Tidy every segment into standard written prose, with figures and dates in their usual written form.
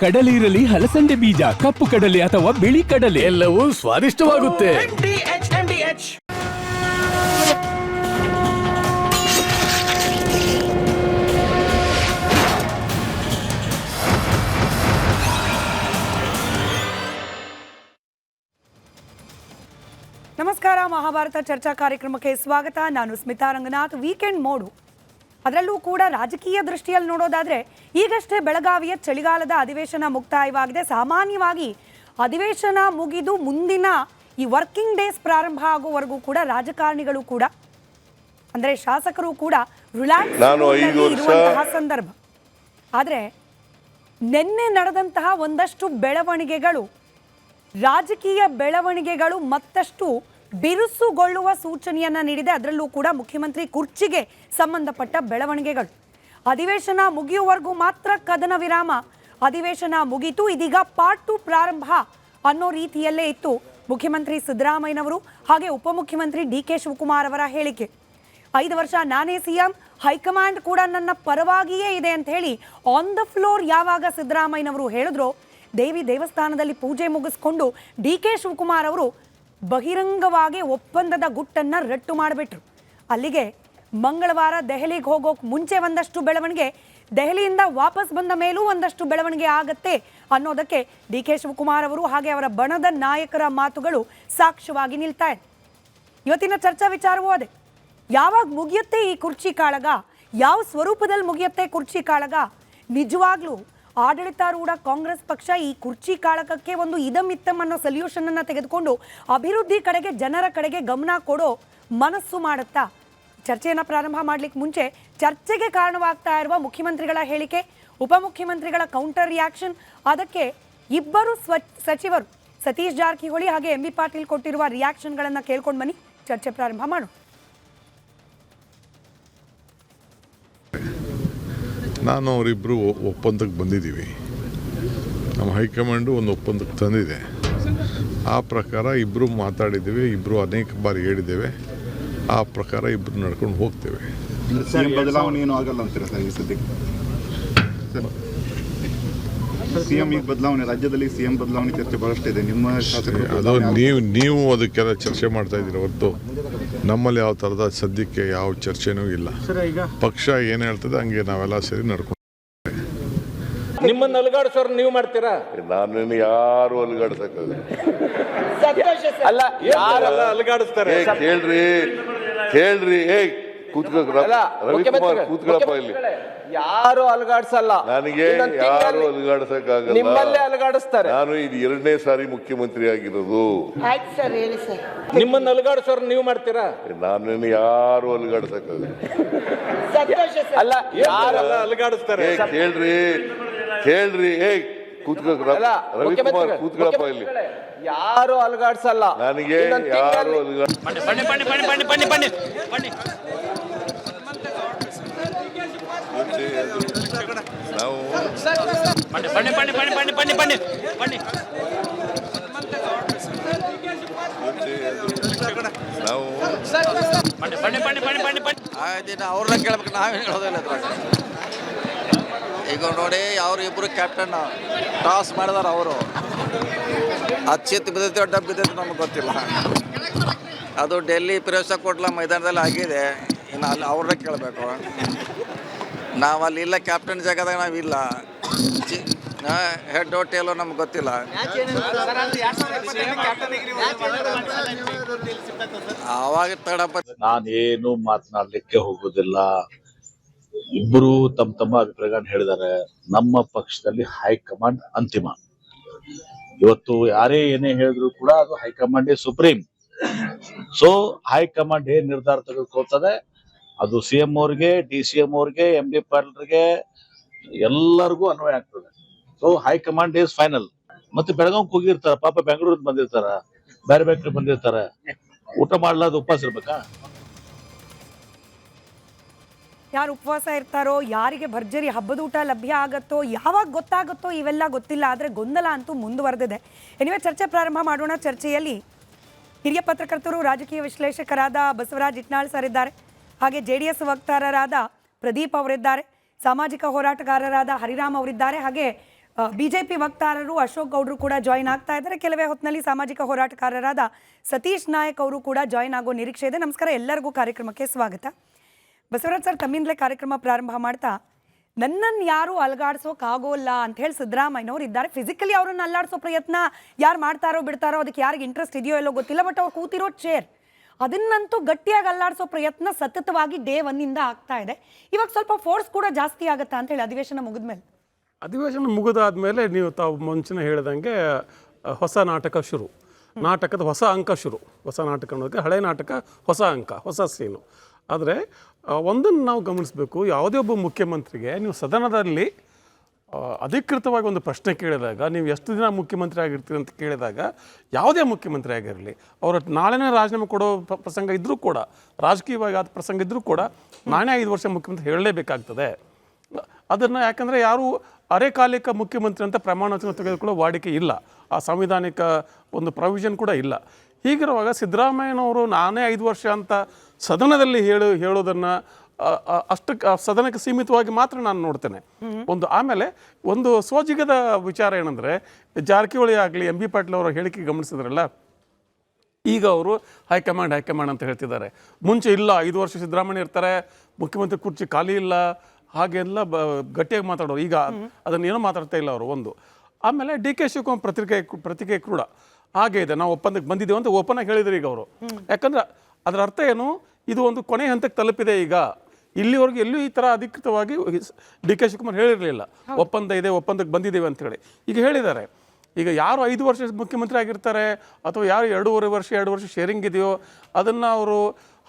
ಕಡಲೆ ಇರಲಿ, ಹಲಸಂದೆ ಬೀಜ, ಕಪ್ಪು ಕಡಲೆ ಅಥವಾ ಬಿಳಿ ಕಡಲೆ, ಎಲ್ಲವೂ ಸ್ವಾದಿಷ್ಟವಾಗುತ್ತೆ. ನಮಸ್ಕಾರ, ಮಹಾಭಾರತ ಚರ್ಚಾ ಕಾರ್ಯಕ್ರಮಕ್ಕೆ ಸ್ವಾಗತ. ನಾನು ಸ್ಮಿತಾ ರಂಗನಾಥ್. ವೀಕೆಂಡ್ ಮೋಡು, ಅದರಲ್ಲೂ ಕೂಡ ರಾಜಕೀಯ ದೃಷ್ಟಿಯಲ್ಲಿ ನೋಡೋದಾದರೆ ಈಗಷ್ಟೇ ಬೆಳಗಾವಿಯ ಚಳಿಗಾಲದ ಅಧಿವೇಶನ ಮುಕ್ತಾಯವಾಗಿದೆ. ಸಾಮಾನ್ಯವಾಗಿ ಅಧಿವೇಶನ ಮುಗಿದು ಮುಂದಿನ ಈ ವರ್ಕಿಂಗ್ ಡೇಸ್ ಪ್ರಾರಂಭ ಆಗುವವರೆಗೂ ಕೂಡ ರಾಜಕಾರಣಿಗಳು ಕೂಡ ಅಂದರೆ ಶಾಸಕರು ಕೂಡ ರಿಲ್ಯಾಕ್ಸ್ ಇರುವಂತಹ ಸಂದರ್ಭ. ಆದರೆ ನಿನ್ನೆ ನಡೆದಂತಹ ಒಂದಷ್ಟು ಬೆಳವಣಿಗೆಗಳು, ರಾಜಕೀಯ ಬೆಳವಣಿಗೆಗಳು ಮತ್ತಷ್ಟು ಬಿರುಸುಗೊಳ್ಳುವ ಸೂಚನೆಯನ್ನ ನೀಡಿದೆ. ಅದರಲ್ಲೂ ಕೂಡ ಮುಖ್ಯಮಂತ್ರಿ ಕುರ್ಚಿಗೆ ಸಂಬಂಧಪಟ್ಟ ಬೆಳವಣಿಗೆಗಳು. ಅಧಿವೇಶನ ಮುಗಿಯುವವರೆಗೂ ಮಾತ್ರ ಕದನ ವಿರಾಮ. ಅಧಿವೇಶನ ಮುಗಿತು, ಇದೀಗ ಪಾರ್ಟ್ 2 ಪ್ರಾರಂಭ ಅನ್ನೋ ರೀತಿಯಲ್ಲೇ ಇತ್ತು ಮುಖ್ಯಮಂತ್ರಿ ಸಿದ್ದರಾಮಯ್ಯನವರು ಹಾಗೆ ಉಪಮುಖ್ಯಮಂತ್ರಿ ಡಿ ಕೆ ಶಿವಕುಮಾರ್ ಅವರ ಹೇಳಿಕೆ. 5 ವರ್ಷ ನಾನೇ ಸಿಎಂ, ಹೈಕಮಾಂಡ್ ಕೂಡ ನನ್ನ ಪರವಾಗಿಯೇ ಇದೆ ಅಂತ ಹೇಳಿ ಆನ್ ದ ಫ್ಲೋರ್ ಯಾವಾಗ ಸಿದ್ದರಾಮಯ್ಯನವರು ಹೇಳಿದ್ರು, ದೇವಿ ದೇವಸ್ಥಾನದಲ್ಲಿ ಪೂಜೆ ಮುಗಿಸ್ಕೊಂಡು ಡಿ ಕೆ ಶಿವಕುಮಾರ್ ಅವರು ಬಹಿರಂಗವಾಗಿ ಒಪ್ಪಂದದ ಗುಟ್ಟನ್ನು ರಟ್ಟು ಮಾಡಿಬಿಟ್ರು. ಅಲ್ಲಿಗೆ ಮಂಗಳವಾರ ದೆಹಲಿಗೆ ಹೋಗೋಕೆ ಮುಂಚೆ ಒಂದಷ್ಟು ಬೆಳವಣಿಗೆ, ದೆಹಲಿಯಿಂದ ವಾಪಸ್ ಬಂದ ಮೇಲೂ ಒಂದಷ್ಟು ಬೆಳವಣಿಗೆ ಆಗತ್ತೆ ಅನ್ನೋದಕ್ಕೆ ಡಿ ಕೆ ಶಿವಕುಮಾರ್ ಅವರು ಹಾಗೆ ಅವರ ಬಣದ ನಾಯಕರ ಮಾತುಗಳು ಸಾಕ್ಷ್ಯವಾಗಿ ನಿಲ್ತಾ ಇದೆ. ಇವತ್ತಿನ ಚರ್ಚಾ ವಿಚಾರವೂ ಅದೇ. ಯಾವಾಗ ಮುಗಿಯುತ್ತೆ ಈ ಕುರ್ಚಿ ಕಾಳಗ, ಯಾವ ಸ್ವರೂಪದಲ್ಲಿ ಮುಗಿಯುತ್ತೆ ಕುರ್ಚಿ ಕಾಳಗ? ನಿಜವಾಗ್ಲೂ ಆಡಳಿತಾರೂಢ ಕಾಂಗ್ರೆಸ್ ಪಕ್ಷ ಈ ಕುರ್ಚಿ ಕಾಳಗಕ್ಕೆ ಒಂದು ಇದಮಿತ್ತಮ್ ಅನ್ನೋ ಸೊಲ್ಯೂಷನ್ ಅನ್ನು ತೆಗೆದುಕೊಂಡು ಅಭಿವೃದ್ಧಿ ಕಡೆಗೆ, ಜನರ ಕಡೆಗೆ ಗಮನ ಕೊಡೋ ಮನಸ್ಸು ಮಾಡುತ್ತಾ? ಚರ್ಚೆಯನ್ನು ಪ್ರಾರಂಭ ಮಾಡಲಿಕ್ಕೆ ಮುಂಚೆ ಚರ್ಚೆಗೆ ಕಾರಣವಾಗ್ತಾ ಇರುವ ಮುಖ್ಯಮಂತ್ರಿಗಳ ಹೇಳಿಕೆ, ಉಪಮುಖ್ಯಮಂತ್ರಿಗಳ ಕೌಂಟರ್ ರಿಯಾಕ್ಷನ್, ಅದಕ್ಕೆ ಇಬ್ಬರು ಸಚಿವರು ಸತೀಶ್ ಜಾರಕಿಹೊಳಿ ಹಾಗೆ ಎಂ ಬಿ ಪಾಟೀಲ್ ಕೊಟ್ಟಿರುವ ರಿಯಾಕ್ಷನ್ಗಳನ್ನು ಕೇಳ್ಕೊಂಡು ಬನ್ನಿ, ಚರ್ಚೆ ಪ್ರಾರಂಭ ಮಾಡೋಣ. ನಾನು ಅವರಿಬ್ಬರು ಒಪ್ಪಂದಕ್ಕೆ ಬಂದಿದ್ದೀವಿ. ನಮ್ಮ ಹೈಕಮಾಂಡು ಒಂದು ಒಪ್ಪಂದಕ್ಕೆ ತಂದಿದೆ. ಆ ಪ್ರಕಾರ ಇಬ್ಬರು ಮಾತಾಡಿದ್ದೇವೆ, ಇಬ್ಬರು ಅನೇಕ ಬಾರಿ ಹೇಳಿದ್ದೇವೆ. ಆ ಪ್ರಕಾರ ಇಬ್ಬರು ನಡ್ಕೊಂಡು ಹೋಗ್ತೇವೆ. ಬದಲಾವಣೆ ಏನೂ ಆಗಲ್ಲ ಅಂತೀರಾ ಸರ್ ಈ ಸದ್ಯಕ್ಕೆ? ಸಿಎಂ ಈಗ ಬದಲಾವಣೆ, ರಾಜ್ಯದಲ್ಲಿ ಸಿಎಂ ಬದಲಾವಣೆ ಚರ್ಚೆ ಬಹಳಷ್ಟಿದೆ. ನಿಮ್ಮ ಶಾಸಕರು ಅದು ನೀವು ಅದಕ್ಕೆಲ್ಲ ಚರ್ಚೆ ಮಾಡ್ತಾ ಇದ್ದೀರ ಹೊರತು ನಮ್ಮಲ್ಲಿ ಯಾವ ಥರದ ಸದ್ಯಕ್ಕೆ ಯಾವ ಚರ್ಚೆನೂ ಇಲ್ಲ. ಪಕ್ಷ ಏನು ಹೇಳ್ತದೆ ಹಂಗೆ ನಾವೆಲ್ಲ ಸೇರಿ ನಡ್ಕೊಂಡು. ನಿಮ್ಮನ್ನ ಅಲುಗಾಡಿಸೋರು ನೀವು ಮಾಡ್ತೀರಾ? ನಾನು ಯಾರು ಅಲುಗಾಡ್ಸಕ್ಕಾಗಲ್ಲ. ಅಲ್ಲ, ಯಾರೆಲ್ಲ ಅಲುಗಾಡಿಸ್ತಾರೆ ಕೇಳ್ರಿ. ರವಿಕುಮಾರ್ ಕೂತ್ಕೊಳ್ಳಪ್ಪ ಇಲ್ಲಿ. ಯಾರು ಅಲುಗಾಡ್ಸಲ್ಲ, ನನಗೆ ಯಾರು ಅಲುಗಾಡ್ಸಕ್ಕಾಗಲ್ಲ. ನಿಮ್ಮಲ್ಲೇ ಅಲುಗಾಡಿಸ್ತಾರೆ. ನಾನು ಇದು 2ನೇ ಸಾರಿ ಮುಖ್ಯಮಂತ್ರಿ ಆಗಿರೋದು. ನಿಮ್ಮನ್ನ ಅಲುಗಾಡಿಸೋರು ನೀವು ಮಾಡ್ತೀರಾ? ನಾನು ಯಾರು ಅಲುಗಾಡ್ಸಕ್ಕಾಗಲ್ಲ. ಅಲ್ಲ, ಯಾರೆಲ್ಲ ಅಲುಗಾಡಿಸ್ತಾರೆ? ಕೇಳ್ರಿ. ರವಿಕುಮಾರ್ ಕೂತ್ಕೊಳ್ಳಪ್ಪ ಇಲ್ಲಿ. ಯಾರು ಅಲುಗಾಡ್ಸಲ್ಲ, ನನಗೆ ಯಾರು ನಾವು ಅವ್ರನ್ನ ಕೇಳ್ಬೇಕು, ನಾವೇನು ಹೇಳೋದಿಲ್ಲ. ಈಗ ನೋಡಿ, ಅವ್ರು ಇಬ್ಬರು ಕ್ಯಾಪ್ಟನ್ ಟಾಸ್ ಮಾಡಿದಾರ. ಅವರು ಚಿತ್ ಬಿದ್ದೈತೆ ಡಬ್ ಬಿದ್ದೈತೆ ನಮಗೆ ಗೊತ್ತಿಲ್ಲ. ಅದು ಡೆಲ್ಲಿ ಪ್ರವೇಶ ಕೊಟ್ಲ ಮೈದಾನದಲ್ಲಿ ಆಗಿದೆ. ಇನ್ನು ಅಲ್ಲಿ ಅವ್ರನ್ನ ಕೇಳಬೇಕು. ನಾವು ಅಲ್ಲಿ ಇಲ್ಲ, ಕ್ಯಾಪ್ಟನ್ ಜಾಗದಾಗ ನಾವಿಲ್ಲ. ಹೆಡ್ ಟೇಲೋ ನಮ್ಗೆ ಗೊತ್ತಿಲ್ಲ. ಆವಾಗ ತಡಪ್ಪ. ನಾನೇನು ಮಾತನಾಡಲಿಕ್ಕೆ ಹೋಗೋದಿಲ್ಲ. ಇಬ್ಬರು ತಮ್ಮ ಅಭಿಪ್ರಾಯಗಳನ್ನು ಹೇಳಿದ್ದಾರೆ. ನಮ್ಮ ಪಕ್ಷದಲ್ಲಿ ಹೈಕಮಾಂಡ್ ಅಂತಿಮ. ಇವತ್ತು ಯಾರೇ ಏನೇ ಹೇಳಿದ್ರು ಕೂಡ ಅದು ಹೈಕಮಾಂಡೇ ಸುಪ್ರೀಂ. ಸೊ ಹೈಕಮಾಂಡ್ ಏನ್ ನಿರ್ಧಾರ ತೆಗೆದುಕೊಳ್ತದೆ ಅದು ಸಿಎಂ ಅವ್ರಿಗೆ, ಡಿ ಸಿ ಎಂ ಅವ್ರಿಗೆ, ಎಂ ಡಿ ಪಾಟೀಲ್ರಿಗೆ ಎಲ್ಲರಿಗೂ ಅನ್ವಯ ಆಗ್ತದೆ. So high command is final. ಮತ್ತೆ ಬೆಳಗಾವಿಗೆ ಹೋಗಿರ್ತಾರ, ಪಾಪ ಬೆಂಗಳೂರಿಗೆ ಬಂದಿರ್ತಾರ, ಬೇರೆ ಬೇರೆ ಬಂದಿರ್ತಾರೆ. ಊಟ ಮಾಡ್ಲಾದ ಉಪವಾಸ ಇರ್ಬೇಕಾ? ಯಾರು ಉಪವಾಸ ಇರ್ತಾರೋ, ಯಾರಿಗೆ ಭರ್ಜರಿ ಹಬ್ಬದ ಊಟ ಲಭ್ಯ ಆಗತ್ತೋ, ಯಾವಾಗ ಗೊತ್ತಾಗುತ್ತೋ ಇವೆಲ್ಲ ಗೊತ್ತಿಲ್ಲ. ಆದರೆ ಗೊಂದಲ ಅಂತೂ ಮುಂದುವರೆದಿದೆ. ಎನಿವೆ ಚರ್ಚೆ ಪ್ರಾರಂಭ ಮಾಡೋಣ. ಚರ್ಚೆಯಲ್ಲಿ ಹಿರಿಯ ಪತ್ರಕರ್ತರು, ರಾಜಕೀಯ ವಿಶ್ಲೇಷಕರಾದ ಬಸವರಾಜ್ ಇಟ್ನಾಳ್ ಸರ್ ಇದ್ದಾರೆ. ಹಾಗೆ JDS ವಕ್ತಾರರಾದ ಪ್ರದೀಪ್ ಅವರಿದ್ದಾರೆ. ಸಾಮಾಜಿಕ ಹೋರಾಟಗಾರರಾದ ಹರಿರಾಮ್ ಅವರಿದ್ದಾರೆ. ಹಾಗೆ ಬಿಜೆಪಿ ವಕ್ತಾರರು ಅಶೋಕ್ ಗೌಡ್ರು ಕೂಡ ಜಾಯಿನ್ ಆಗ್ತಾ ಇದ್ದಾರೆ. ಕೆಲವೇ ಹೊತ್ತಿನಲ್ಲಿ ಸಾಮಾಜಿಕ ಹೋರಾಟಗಾರರಾದ ಸತೀಶ್ ನಾಯಕ್ ಅವರು ಕೂಡ ಜಾಯಿನ್ ಆಗೋ ನಿರೀಕ್ಷೆ ಇದೆ. ನಮಸ್ಕಾರ, ಎಲ್ಲರಿಗೂ ಕಾರ್ಯಕ್ರಮಕ್ಕೆ ಸ್ವಾಗತ. ಬಸವರಾಜ್ ಸರ್, ತಮ್ಮಿಂದಲೇ ಕಾರ್ಯಕ್ರಮ ಪ್ರಾರಂಭ ಮಾಡ್ತಾ, ನನ್ನನ್ನು ಯಾರು ಅಲಗಾಡ್ಸೋಕ್ಕಾಗೋಲ್ಲ ಅಂತ ಹೇಳಿ ಸಿದ್ದರಾಮಯ್ಯನವರು ಇದ್ದಾರೆ. ಫಿಸಿಕಲಿ ಅವ್ರನ್ನ ಅಲ್ಲಾಡಿಸೋ ಪ್ರಯತ್ನ ಯಾರು ಮಾಡ್ತಾರೋ ಬಿಡ್ತಾರೋ, ಅದಕ್ಕೆ ಯಾರಿಗೆ ಇಂಟ್ರೆಸ್ಟ್ ಇದೆಯೋ ಎಲ್ಲೋ ಗೊತ್ತಿಲ್ಲ. ಬಟ್ ಅವ್ರು ಕೂತಿರೋ ಚೇರ್ ಅದನ್ನಂತೂ ಗಟ್ಟಿಯಾಗಿ ಅಲ್ಲಾಡಿಸೋ ಪ್ರಯತ್ನ ಸತತವಾಗಿ ಡೇ ಒನ್ನಿಂದ ಆಗ್ತಾ ಇದೆ. ಇವಾಗ ಸ್ವಲ್ಪ ಫೋರ್ಸ್ ಕೂಡ ಜಾಸ್ತಿ ಆಗುತ್ತಾ ಅಂತ ಹೇಳಿ ಅಧಿವೇಶನ ಮುಗಿದ್ಮೇಲೆ? ಅಧಿವೇಶನ ಮುಗಿದಾದ್ಮೇಲೆ ನೀವು ತಾವು ಮುಂಚೆನೇ ಹೇಳಿದಂಗೆ ಹೊಸ ನಾಟಕ ಶುರು, ನಾಟಕದ ಹೊಸ ಅಂಕ ಶುರು. ಹೊಸ ನಾಟಕ ಅನ್ನೋದಕ್ಕೆ ಹಳೆ ನಾಟಕ ಹೊಸ ಅಂಕ, ಹೊಸ ಸೀನು. ಆದರೆ ಒಂದನ್ನು ನಾವು ಗಮನಿಸಬೇಕು, ಯಾವುದೇ ಒಬ್ಬ ಮುಖ್ಯಮಂತ್ರಿಗೆ ನೀವು ಸದನದಲ್ಲಿ ಅಧಿಕೃತವಾಗಿ ಒಂದು ಪ್ರಶ್ನೆ ಕೇಳಿದಾಗ, ನೀವು ಎಷ್ಟು ದಿನ ಮುಖ್ಯಮಂತ್ರಿ ಆಗಿರ್ತೀರಿ ಅಂತ ಕೇಳಿದಾಗ, ಯಾವುದೇ ಮುಖ್ಯಮಂತ್ರಿ ಆಗಿರಲಿ, ಅವರ ನಾಳೆನೇ ರಾಜೀನಾಮೆ ಕೊಡೋ ಪ್ರಸಂಗ ಇದ್ದರೂ ಕೂಡ, ರಾಜಕೀಯವಾಗಿ ಆದ ಪ್ರಸಂಗ ಇದ್ದರೂ ಕೂಡ, ನಾನೇ 5 ವರ್ಷ ಮುಖ್ಯಮಂತ್ರಿ ಹೇಳಲೇಬೇಕಾಗ್ತದೆ. ಅದನ್ನು ಯಾಕಂದರೆ ಯಾರು ಅರೆಕಾಲಿಕ ಮುಖ್ಯಮಂತ್ರಿ ಅಂತ ಪ್ರಮಾಣ ವಚನ ತೆಗೆದುಕೊಳ್ಳೋ ವಾಡಿಕೆ ಇಲ್ಲ, ಆ ಸಾಂವಿಧಾನಿಕ ಒಂದು ಪ್ರಾವಿಷನ್ ಕೂಡ ಇಲ್ಲ. ಹೀಗಿರುವಾಗ ಸಿದ್ದರಾಮಯ್ಯನವರು ನಾನೇ 5 ವರ್ಷ ಅಂತ ಸದನದಲ್ಲಿ ಹೇಳೋದನ್ನು ಅಷ್ಟಕ್ಕೆ ಸದನಕ್ಕೆ ಸೀಮಿತವಾಗಿ ಮಾತ್ರ ನಾನು ನೋಡ್ತೇನೆ. ಒಂದು ಆಮೇಲೆ ಒಂದು ಸೋಜಿಗದ ವಿಚಾರ ಏನಂದರೆ, ಜಾರಕಿಹೊಳಿ ಆಗಲಿ ಎಂ ಬಿ ಪಾಟೀಲ್ ಅವರ ಹೇಳಿಕೆ ಗಮನಿಸಿದ್ರಲ್ಲ, ಈಗ ಅವರು ಹೈಕಮಾಂಡ್ ಅಂತ ಹೇಳ್ತಿದ್ದಾರೆ. ಮುಂಚೆ ಇಲ್ಲ, 5 ವರ್ಷ ಸಿದ್ದರಾಮಯ್ಯ ಇರ್ತಾರೆ, ಮುಖ್ಯಮಂತ್ರಿ ಕುರ್ಚಿ ಖಾಲಿ ಇಲ್ಲ, ಹಾಗೆಲ್ಲ ಗಟ್ಟಿಯಾಗಿ ಮಾತಾಡೋರು. ಈಗ ಅದನ್ನೇನೂ ಮಾತಾಡ್ತಾ ಇಲ್ಲ ಅವರು. ಒಂದು ಆಮೇಲೆ ಡಿ ಕೆ ಶಿವಕುಮಾರ್ ಪ್ರತಿಕ್ರಿಯೆ ಕೂಡ ಹಾಗೆ ಇದೆ, ನಾವು ಒಪ್ಪಂದಕ್ಕೆ ಬಂದಿದ್ದೇವೆ ಅಂತ ಓಪನ್ ಆಗಿ ಹೇಳಿದ್ರು ಈಗ ಅವರು. ಯಾಕಂದ್ರೆ ಅದರ ಅರ್ಥ ಏನು, ಇದು ಒಂದು ಕೊನೆ ಹಂತಕ್ಕೆ ತಲುಪಿದೆ. ಈಗ ಇಲ್ಲಿವರೆಗೂ ಎಲ್ಲೂ ಈ ಥರ ಅಧಿಕೃತವಾಗಿ ಡಿ ಕೆ ಶಿವಕುಮಾರ್ ಹೇಳಿರಲಿಲ್ಲ, ಒಪ್ಪಂದ ಇದೆ, ಒಪ್ಪಂದಕ್ಕೆ ಬಂದಿದ್ದೇವೆ ಅಂತೇಳಿ. ಈಗ ಹೇಳಿದ್ದಾರೆ. ಈಗ ಯಾರು 5 ವರ್ಷ ಮುಖ್ಯಮಂತ್ರಿ ಆಗಿರ್ತಾರೆ ಅಥವಾ ಯಾರು 2 ವರ್ಷ ಶೇರಿಂಗ್ ಇದೆಯೋ, ಅದನ್ನು ಅವರು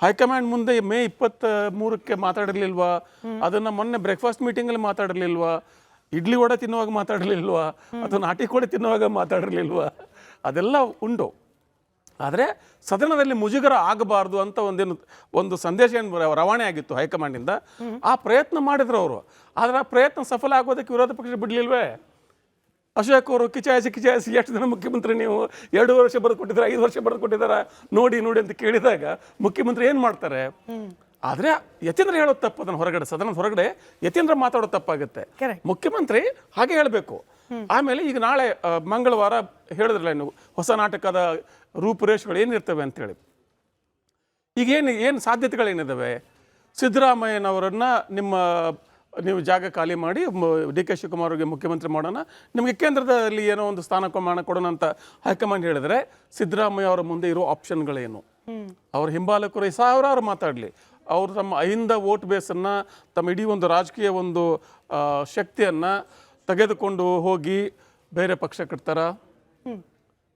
ಹೈಕಮಾಂಡ್ ಮುಂದೆ ಮೇ 23ಕ್ಕೆ ಮಾತಾಡಿರ್ಲಿಲ್ವಾ? ಅದನ್ನು ಮೊನ್ನೆ ಬ್ರೇಕ್ಫಾಸ್ಟ್ ಮೀಟಿಂಗಲ್ಲಿ ಮಾತಾಡಿರ್ಲಿಲ್ವಾ? ಇಡ್ಲಿ ವಡೆ ತಿನ್ನುವಾಗ ಮಾತಾಡಿರ್ಲಿಲ್ವಾ? ಅಥವಾ ನಾಟಿ ಕೋಳಿ ತಿನ್ನುವಾಗ ಮಾತಾಡಿರ್ಲಿಲ್ವಾ? ಅದೆಲ್ಲ ಉಂಟು. ಆದರೆ ಸದನದಲ್ಲಿ ಮುಜುಗರ ಆಗಬಾರ್ದು ಅಂತ ಒಂದು ಸಂದೇಶ ಏನು ರವಾನೆ ಆಗಿತ್ತು ಹೈಕಮಾಂಡಿಂದ. ಆ ಪ್ರಯತ್ನ ಮಾಡಿದ್ರು ಅವರು. ಆದರೆ ಆ ಪ್ರಯತ್ನ ಸಫಲ ಆಗೋದಕ್ಕೆ ವಿರೋಧ ಪಕ್ಷ ಬಿಡಲಿಲ್ವೇ? ಅಶೋಕ್ ಅವರು ಕಿಚಾಯಿಸಿ ಎಷ್ಟು ದಿನ ಮುಖ್ಯಮಂತ್ರಿ ನೀವು 2 ವರ್ಷ ಬರೆದು ಕೊಟ್ಟಿದ್ದಾರೆ, 5 ವರ್ಷ ಬರೆದು ಕೊಟ್ಟಿದ್ದಾರೆ, ನೋಡಿ ಅಂತ ಕೇಳಿದಾಗ ಮುಖ್ಯಮಂತ್ರಿ ಏನು ಮಾಡ್ತಾರೆ? ಆದರೆ ಯತೀಂದ್ರ ಹೇಳೋದು ತಪ್ಪು. ಅದನ್ನು ಹೊರಗಡೆ, ಸದನದ ಹೊರಗಡೆ ಯತೀಂದ್ರ ಮಾತಾಡೋದು ತಪ್ಪಾಗುತ್ತೆ. ಮುಖ್ಯಮಂತ್ರಿ ಹಾಗೆ ಹೇಳಬೇಕು. ಆಮೇಲೆ ಈಗ ನಾಳೆ ಮಂಗಳವಾರ ಹೇಳಿದ್ರಲ್ಲ, ಇನ್ನು ಹೊಸ ನಾಟಕದ ರೂಪುರೇಷೆಗಳು ಏನಿರ್ತವೆ ಅಂತೇಳಿ. ಈಗ ಏನು ಸಾಧ್ಯತೆಗಳೇನಿದ್ದಾವೆ? ಸಿದ್ದರಾಮಯ್ಯನವರನ್ನು ನೀವು ಜಾಗ ಖಾಲಿ ಮಾಡಿ ಡಿ ಕೆ ಶಿವಕುಮಾರ್ಗೆ ಮುಖ್ಯಮಂತ್ರಿ ಮಾಡೋಣ, ನಿಮಗೆ ಕೇಂದ್ರದಲ್ಲಿ ಏನೋ ಒಂದು ಸ್ಥಾನಮಾನ ಕೊಡೋಣ ಅಂತ ಹೈಕಮಾಂಡ್ ಹೇಳಿದ್ರೆ, ಸಿದ್ದರಾಮಯ್ಯ ಅವರ ಮುಂದೆ ಇರೋ ಆಪ್ಷನ್ಗಳೇನು? ಅವ್ರ ಹಿಂಬಾಲಕರು ಸಾವಿರಾರು ಮಾತಾಡಲಿ, ಅವರು ತಮ್ಮ ಅಹಿಂದ ವೋಟ್ ಬೇಸನ್ನು, ತಮ್ಮ ಇಡೀ ಒಂದು ರಾಜಕೀಯ ಒಂದು ಶಕ್ತಿಯನ್ನು ತೆಗೆದುಕೊಂಡು ಹೋಗಿ ಬೇರೆ ಪಕ್ಷ ಕಟ್ತಾರ?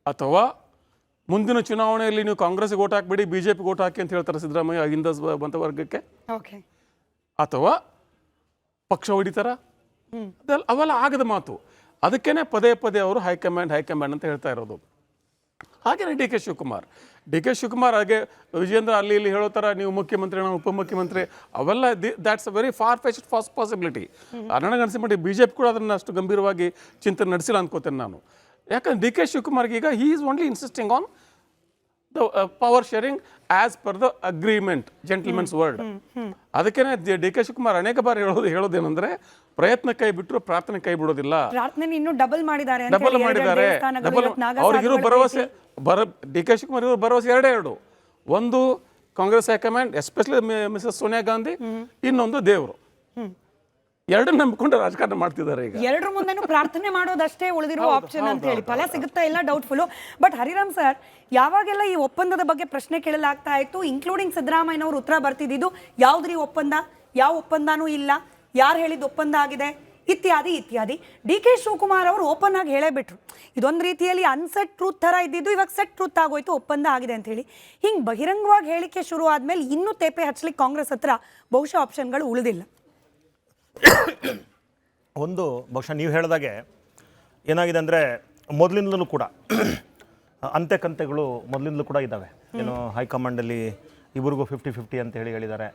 ಅಥವಾ ಮುಂದಿನ ಚುನಾವಣೆಯಲ್ಲಿ ನೀವು ಕಾಂಗ್ರೆಸ್ಗೆ ಓಟ್ ಹಾಕಬೇಡಿ, BJP ಓಟ್ ಹಾಕಿ ಅಂತ ಹೇಳ್ತಾರೆ ಸಿದ್ದರಾಮಯ್ಯ ಅಹಿಂದ ಬಂತ ವರ್ಗಕ್ಕೆ? ಅಥವಾ ಪಕ್ಷ ಹೊಡಿತಾರ? ಅವೆಲ್ಲ ಆಗದ ಮಾತು. ಅದಕ್ಕೇನೆ ಪದೇ ಅವರು ಹೈಕಮಾಂಡ್ ಅಂತ ಹೇಳ್ತಾ ಇರೋದು. ಹಾಗೇನೆ ಡಿ ಕೆ ಶಿವಕುಮಾರ್ ಹಾಗೆ ವಿಜೇಂದ್ರ ಅಲ್ಲಿ ಇಲ್ಲಿ ಹೇಳೋ ಥರ ನೀವು ಮುಖ್ಯಮಂತ್ರಿ, ನಾವು ಉಪಮುಖ್ಯಮಂತ್ರಿ, ಅವೆಲ್ಲ that's a very far fetched possibility. ನನಗನ್ಸಿ ಮಾಡಿ BJP ಕೂಡ ಅದನ್ನು ಅಷ್ಟು ಗಂಭೀರವಾಗಿ ಚಿಂತನೆ ನಡೆಸಿಲ್ಲ ಅನ್ಕೋತೇನೆ ನಾನು. ಯಾಕಂದ್ರೆ ಡಿ ಕೆ ಶಿವಕುಮಾರ್ಗೆ ಈಗ he is only insisting on the power sharing as per the agreement, gentlemen's word. ಅದಕ್ಕೇನೆ ಡಿ ಕೆ ಶಿವಕುಮಾರ್ ಅನೇಕ ಬಾರಿ ಹೇಳೋದೇನೆಂದ್ರೆ, ಪ್ರಯತ್ನ ಕೈ ಬಿಟ್ಟರು ಪ್ರಾರ್ಥನೆ ಕೈ ಬಿಡೋದಿಲ್ಲ. ಡಬಲ್ ಮಾಡಿದ್ದಾರೆ. ಅವ್ರಿಗಿರೋ ಭರವಸೆ ಡಿ ಕೆ ಶಿವಕುಮಾರ್ ಇರೋ ಭರವಸೆ ಎರಡು. ಒಂದು Congress high command, especially Mrs Sonia Gandhi, ಇನ್ನೊಂದು ದೇವರು. ಎರಡನ್ನ ನಂಬಿಕೊಂಡು ರಾಜಕಾರಣ ಮಾಡ್ತಿದ್ದಾರೆ. ಈಗ ಎರಡರ ಮುಂದೆನೂ ಪ್ರಾರ್ಥನೆ ಮಾಡೋದಷ್ಟೇ ಉಳಿದಿರುವ ಆಪ್ಷನ್ ಅಂತ ಹೇಳಿ. ಫಲ ಸಿಗುತ್ತಾ ಇಲ್ಲ, ಡೌಟ್ಫುಲ್. ಬಟ್ ಹರಿರಾಮ್ ಸರ್, ಯಾವಾಗೆಲ್ಲ ಈ ಒಪ್ಪಂದದ ಬಗ್ಗೆ ಪ್ರಶ್ನೆ ಕೇಳಲಾಗ್ತಾ ಇತ್ತು, ಇನ್ಕ್ಲೂಡಿಂಗ್ ಸಿದ್ದರಾಮಯ್ಯನವರು ಉತ್ತರ ಬರ್ತಿದ್ದು, ಯಾವ್ದ್ರಿ ಒಪ್ಪಂದ, ಯಾವ ಒಪ್ಪಂದನೂ ಇಲ್ಲ, ಯಾರು ಹೇಳಿದ ಒಪ್ಪಂದ ಆಗಿದೆ, ಇತ್ಯಾದಿ. ಡಿ ಕೆ ಶಿವಕುಮಾರ್ ಅವರು ಓಪನ್ ಆಗಿ ಹೇಳೇ ಬಿಟ್ರು, ಇದೊಂದು ರೀತಿಯಲ್ಲಿ ಅನ್ಸೆಟ್ ಟ್ರೂತ್ ಥರ ಇದ್ದಿದ್ದು ಇವಾಗ ಸೆಟ್ ಟ್ರೂತ್ ಆಗೋಯ್ತು, ಒಪ್ಪಂದ ಆಗಿದೆ ಅಂತ ಹೇಳಿ. ಹಿಂಗೆ ಬಹಿರಂಗವಾಗಿ ಹೇಳಿಕೆ ಶುರು ಆದ್ಮೇಲೆ ಇನ್ನೂ ತೇಪೆ ಹಚ್ಚಲಿಕ್ಕೆ ಕಾಂಗ್ರೆಸ್ ಹತ್ರ ಬಹುಶಃ ಆಪ್ಷನ್ಗಳು ಉಳಿದಿಲ್ಲ. ಒಂದು ಬಹುಶಃ ನೀವು ಹೇಳಿದಾಗೆ ಏನಾಗಿದೆ ಅಂದರೆ, ಮೊದಲಿಂದಲೂ ಕೂಡ ಅಂತೆಕಂತೆಗಳು ಮೊದಲಿಂದಲೂ ಕೂಡ ಇದ್ದಾವೆ. ಏನು ಹೈಕಮಾಂಡಲ್ಲಿ ಇವ್ರಿಗೂ 50-50 ಅಂತ ಹೇಳಿದ್ದಾರೆ,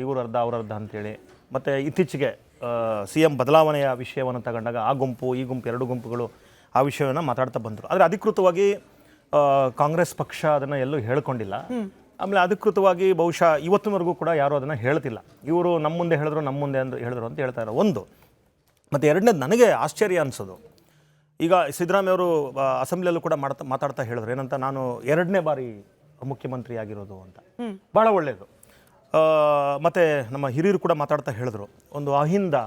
ಇವರು ಅರ್ಧ ಅವ್ರ ಅರ್ಧ ಅಂತೇಳಿ. ಮತ್ತು ಇತ್ತೀಚೆಗೆ CM ಬದಲಾವಣೆಯ ವಿಷಯವನ್ನು ತಗೊಂಡಾಗ ಆ ಗುಂಪು ಈ ಗುಂಪು 2 ಗುಂಪುಗಳು ಆ ವಿಷಯವನ್ನು ಮಾತಾಡ್ತಾ ಬಂದರು. ಆದರೆ ಅಧಿಕೃತವಾಗಿ ಕಾಂಗ್ರೆಸ್ ಪಕ್ಷ ಅದನ್ನು ಎಲ್ಲೂ ಹೇಳ್ಕೊಂಡಿಲ್ಲ. ಆಮೇಲೆ ಅಧಿಕೃತವಾಗಿ ಬಹುಶಃ ಇವತ್ತಿನವರೆಗೂ ಕೂಡ ಯಾರೂ ಅದನ್ನು ಹೇಳ್ತಿಲ್ಲ. ಇವರು ನಮ್ಮ ಮುಂದೆ ಹೇಳಿದ್ರು ಅಂತ ಹೇಳ್ತಾ ಇರೋ ಒಂದು. ಮತ್ತು ಎರಡನೇದು ನನಗೆ ಆಶ್ಚರ್ಯ ಅನಿಸೋದು, ಈಗ ಸಿದ್ದರಾಮಯ್ಯ ಅವರು ಅಸೆಂಬ್ಲಿಯಲ್ಲೂ ಕೂಡ ಮಾತಾಡ್ತಾ ಹೇಳಿದ್ರು ಏನಂತ, ನಾನು 2ನೇ ಬಾರಿ ಮುಖ್ಯಮಂತ್ರಿ ಆಗಿರೋದು ಅಂತ. ಭಾಳ ಒಳ್ಳೆಯದು. ಮತ್ತು ನಮ್ಮ ಹಿರಿಯರು ಕೂಡ ಮಾತಾಡ್ತಾ ಹೇಳಿದ್ರು, ಒಂದು ಅಹಿಂದ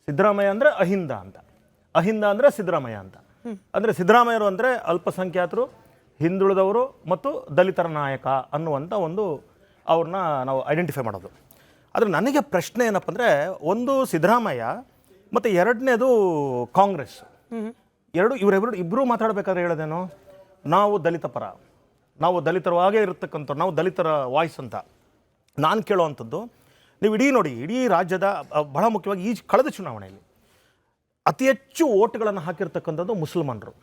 ಸಿದ್ದರಾಮಯ್ಯ ಅಂದರೆ ಅಹಿಂದ ಅಂತ, ಅಹಿಂದ ಅಂದರೆ ಸಿದ್ದರಾಮಯ್ಯ ಅಂತ. ಅಂದರೆ ಸಿದ್ದರಾಮಯ್ಯರು ಅಂದರೆ ಅಲ್ಪಸಂಖ್ಯಾತರು, ಹಿಂದುಳಿದವರು ಮತ್ತು ದಲಿತರ ನಾಯಕ ಅನ್ನುವಂಥ ಒಂದು ಅವ್ರನ್ನ ನಾವು ಐಡೆಂಟಿಫೈ ಮಾಡೋದು. ಆದರೆ ನನಗೆ ಪ್ರಶ್ನೆ ಏನಪ್ಪ ಅಂದರೆ, ಒಂದು ಸಿದ್ದರಾಮಯ್ಯ ಮತ್ತು ಎರಡನೇದು ಕಾಂಗ್ರೆಸ್, ಇಬ್ಬರು ಮಾತಾಡಬೇಕಾದ್ರೆ ಹೇಳೋದೇನು, ನಾವು ದಲಿತ ಪರ, ನಾವು ದಲಿತರವಾಗೇ ಇರತಕ್ಕಂಥ, ನಾವು ದಲಿತರ ವಾಯ್ಸ್ ಅಂತ. ನಾನು ಕೇಳೋವಂಥದ್ದು, ನೀವು ನೋಡಿ, ಇಡೀ ರಾಜ್ಯದ ಬಹಳ ಮುಖ್ಯವಾಗಿ ಈ ಕಳೆದ ಚುನಾವಣೆಯಲ್ಲಿ ಅತಿ ಹೆಚ್ಚು ಓಟ್ಗಳನ್ನು ಹಾಕಿರ್ತಕ್ಕಂಥದ್ದು ಮುಸಲ್ಮಾನರು,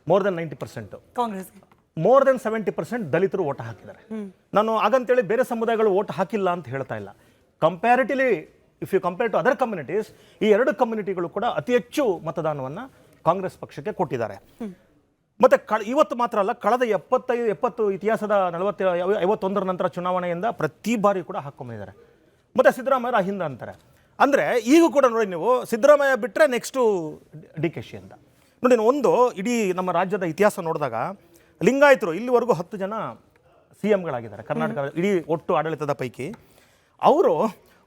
more than 90%. Congress more than 70% ದಲಿತರು ಓಟ್ ಹಾಕಿದ್ದಾರೆ. ನಾನು ಹಾಗಂತೇಳಿ ಬೇರೆ ಸಮುದಾಯಗಳು ಓಟ್ ಹಾಕಿಲ್ಲ ಅಂತ ಹೇಳ್ತಾ ಇಲ್ಲ. Comparatively if you compare to other communities, ಈ 2 ಕಮ್ಯುನಿಟಿಗಳು ಕೂಡ ಅತಿ ಹೆಚ್ಚು ಮತದಾನವನ್ನು ಕಾಂಗ್ರೆಸ್ ಪಕ್ಷಕ್ಕೆ ಕೊಟ್ಟಿದ್ದಾರೆ. ಮತ್ತು ಇವತ್ತು ಮಾತ್ರ ಅಲ್ಲ, ಕಳೆದ 70 ಇತಿಹಾಸದ 51ರ ನಂತರ ಚುನಾವಣೆಯಿಂದ ಪ್ರತಿ ಬಾರಿ ಕೂಡ ಹಾಕ್ಕೊಂಡಿದ್ದಾರೆ. ಮತ್ತು ಸಿದ್ದರಾಮಯ್ಯ ಅಹಿಂದ ಅಂತಾರೆ. ಅಂದರೆ ಈಗ ಕೂಡ ನೋಡಿ, ನೀವು ಸಿದ್ದರಾಮಯ್ಯ ಬಿಟ್ಟರೆ ನೆಕ್ಸ್ಟು DK ಅಂತ ನೋಡಿ. ಒಂದು ಇಡೀ ನಮ್ಮ ರಾಜ್ಯದ ಇತಿಹಾಸ ನೋಡಿದಾಗ ಲಿಂಗಾಯತರು ಇಲ್ಲಿವರೆಗೂ 10 ಜನ CMಗಳಾಗಿದ್ದಾರೆ ಕರ್ನಾಟಕ ಇಡೀ ಒಟ್ಟು ಆಡಳಿತದ ಪೈಕಿ. ಅವರು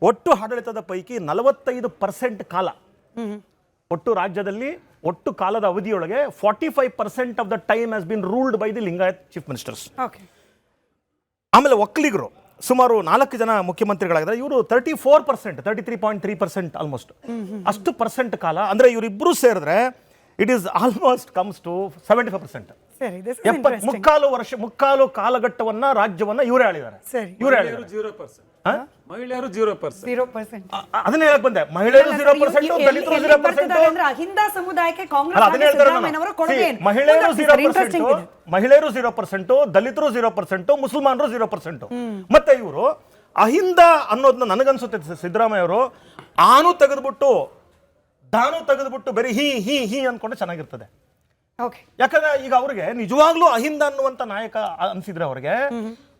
ಒಟ್ಟು ಆಡಳಿತದ ಪೈಕಿ 45% ಕಾಲ, ಒಟ್ಟು ರಾಜ್ಯದಲ್ಲಿ ಒಟ್ಟು ಕಾಲದ ಅವಧಿಯೊಳಗೆ 45% of the time has been ruled by the Lingayat chief ministers. ಆಮೇಲೆ ಒಕ್ಕಲಿಗರು ಸುಮಾರು 4 ಜನ ಮುಖ್ಯಮಂತ್ರಿಗಳಾಗಿದ್ದಾರೆ. ಇವರು 34%, 33.3% ಆಲ್ಮೋಸ್ಟ್ ಅಷ್ಟು ಪರ್ಸೆಂಟ್ ಕಾಲ. ಅಂದರೆ ಇವರಿಬ್ಬರು ಸೇರಿದ್ರೆ it is almost comes to 75%. ಮುಕ್ಕಾಲು ಕಾಲಘಟ್ಟವನ್ನ ರಾಜ್ಯವನ್ನ ಇವರೇ ಆಳಿದ್ದಾರೆ. ಮಹಿಳೆಯರು 0%. ಅದನ್ನ ಹೇಳಕ್ ಬಂದೆ, ಮಹಿಳೆಯರು 0%, ದಲಿತರು 0%. ಅಹಿಂದ ಸಮುದಾಯಕ್ಕೆ ಕಾಂಗ್ರೆಸ್ ಮಹಿಳೆಯರು 0%, ದಲಿತರು 0%, ಮುಸಲ್ಮಾನರು 0%. ಮತ್ತೆ ಇವರು ಅಹಿಂದ ಅನ್ನೋದನ್ನ ನನಗನ್ಸುತ್ತೆ ಸಿದ್ದರಾಮಯ್ಯ ಅವರು ದಾನು ತೆಗೆದ್ಬಿಟ್ಟು ಬರೀ ಹೀ ಅನ್ಕೊಂಡ್ರೆ ಚೆನ್ನಾಗಿರ್ತದೆ. ಯಾಕಂದ್ರೆ ಈಗ ಅವ್ರಿಗೆ ನಿಜವಾಗ್ಲೂ ಅಹಿಂದ ಅನ್ನುವಂತ ನಾಯಕ ಅನ್ಸಿದ್ರೆ ಅವ್ರಿಗೆ,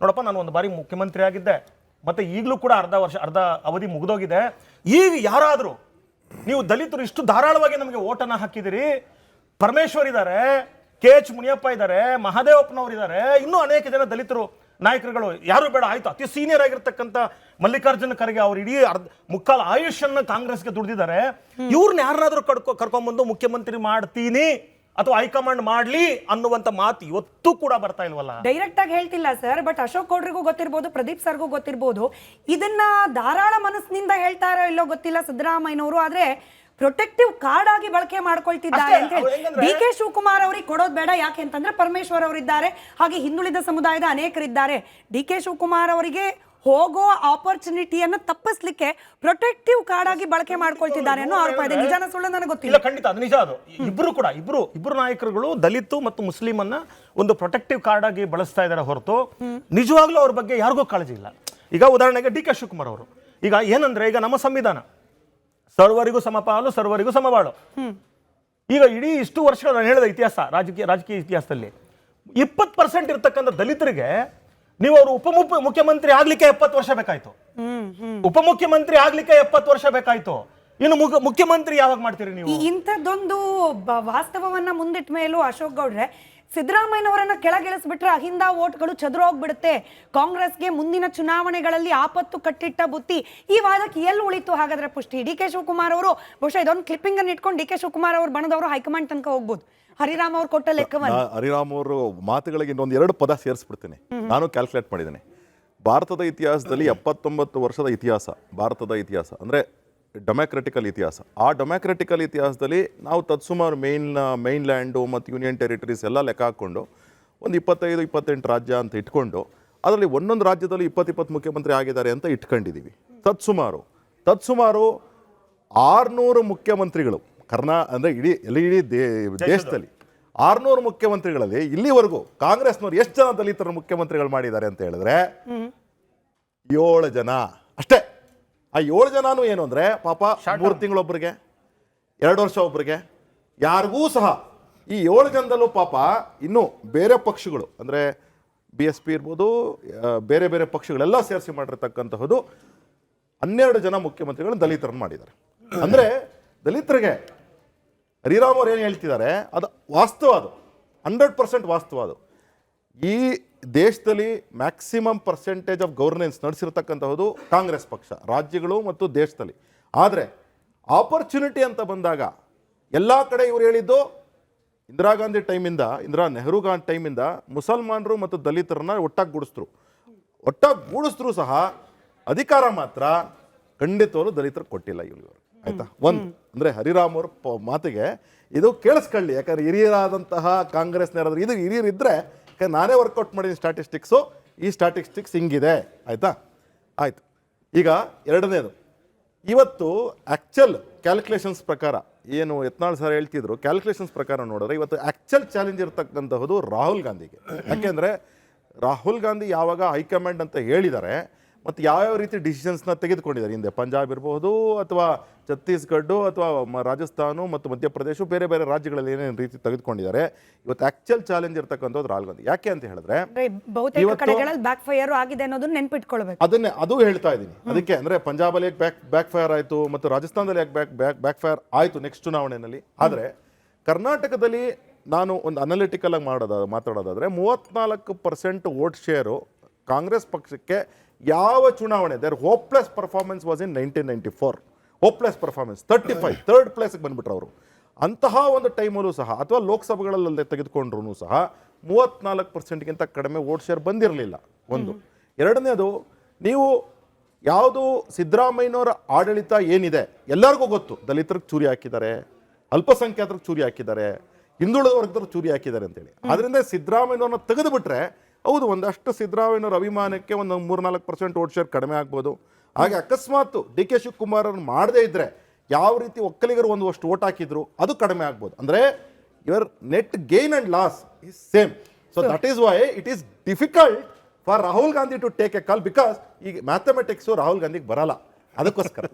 ನೋಡಪ್ಪ ನಾನು ಒಂದು ಬಾರಿ ಮುಖ್ಯಮಂತ್ರಿ ಆಗಿದ್ದೆ, ಮತ್ತೆ ಈಗಲೂ ಕೂಡ ಅರ್ಧ ಅವಧಿ ಮುಗಿದೋಗಿದೆ. ಈಗ ಯಾರಾದರೂ ನೀವು ದಲಿತರು ಇಷ್ಟು ಧಾರಾಳವಾಗಿ ನಮಗೆ ಓಟನ್ನ ಹಾಕಿದಿರಿ, ಪರಮೇಶ್ವರ್ ಇದ್ದಾರೆ, KH ಮುನಿಯಪ್ಪ ಇದ್ದಾರೆ, ಮಹದೇವಪ್ಪನವರು ಇದ್ದಾರೆ, ಇನ್ನೂ ಅನೇಕ ಜನ ದಲಿತರು ನಾಯಕರುಗಳು, ಯಾರು ಬೇಡ ಆಯ್ತು, ಅತಿ ಸೀನಿಯರ್ ಆಗಿರ್ತಕ್ಕಂಥ ಮಲ್ಲಿಕಾರ್ಜುನ ಖರ್ಗೆ ಅವರು ಇಡೀ ಮುಕ್ಕಾಲು ಆಯುಷನ್ನು ಕಾಂಗ್ರೆಸ್ಗೆ ದುಡಿದಿದ್ದಾರೆ. ಇವ್ರನ್ನ ಯಾರನ್ನಾದ್ರೂ ಕರ್ಕೊಂಡ್ಬಂದು ಮುಖ್ಯಮಂತ್ರಿ ಮಾಡ್ತೀನಿ ಅಥವಾ ಹೈಕಮಾಂಡ್ ಮಾಡ್ಲಿ ಅನ್ನುವಂತ ಮಾತು ಇವತ್ತು ಕೂಡ ಬರ್ತಾ ಇಲ್ವಲ್ಲ. ಡೈರೆಕ್ಟ್ ಆಗಿ ಹೇಳ್ತಿಲ್ಲ ಸರ್, ಬಟ್ ಅಶೋಕ್ ಗೌಡ್ರಿಗೂ ಗೊತ್ತಿರ್ಬೋದು, ಪ್ರದೀಪ್ ಸರ್ಗೂ ಗೊತ್ತಿರ್ಬೋದು, ಇದನ್ನ ಧಾರಾಳ ಮನಸ್ಸಿನಿಂದ ಹೇಳ್ತಾರೋ ಇಲ್ಲೋ ಗೊತ್ತಿಲ್ಲ ಸಿದ್ದರಾಮಯ್ಯನವರು. ಆದ್ರೆ ಪ್ರೊಟೆಕ್ಟಿವ್ ಕಾರ್ಡ್ ಆಗಿ ಬಳಕೆ ಮಾಡ್ಕೊಳ್ತಿದ್ದಾರೆ ಅಂತ ಹೇಳಿ DK ಶಿವಕುಮಾರ್ ಅವರಿಗೆ ಕೊಡೋದು ಬೇಡ. ಯಾಕೆ ಅಂತಂದ್ರೆ ಪರಮೇಶ್ವರ್ ಅವರಿದ್ದಾರೆ, ಹಾಗೆ ಹಿಂದುಳಿದ ಸಮುದಾಯದ ಅನೇಕರಿದ್ದಾರೆ. DK ಶಿವಕುಮಾರ್ ಅವರಿಗೆ ಹೋಗೋ ಆಪರ್ಚುನಿಟಿಯನ್ನು ತಪ್ಪಿಸ್ಲಿಕ್ಕೆ ಪ್ರೊಟೆಕ್ಟಿವ್ ಕಾರ್ಡ್ ಆಗಿ ಬಳಕೆ ಮಾಡ್ಕೊಳ್ತಿದ್ದಾರೆ ಅನ್ನೋ ಆರೋಪ ಇದೆ. ನಿಜಾನ ಸುಳ್ಳು ನನಗೆ ಗೊತ್ತಿಲ್ಲ. ಖಂಡಿತ ಅದು ನಿಜ. ಅದು ಇಬ್ರು ನಾಯಕರುಗಳು ದಲಿತು ಮತ್ತು ಮುಸ್ಲಿಮನ್ನ ಒಂದು ಪ್ರೊಟೆಕ್ಟಿವ್ ಕಾರ್ಡ್ ಆಗಿ ಬಳಸ್ತಾ ಇದ್ದಾರೆ ಹೊರತು ನಿಜವಾಗ್ಲೂ ಅವ್ರ ಬಗ್ಗೆ ಯಾರಿಗೂ ಕಾಳಜಿ ಇಲ್ಲ. ಈಗ ಉದಾಹರಣೆಗೆ DK ಶಿವಕುಮಾರ್ ಅವರು, ಈಗ ಏನಂದ್ರೆ, ಈಗ ನಮ್ಮ ಸಂವಿಧಾನ ಸರ್ವರಿಗೂ ಸಮಪಾಲು, ಸರ್ವರಿಗೂ ಸಮಬಾಳು. ಈಗ ಇಡೀ ಇಷ್ಟು ವರ್ಷಗಳ ನಾನು ಹೇಳಿದ ಇತಿಹಾಸ, ರಾಜಕೀಯ ಇತಿಹಾಸದಲ್ಲಿ 20% ಇರ್ತಕ್ಕಂಥ ದಲಿತರಿಗೆ ನೀವು ಅವರು ಮುಖ್ಯಮಂತ್ರಿ ಆಗ್ಲಿಕ್ಕೆ 70 ವರ್ಷ ಬೇಕಾಯ್ತು. ಉಪಮುಖ್ಯಮಂತ್ರಿ ಆಗ್ಲಿಕ್ಕೆ 70 ವರ್ಷ ಬೇಕಾಯ್ತು. ಇನ್ನು ಮುಖ್ಯಮಂತ್ರಿ ಯಾವಾಗ ಮಾಡ್ತೀರಿ ನೀವು? ಇಂಥದ್ದೊಂದು ವಾಸ್ತವವನ್ನ ಮುಂದಿಟ್ಟ ಮೇಲೂ ಅಶೋಕ್ ಗೌಡ್ರೆ, ಸಿದ್ದರಾಮಯ್ಯನವರನ್ನ ಕೆಳಗಿಳಿಸ್ಬಿಟ್ರೆ ಅಹಿಂದ ಓಟ್ಗಳು ಚದುರು ಹೋಗ್ಬಿಡುತ್ತೆ, ಕಾಂಗ್ರೆಸ್ಗೆ ಮುಂದಿನ ಚುನಾವಣೆಗಳಲ್ಲಿ ಆಪತ್ತು ಕಟ್ಟಿಟ್ಟ ಬುತ್ತಿ, ಈ ವಾದಕ್ಕೆ ಎಲ್ಲಿ ಉಳಿತು ಹಾಗಾದ್ರೆ ಪುಷ್ಟಿ? DK ಶಿವಕುಮಾರ್ ಅವರು ಬಹುಶಃ ಇದೊಂದು ಕ್ಲಿಪ್ಪಿಂಗ್ ಅನ್ನು ಇಟ್ಕೊಂಡು DK ಶಿವಕುಮಾರ್ ಅವರು ಬಣದವರು ಹೈಕಮಾಂಡ್ ತನಕ ಹೋಗ್ಬೋದು. ಹರಿರಾಮ್ ಅವ್ರು ಕೊಟ್ಟ ಲೆಕ್ಕವನ್ನ, ಹರಿರಾಮ್ ಅವರು ಮಾತುಗಳಿಗೆ ಇನ್ನೊಂದು 2 ಪದ ಸೇರಿಸ್ಬಿಡ್ತೀನಿ. ನಾನು ಕ್ಯಾಲ್ಕುಲೇಟ್ ಮಾಡಿದ್ದೇನೆ. ಭಾರತದ ಇತಿಹಾಸದಲ್ಲಿ 79 ವರ್ಷದ ಇತಿಹಾಸ, ಭಾರತದ ಇತಿಹಾಸ ಅಂದರೆ ಡೆಮಾಕ್ರೆಟಿಕಲ್ ಇತಿಹಾಸ. ಆ ಡೆಮಾಕ್ರೆಟಿಕಲ್ ಇತಿಹಾಸದಲ್ಲಿ ನಾವು ತತ್ಸುಮಾರು ಮೈನ್ ಲ್ಯಾಂಡು ಮತ್ತು ಯೂನಿಯನ್ ಟೆರಿಟರೀಸ್ ಎಲ್ಲ ಲೆಕ್ಕ ಹಾಕ್ಕೊಂಡು ಒಂದು 25-28 ರಾಜ್ಯ ಅಂತ ಇಟ್ಕೊಂಡು ಅದರಲ್ಲಿ ಒಂದೊಂದು ರಾಜ್ಯದಲ್ಲಿ 20 ಮುಖ್ಯಮಂತ್ರಿ ಆಗಿದ್ದಾರೆ ಅಂತ ಇಟ್ಕೊಂಡಿದ್ದೀವಿ. ತತ್ಸುಮಾರು 600 ಮುಖ್ಯಮಂತ್ರಿಗಳು ಅಂದರೆ ಇಡೀ ದೇಶದಲ್ಲಿ 600 ಮುಖ್ಯಮಂತ್ರಿಗಳಲ್ಲಿ ಇಲ್ಲಿವರೆಗೂ ಕಾಂಗ್ರೆಸ್ನವ್ರು ಎಷ್ಟು ಜನ ದಲಿತರ ಮುಖ್ಯಮಂತ್ರಿಗಳು ಮಾಡಿದ್ದಾರೆ ಅಂತ ಹೇಳಿದ್ರೆ 7 ಜನ ಅಷ್ಟೇ. ಆ 7 ಜನನೂ ಏನು ಅಂದರೆ ಪಾಪ 3 ತಿಂಗಳೊಬ್ಬರಿಗೆ, 2 ವರ್ಷ ಒಬ್ಬರಿಗೆ, ಯಾರಿಗೂ ಸಹ ಈ 7 ಜನದಲ್ಲೂ ಪಾಪ ಇನ್ನೂ ಬೇರೆ ಪಕ್ಷಗಳು ಅಂದರೆ BSP ಇರ್ಬೋದು, ಬೇರೆ ಬೇರೆ ಪಕ್ಷಗಳೆಲ್ಲ ಸೇರಿಸಿ ಮಾಡಿರ್ತಕ್ಕಂತಹದ್ದು 12 ಜನ ಮುಖ್ಯಮಂತ್ರಿಗಳು ದಲಿತರನ್ನು ಮಾಡಿದ್ದಾರೆ. ಅಂದರೆ ದಲಿತರಿಗೆ ಹರಿರಾಮ್ ಅವ್ರು ಏನು ಹೇಳ್ತಿದ್ದಾರೆ ಅದು ವಾಸ್ತವ, ಅದು 100% ವಾಸ್ತವ. ಅದು ಈ ದೇಶದಲ್ಲಿ ಮ್ಯಾಕ್ಸಿಮಮ್ ಪರ್ಸೆಂಟೇಜ್ ಆಫ್ ಗವರ್ನೆನ್ಸ್ ನಡೆಸಿರ್ತಕ್ಕಂಥದ್ದು ಕಾಂಗ್ರೆಸ್ ಪಕ್ಷ, ರಾಜ್ಯಗಳು ಮತ್ತು ದೇಶದಲ್ಲಿ. ಆದರೆ ಆಪರ್ಚುನಿಟಿ ಅಂತ ಬಂದಾಗ ಎಲ್ಲ ಕಡೆ ಇವರು ಹೇಳಿದ್ದು ಇಂದಿರಾ ಗಾಂಧಿ ಟೈಮಿಂದ, ನೆಹರು ಗಾಂಧಿ ಟೈಮಿಂದ ಮುಸಲ್ಮಾನರು ಮತ್ತು ದಲಿತರನ್ನ ಒಟ್ಟಾಗಿ ಗೂಡಿಸಿದ್ರು ಸಹ ಅಧಿಕಾರ ಮಾತ್ರ ಖಂಡಿತವಾಗ್ಲೂ ದಲಿತರು ಕೊಟ್ಟಿಲ್ಲ ಇವರು. ಆಯ್ತಾ? ಒಂದು ಅಂದರೆ ಹರಿರಾಮ್ ಅವ್ರ ಮಾತಿಗೆ ಇದು ಕೇಳಿಸ್ಕೊಳ್ಳಿ, ಯಾಕಂದ್ರೆ ಹಿರಿಯರಾದಂತಹ ಕಾಂಗ್ರೆಸ್ನ ಯಾರಾದ್ರೂ ಇದು ಹಿರಿಯರಿದ್ದರೆ, ಯಾಕಂದ್ರೆ ನಾನೇ ವರ್ಕೌಟ್ ಮಾಡಿದ ಸ್ಟ್ಯಾಟಿಸ್ಟಿಕ್ಸು, ಈ ಸ್ಟ್ಯಾಟಿಸ್ಟಿಕ್ಸ್ ಹಿಂಗಿದೆ. ಆಯಿತಾ? ಆಯಿತು. ಈಗ ಎರಡನೇದು, ಇವತ್ತು ಆ್ಯಕ್ಚುಲ್ ಕ್ಯಾಲ್ಕುಲೇಷನ್ಸ್ ಪ್ರಕಾರ ಏನು ಯತ್ನಾಳ್ ಸರ್ ಹೇಳ್ತಿದ್ರು, ಕ್ಯಾಲ್ಕುಲೇಷನ್ಸ್ ಪ್ರಕಾರ ನೋಡಿದ್ರೆ ಇವತ್ತು ಆ್ಯಕ್ಚುಲ್ ಚಾಲೆಂಜ್ ಇರತಕ್ಕಂತಹದ್ದು ರಾಹುಲ್ ಗಾಂಧಿಗೆ. ಯಾಕೆಂದರೆ ರಾಹುಲ್ ಗಾಂಧಿ ಯಾವಾಗ ಹೈಕಮಾಂಡ್ ಅಂತ ಹೇಳಿದ್ದಾರೆ ಮತ್ತು ಯಾವ್ಯಾವ ರೀತಿ ಡಿಸಿಷನ್ಸ್ನ ತೆಗೆದುಕೊಂಡಿದ್ದಾರೆ ಹಿಂದೆ, ಪಂಜಾಬ್ ಇರ್ಬೋದು ಅಥವಾ ಛತ್ತೀಸ್ಗಢ ಅಥವಾ ರಾಜಸ್ಥಾನ ಮತ್ತು ಮಧ್ಯಪ್ರದೇಶ, ಬೇರೆ ಬೇರೆ ರಾಜ್ಯಗಳಲ್ಲಿ ಏನೇನು ರೀತಿ ತೆಗೆದುಕೊಂಡಿದ್ದಾರೆ, ಇವತ್ತು ಆ್ಯಕ್ಚುಲ್ ಚಾಲೆಂಜ್ ಇರ್ತಕ್ಕಂಥದ್ದು ರಾಹುಲ್ ಗಾಂಧಿ. ಯಾಕೆ ಅಂತ ಹೇಳಿದ್ರೆ ಅದು ಹೇಳ್ತಾ ಇದ್ದೀನಿ. ಅದಕ್ಕೆ ಅಂದರೆ ಪಂಜಾಬಲ್ಲಿ ಬ್ಯಾಕ್ ಫೈರ್ ಆಯಿತು ಮತ್ತು ರಾಜಸ್ಥಾನದಲ್ಲಿ ಯಾಕೆ ಬ್ಯಾಕ್ ಫೈರ್ ಆಯಿತು ನೆಕ್ಸ್ಟ್ ಚುನಾವಣೆಯಲ್ಲಿ. ಆದರೆ ಕರ್ನಾಟಕದಲ್ಲಿ ನಾನು ಒಂದು ಅನಲಿಟಿಕಲ್ ಆಗಿ ಮಾತಾಡೋದಾದರೆ 34% ವೋಟ್ ಶೇರು ಕಾಂಗ್ರೆಸ್ ಪಕ್ಷಕ್ಕೆ ಯಾವ ಚುನಾವಣೆ, there hopeless performance was in 1994. Hopeless performance 35 third ಪ್ಲೇಸ್ಗೆ ಬಂದ್ಬಿಟ್ರು ಅವರು. ಅಂತಹ ಒಂದು ಟೈಮಲ್ಲೂ ಸಹ ಅಥವಾ ಲೋಕಸಭೆಗಳಲ್ಲೇ ತೆಗೆದುಕೊಂಡ್ರೂ ಸಹ 34%ಗಿಂತ ಕಡಿಮೆ ವೋಟ್ ಶೇರ್ ಬಂದಿರಲಿಲ್ಲ. ಒಂದು. ಎರಡನೇದು, ನೀವು ಯಾವುದು ಸಿದ್ದರಾಮಯ್ಯನವರ ಆಡಳಿತ ಏನಿದೆ ಎಲ್ಲರಿಗೂ ಗೊತ್ತು, ದಲಿತರಿಗೆ ಚೂರಿ ಹಾಕಿದ್ದಾರೆ, ಅಲ್ಪಸಂಖ್ಯಾತರಿಗೆ ಚೂರಿ ಹಾಕಿದ್ದಾರೆ, ಹಿಂದುಳಿದ ವರ್ಗದವ್ರಿಗೆ ಚೂರಿ ಹಾಕಿದ್ದಾರೆ ಅಂತೇಳಿ. ಅದರಿಂದ ಸಿದ್ದರಾಮಯ್ಯನವ್ರನ್ನ ತೆಗೆದುಬಿಟ್ರೆ ಹೌದು ಒಂದಷ್ಟು ಸಿದ್ದರಾಮಯ್ಯನವರ ಅಭಿಮಾನಕ್ಕೆ ಒಂದು 3-4% ವೋಟ್ ಶೇರ್ ಕಡಿಮೆ ಆಗ್ಬೋದು. ಹಾಗೆ ಅಕಸ್ಮಾತ್ ಡಿ ಕೆ ಶಿವಕುಮಾರ್ ಅವ್ರನ್ನ ಮಾಡದೇ ಇದ್ದರೆ ಯಾವ ರೀತಿ ಒಕ್ಕಲಿಗರು ಒಂದಷ್ಟು ವೋಟ್ ಹಾಕಿದ್ರು ಅದು ಕಡಿಮೆ ಆಗ್ಬೋದು. ಅಂದರೆ your net gain and loss is same. So that is why it is difficult for Rahul Gandhi to take a call, because ಈಗ ಮ್ಯಾಥಮೆಟಿಕ್ಸು ರಾಹುಲ್ ಗಾಂಧಿಗೆ ಬರಲ್ಲ. ಅದಕ್ಕೋಸ್ಕರ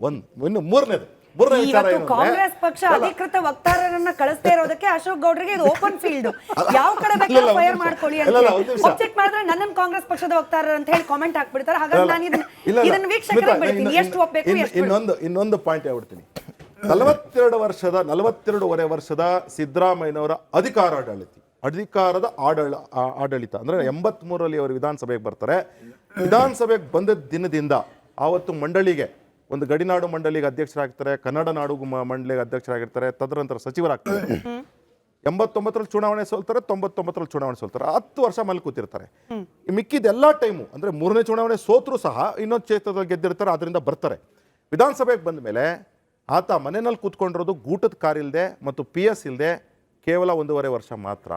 ಇನ್ನು ಮೂರನೇದು ವಿಚಾರ ಏನು, ಕಾಂಗ್ರೆಸ್ ಪಕ್ಷ ಅಧಿಕೃತ ವಕ್ತಾರರನ್ನ ಕಳಿಸ್ತಾ ಇರೋದಕ್ಕೆ ಅಶೋಕ್ ಗೌಡ್ರಿಗೆ ಇದು ಓಪನ್ ಫೀಲ್ಡ್, ಯಾವ ಕಡೆ ಬೇಕಾದ್ರೂ ಫೈರ್ ಮಾಡ್ಕೊಳ್ಳಿ ಅಂತ ಒಬ್ಜೆಕ್ಟ್ ಮಾಡಿದ್ರೆ ನನ್ನ ಕಾಂಗ್ರೆಸ್ ಪಕ್ಷದ ವಕ್ತಾರರು ಅಂತ ಹೇಳಿ ಕಾಮೆಂಟ್ ಹಾಕ್ಬಿಡ್ತಾರೆ. ಹಾಗಾಗಿ ನಾನು ಇದನ್ನ ವೀಕ್ಷಕರಿಗೆ ಬಿಡ್ತೀನಿ, ಎಷ್ಟು ಒಪ್ಪಬೇಕು ಎಷ್ಟು. ಇನ್ನೊಂದು ಪಾಯಿಂಟ್ ಹೇಳ್ಬಿಡ್ತೀನಿ. 42.5 ವರ್ಷದ ಸಿದ್ದರಾಮಯ್ಯನವರ ಅಧಿಕಾರದ ಆಡಳಿತ ಅಂದರೆ 83ರಲ್ಲಿ ಅವರು ವಿಧಾನಸಭೆಗೆ ಬರ್ತಾರೆ. ವಿಧಾನಸಭೆಗೆ ಬಂದ ದಿನದಿಂದ ಆವತ್ತು ಮಂಡಳಿಗೆ ಒಂದು ಗಡಿನಾಡು ಮಂಡಳಿಗೆ ಅಧ್ಯಕ್ಷರಾಗ್ತಾರೆ, ಕನ್ನಡ ನಾಡು ಮಂಡಳಿಗೆ ಅಧ್ಯಕ್ಷರಾಗಿರ್ತಾರೆ, ತದನಂತರ ಸಚಿವರಾಗ್ತಾರೆ. 89ರಲ್ಲಿ ಚುನಾವಣೆ ಸೋಲ್ತಾರೆ, 99ರಲ್ಲಿ ಚುನಾವಣೆ ಸೋಲ್ತಾರೆ, 10 ವರ್ಷ ಮೇಲೆ ಕೂತಿರ್ತಾರೆ. ಮಿಕ್ಕಿದೆಲ್ಲ ಟೈಮು ಅಂದರೆ 3ನೇ ಚುನಾವಣೆ ಸೋತ್ರು ಸಹ ಇನ್ನೊಂದು ಕ್ಷೇತ್ರದಲ್ಲಿ ಗೆದ್ದಿರ್ತಾರೆ, ಅದರಿಂದ ಬರ್ತಾರೆ. ವಿಧಾನಸಭೆಗೆ ಬಂದ ಮೇಲೆ ಆತ ಮನೆಯಲ್ಲಿ ಕೂತ್ಕೊಂಡಿರೋದು ಗೂಟದ ಕಾರ್ ಇಲ್ಲದೆ ಮತ್ತು PS ಇಲ್ಲದೆ ಕೇವಲ 1.5 ವರ್ಷ ಮಾತ್ರ.